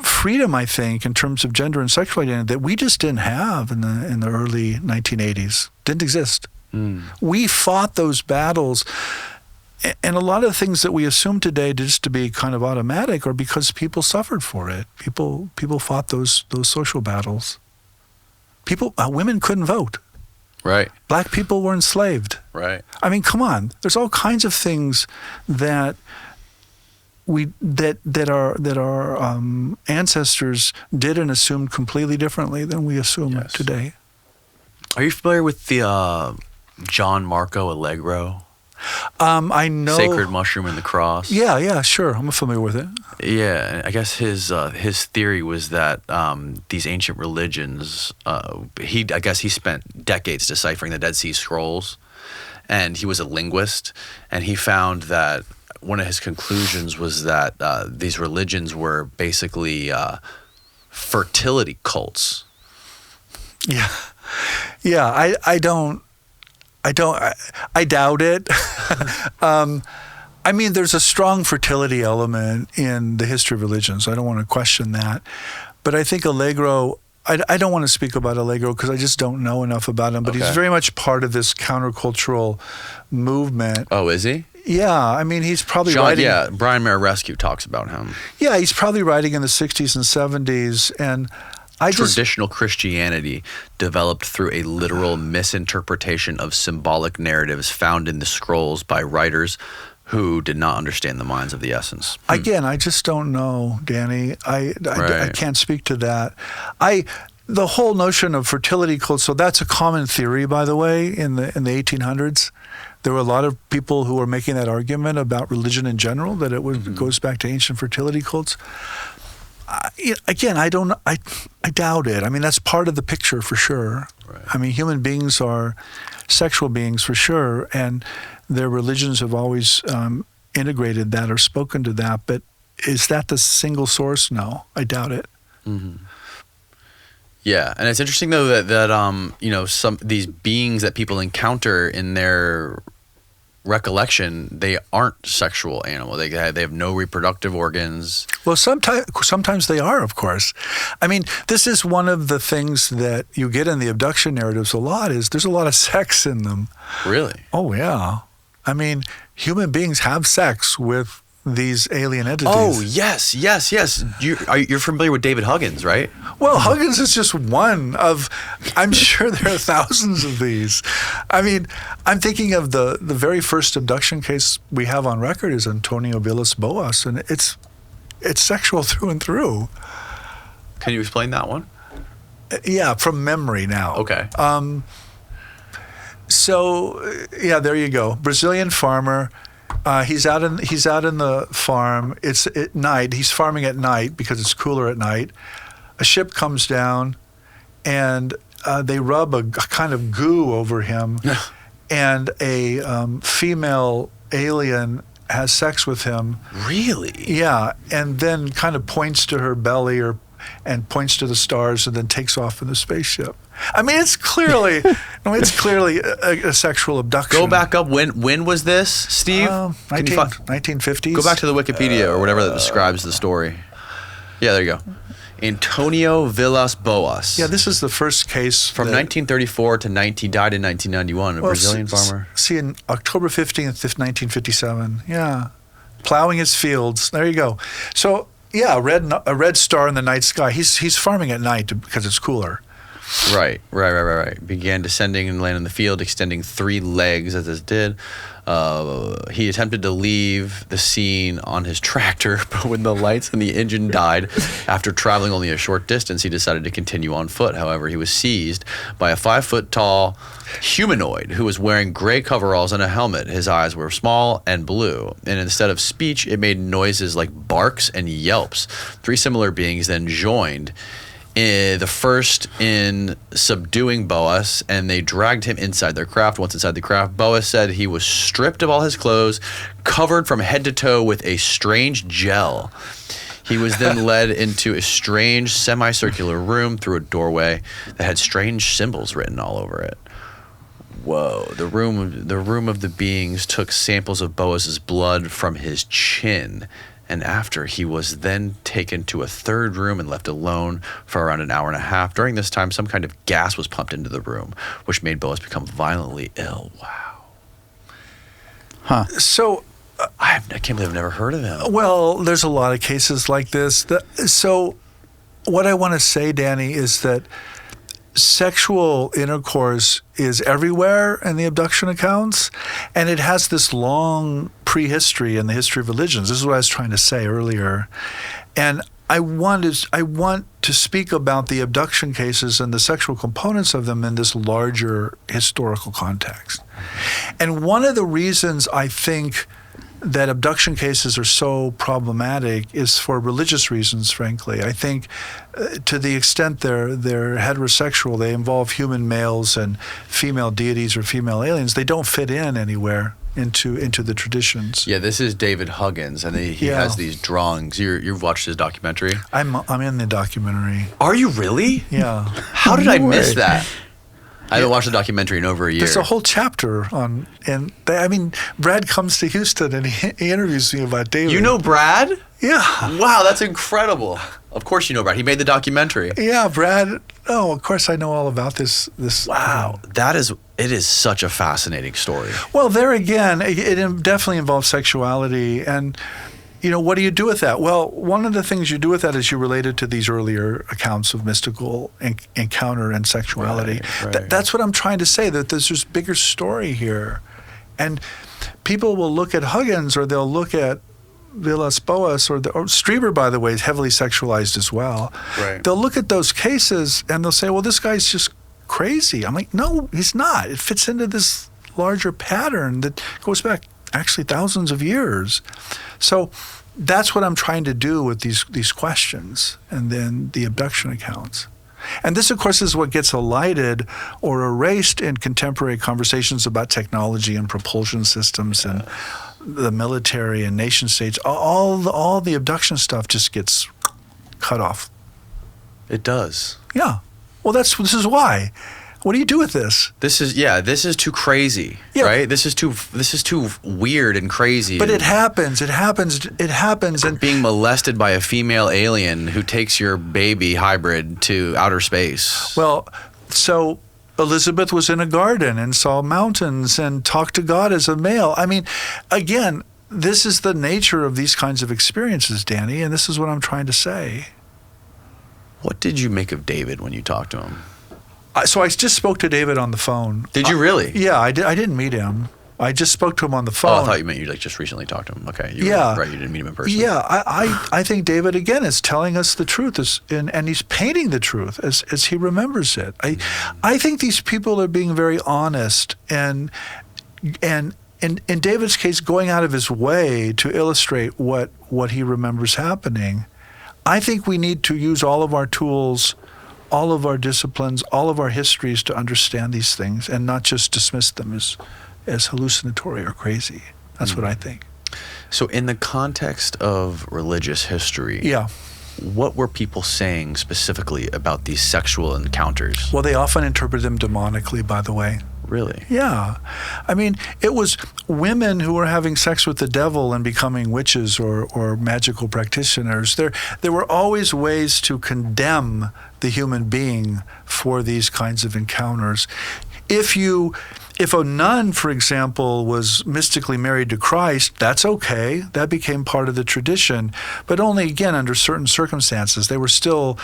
freedom, I think, in terms of gender and sexual identity that we just didn't have in the early 1980s. Didn't exist. We fought those battles. And a lot of the things that we assume today just to be kind of automatic are because people suffered for it. People fought those social battles. Women couldn't vote. Right. Black people were enslaved. Right. I mean, come on. There's all kinds of things that our ancestors did and assumed completely differently than we assume today. Are you familiar with the John Marco Allegro? I know Sacred Mushroom and the Cross. Yeah, sure. I'm familiar with it. Yeah, I guess his theory was that these ancient religions. I guess he spent decades deciphering the Dead Sea Scrolls, and he was a linguist, and he found that one of his conclusions was that these religions were basically fertility cults. Yeah. I doubt it. I mean, there's a strong fertility element in the history of religions. I don't want to question that. But I think Allegro, I don't want to speak about Allegro because I just don't know enough about him. But he's very much part of this countercultural movement. Oh, is he? Yeah. I mean, he's probably writing. Yeah, Brian Marescu talks about him. Yeah, he's probably writing in the 60s and 70s. And traditional Christianity developed through a literal misinterpretation of symbolic narratives found in the scrolls by writers who did not understand the minds of the essence. Again, I just don't know, Danny. I can't speak to that. The whole notion of fertility cults, so that's a common theory, by the way, in the 1800s. There were a lot of people who were making that argument about religion in general, that it goes back to ancient fertility cults. Again, I doubt it. I mean, that's part of the picture for sure. Right. I mean, human beings are sexual beings for sure, and their religions have always integrated that or spoken to that. But is that the single source? No, I doubt it. Mm-hmm. Yeah, and it's interesting though that some these beings that people encounter in their recollection, they aren't sexual animals. They have no reproductive organs. Well, sometimes they are, of course. I mean, this is one of the things that you get in the abduction narratives a lot, is there's a lot of sex in them. Really? Oh, yeah. I mean, human beings have sex with these alien entities. Oh, yes. You're familiar with David Huggins, right? Well, Huggins is just one of, I'm sure there are thousands of these. I mean, I'm thinking of the very first abduction case we have on record is Antonio Villas Boas, and it's sexual through and through. Can you explain that one? Yeah, from memory now. Okay. So yeah, there you go. Brazilian farmer. He's out in the farm. It's at night. He's farming at night because it's cooler at night. A ship comes down, and they rub a kind of goo over him, and a female alien has sex with him. Really? Yeah, and then kind of points to her belly and points to the stars, and then takes off in the spaceship. I mean, it's clearly a sexual abduction. Go back up. When was this, Steve? 1950s. Go back to the Wikipedia or whatever that describes the story. Yeah, there you go. Antonio Villas Boas. Yeah, this is the first case. From 1934 to died in 1991, a Brazilian farmer. See, in October 15th, 1957. Yeah. Plowing his fields. There you go. So, yeah, a red star in the night sky. He's farming at night because it's cooler. Right. Began descending and landing in the field, extending 3 legs as it did. He attempted to leave the scene on his tractor, but when the lights and the engine died, after traveling only a short distance, he decided to continue on foot. However, he was seized by a 5-foot-tall humanoid who was wearing gray coveralls and a helmet. His eyes were small and blue, and instead of speech, it made noises like barks and yelps. 3 similar beings then joined the first in subduing Boas, and they dragged him inside their craft. Once inside the craft, Boas said he was stripped of all his clothes, covered from head to toe with a strange gel. He was then led into a strange semicircular room through a doorway that had strange symbols written all over it. Whoa. The room of the beings took samples of Boas's blood from his chin, and after, he was then taken to a third room and left alone for around an hour and a half. During this time, some kind of gas was pumped into the room, which made Boas become violently ill. Wow. Huh. So, I can't believe I've never heard of him. Well, there's a lot of cases like this. So, what I want to say, Danny, is that sexual intercourse is everywhere in the abduction accounts, and it has this long prehistory in the history of religions. This is what I was trying to say earlier. And I want to speak about the abduction cases and the sexual components of them in this larger historical context. And one of the reasons I think that abduction cases are so problematic is for religious reasons, frankly. I think to the extent they're heterosexual, they involve human males and female deities or female aliens, they don't fit in anywhere into the traditions. Yeah, this is David Huggins, and he has these drawings. You've watched his documentary? I'm in the documentary. Are you really? Yeah. How did I miss that? I haven't watched the documentary in over a year. There's a whole chapter on, Brad comes to Houston and he interviews me about David. You know Brad? Yeah. Wow, that's incredible. Of course you know Brad. He made the documentary. Yeah, Brad. Oh, of course I know all about this. Wow, it is such a fascinating story. Well, there again, it definitely involves sexuality, and what do you do with that? Well, one of the things you do with that is you relate it to these earlier accounts of mystical encounter and sexuality. Right. That's what I'm trying to say, that there's this bigger story here. And people will look at Huggins, or they'll look at Villas Boas, or Strieber, by the way, is heavily sexualized as well. Right. They'll look at those cases and they'll say, well, this guy's just crazy. I'm like, no, he's not. It fits into this larger pattern that goes back actually thousands of years. So that's what I'm trying to do with these questions and then the abduction accounts. And this, of course, is what gets elided or erased in contemporary conversations about technology and propulsion systems and the military and nation states. All the abduction stuff just gets cut off. It does. Yeah. Well, this is why. What do you do with this? This is too crazy, right? This is too weird and crazy. But it happens. And being molested by a female alien who takes your baby hybrid to outer space. Well, so Elizabeth was in a garden and saw mountains and talked to God as a male. I mean, again, this is the nature of these kinds of experiences, Danny, and this is what I'm trying to say. What did you make of David when you talked to him? So I just spoke to David on the phone. Did you really? Yeah, I did. I didn't meet him. I just spoke to him on the phone. Oh, I thought you meant you just recently talked to him. Okay. Right, you didn't meet him in person. Yeah, I think David, again, is telling us the truth, and he's painting the truth as he remembers it. I think these people are being very honest, and in David's case, going out of his way to illustrate what he remembers happening. I think we need to use all of our tools, all of our disciplines, all of our histories to understand these things and not just dismiss them as hallucinatory or crazy. That's what I think. So in the context of religious history, what were people saying specifically about these sexual encounters? Well, they often interpret them demonically, by the way. Really? Yeah. I mean, it was women who were having sex with the devil and becoming witches or magical practitioners. There were always ways to condemn the human being for these kinds of encounters. If a nun, for example, was mystically married to Christ, that's okay. That became part of the tradition, but only, again, under certain circumstances. They were still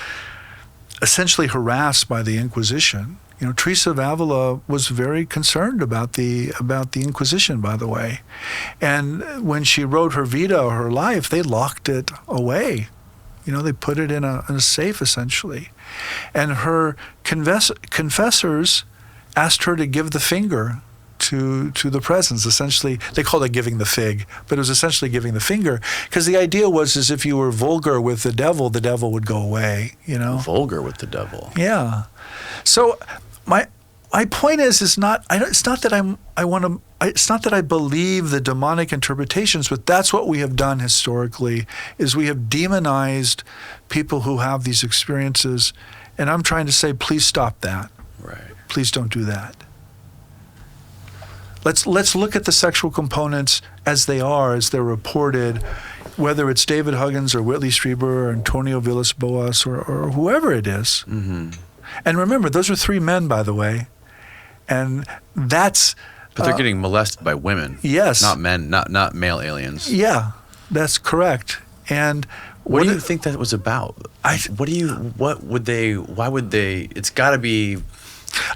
essentially harassed by the Inquisition. Teresa of Avila was very concerned about the Inquisition, by the way. And when she wrote her Vita, her life, they locked it away. They put it in a safe, essentially. And her confessors asked her to give the finger to the presence. Essentially, they called it giving the fig, but it was essentially giving the finger, because the idea was is if you were vulgar with the devil would go away. Vulgar with the devil. Yeah. So my point is not it's not that I believe the demonic interpretations, but that's what we have done historically, is we have demonized people who have these experiences, and I'm trying to say, please stop that. Right. Please don't do that. Let's look at the sexual components as they're reported, whether it's David Huggins or Whitley Strieber or Antonio Villas-Boas or whoever it is. Mm-hmm. And remember, those are three men, by the way, and that's. But they're getting molested by women. Yes. Not men, not male aliens. Yeah, that's correct. And what do you think that was about? Why would they? It's got to be.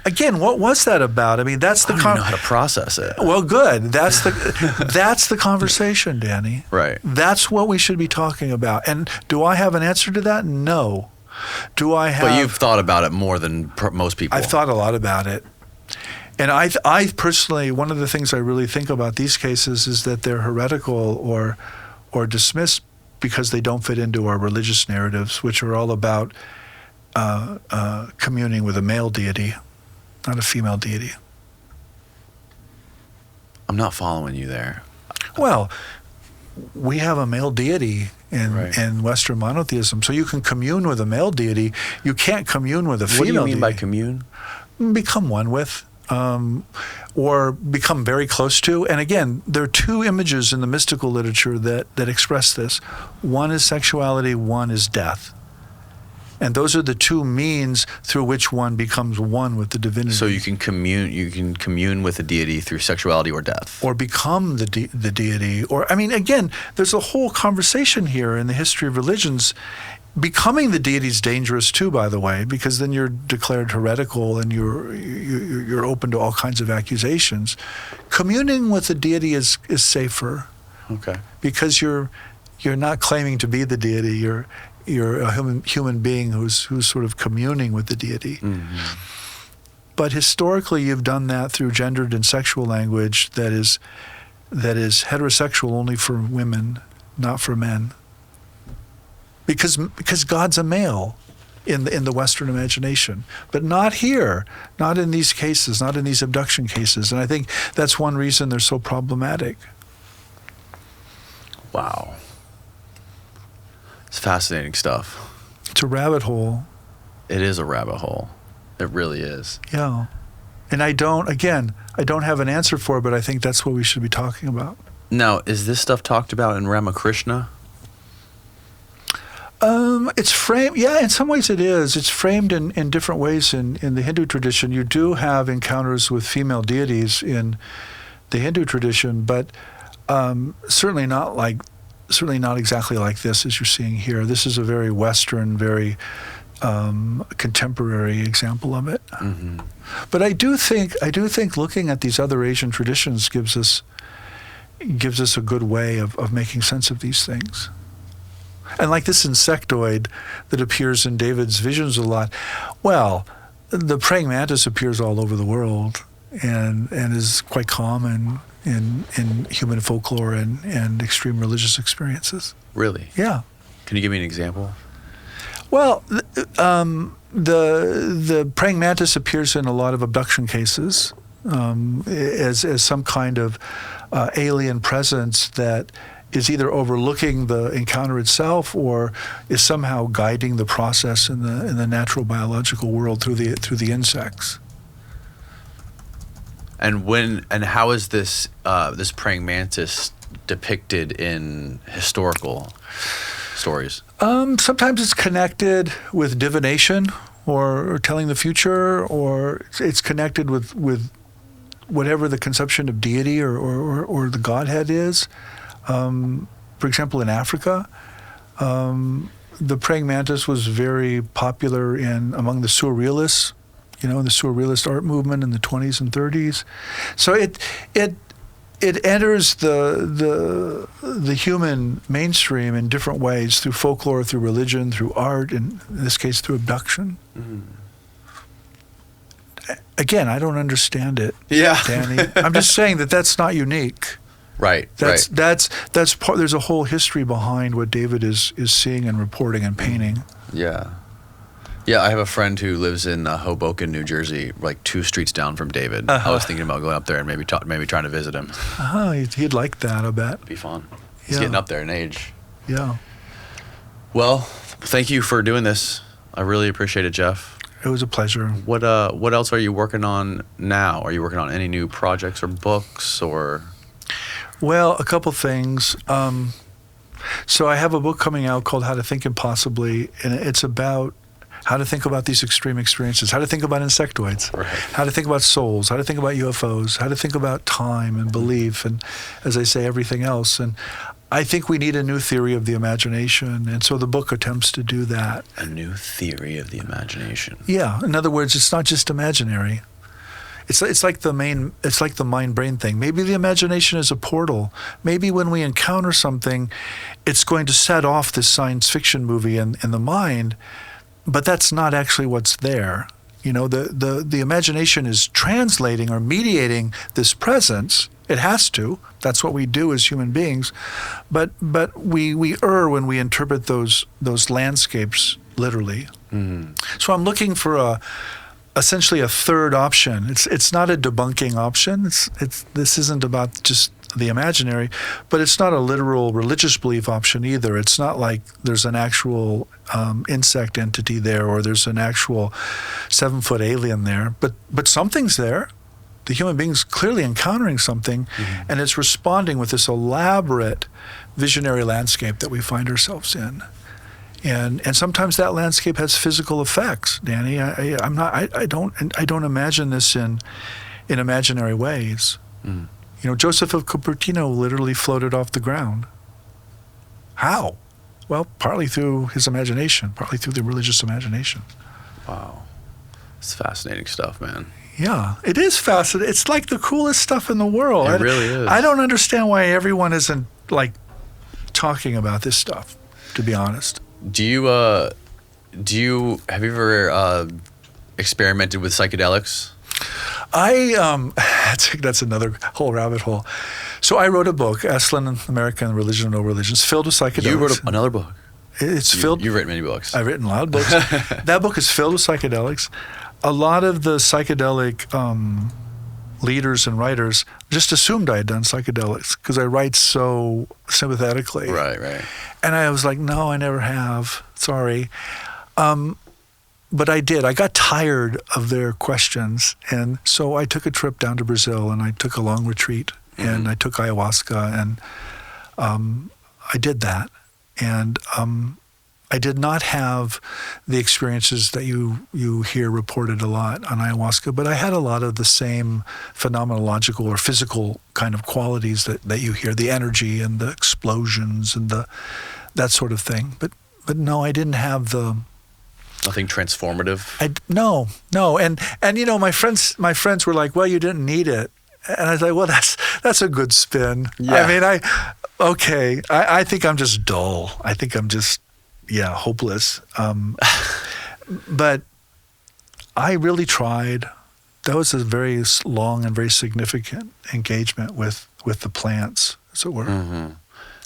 Again, what was that about? I mean, that's the. I don't know how to process it. Well, good. That's the conversation, Danny. Right. That's what we should be talking about. And do I have an answer to that? No. Do I have? But you've thought about it more than most people. I've thought a lot about it. And I personally, one of the things I really think about these cases is that they're heretical or dismissed because they don't fit into our religious narratives, which are all about communing with a male deity, not a female deity. I'm not following you there. Well, we have a male deity in Western monotheism, so you can commune with a male deity. You can't commune with a female deity. What do you mean by commune? Become one with, or become very close to. And again, there are two images in the mystical literature that express this. One is sexuality, one is death. And those are the two means through which one becomes one with the divinity. So you can commune with the deity through sexuality or death. Or become the deity. Or, I mean, again, there's a whole conversation here in the history of religions. Becoming the deity is dangerous too, by the way, because then you're declared heretical and you're open to all kinds of accusations. Communing with the deity is safer. Okay. Because you're not claiming to be the deity. You're a human being who's sort of communing with the deity. Mm-hmm. But historically, you've done that through gendered and sexual language that is heterosexual only for women, not for men. Because God's a male in the Western imagination, but not here, not in these cases, not in these abduction cases. And I think that's one reason they're so problematic. Wow. It's fascinating stuff. It's a rabbit hole. It is a rabbit hole. It really is. Yeah. And I don't have an answer for it, but I think that's what we should be talking about. Now, is this stuff talked about in Ramakrishna? It's framed, yeah, in some ways it is. It's framed in different ways in the Hindu tradition. You do have encounters with female deities in the Hindu tradition, but certainly not exactly like this as you're seeing here. This is a very Western, very contemporary example of it. Mm-hmm. But I do think looking at these other Asian traditions gives us a good way of making sense of these things. And like this insectoid that appears in David's visions a lot, well, the praying mantis appears all over the world and is quite common in human folklore and extreme religious experiences. Really? Yeah. Can you give me an example? Well, the praying mantis appears in a lot of abduction cases as some kind of alien presence that is either overlooking the encounter itself or is somehow guiding the process in the natural biological world through the insects. And how is this praying mantis depicted in historical stories? Sometimes it's connected with divination or telling the future, or it's connected with whatever the conception of deity or the Godhead is. For example, in Africa, the praying mantis was very popular among the surrealists, in the surrealist art movement in the 20s and 30s. So it enters the human mainstream in different ways, through folklore, through religion, through art, and in this case through abduction. Mm. Again, I don't understand it, Yeah. Danny. I'm just saying that's not unique. Right. That's part. There's a whole history behind what David is seeing and reporting and painting. Yeah. Yeah, I have a friend who lives in Hoboken, New Jersey, like 2 streets down from David. I was thinking about going up there and maybe trying to visit him. He'd like that, I bet. It'd be fun. He's Yeah. getting up there in age. Yeah. Well, thank you for doing this. I really appreciate it, Jeff. It was a pleasure. What else are you working on now? Are you working on any new projects or books or? Well, a couple things. So I have a book coming out called How to Think Impossibly, and it's about how to think about these extreme experiences, how to think about insectoids, Right. how to think about souls, how to think about UFOs, how to think about time and belief, and, as I say, everything else. And I think we need a new theory of the imagination, and so the book attempts to do that. A new theory of the imagination. Yeah. In other words, it's not just imaginary. It's like the mind-brain thing. Maybe the imagination is a portal. Maybe when we encounter something, it's going to set off this science fiction movie in the mind, but that's not actually what's there. The imagination is translating or mediating this presence. It has to. That's what we do as human beings. But we err when we interpret those landscapes literally. Mm. So I'm looking for essentially a third option. It's not a debunking option. This isn't about just the imaginary, but it's not a literal religious belief option either. It's not like there's an actual insect entity there, or there's an actual 7-foot alien there, but something's there. The human being's clearly encountering something, and it's responding with this elaborate visionary landscape that we find ourselves in. And sometimes that landscape has physical effects, Danny. I don't imagine this in imaginary ways. Mm. Joseph of Cupertino literally floated off the ground. How? Well, partly through his imagination, partly through the religious imagination. Wow. It's fascinating stuff, man. Yeah, it is fascinating. It's like the coolest stuff in the world. It really is. I don't understand why everyone isn't talking about this stuff, to be honest. Have you ever experimented with psychedelics? That's another whole rabbit hole. So I wrote a book, Esalen, American Religion and No Religions, filled with psychedelics. You wrote another book. It's filled. You've written many books. I've written a lot of books. That book is filled with psychedelics. A lot of the psychedelic leaders and writers just assumed I had done psychedelics because I write so sympathetically. Right. And I was like, no, I never have. Sorry. But I did. I got tired of their questions. And so I took a trip down to Brazil, and I took a long retreat, and I took ayahuasca, and I did that. And I did not have the experiences that you hear reported a lot on ayahuasca, but I had a lot of the same phenomenological or physical kind of qualities that you hear, the energy and the explosions and that sort of thing. But no, I didn't have Nothing transformative. No, and my friends were like, well, you didn't need it, and I was like, well, that's a good spin. Yeah. I mean, I think I'm just dull. I think I'm just hopeless. But I really tried. That was a very long and very significant engagement with the plants, as it were. Mm-hmm.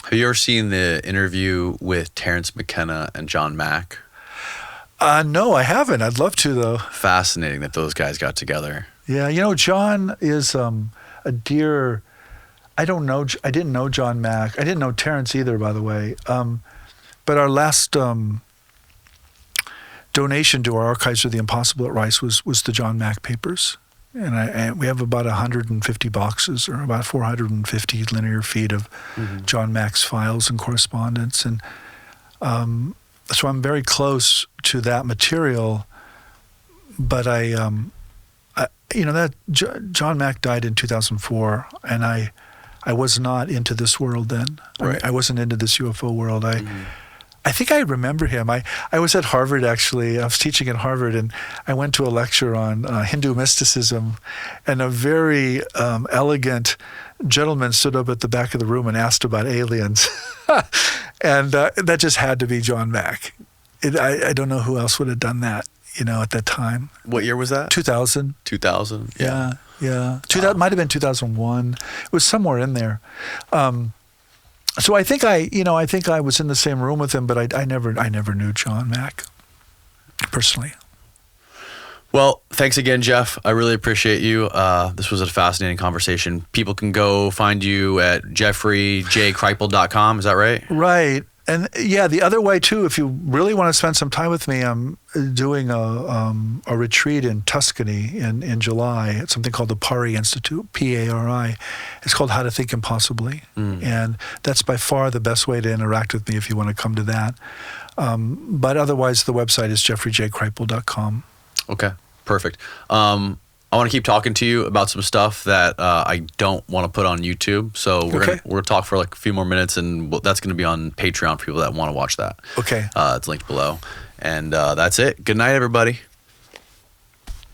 Have you ever seen the interview with Terence McKenna and John Mack? No, I haven't. I'd love to, though. Fascinating that those guys got together. Yeah, John is a dear. I didn't know John Mack. I didn't know Terence either, by the way. But our last donation to our Archives of the Impossible at Rice was the John Mack papers. And we have about 150 boxes, or about 450 linear feet of John Mack's files and correspondence. And so I'm very close to that material. But John Mack died in 2004, and I was not into this world then. Right. I wasn't into this UFO world. I think I remember him. I was at Harvard, actually. I was teaching at Harvard, and I went to a lecture on Hindu mysticism, and a very elegant gentleman stood up at the back of the room and asked about aliens. And that just had to be John Mack. I don't know who else would have done that, at that time. What year was that? 2000. 2000? Yeah. 2000 might have been 2001. It was somewhere in there. So I think I was in the same room with him, but I never knew John Mack personally. Well, thanks again, Jeff. I really appreciate you. This was a fascinating conversation. People can go find you at jeffreyjkripal.com. Is that right? Right. And the other way too, if you really want to spend some time with me, I'm doing a retreat in Tuscany in July. It's something called the Pari Institute, P-A-R-I. It's called How to Think Impossibly. And that's by far the best way to interact with me if you want to come to that. But otherwise, the website is jeffreyjkripal.com. Okay, perfect. I want to keep talking to you about some stuff that I don't want to put on YouTube. So we're gonna talk for like a few more minutes, and that's going to be on Patreon for people that want to watch that. Okay. It's linked below. And that's it. Good night, everybody.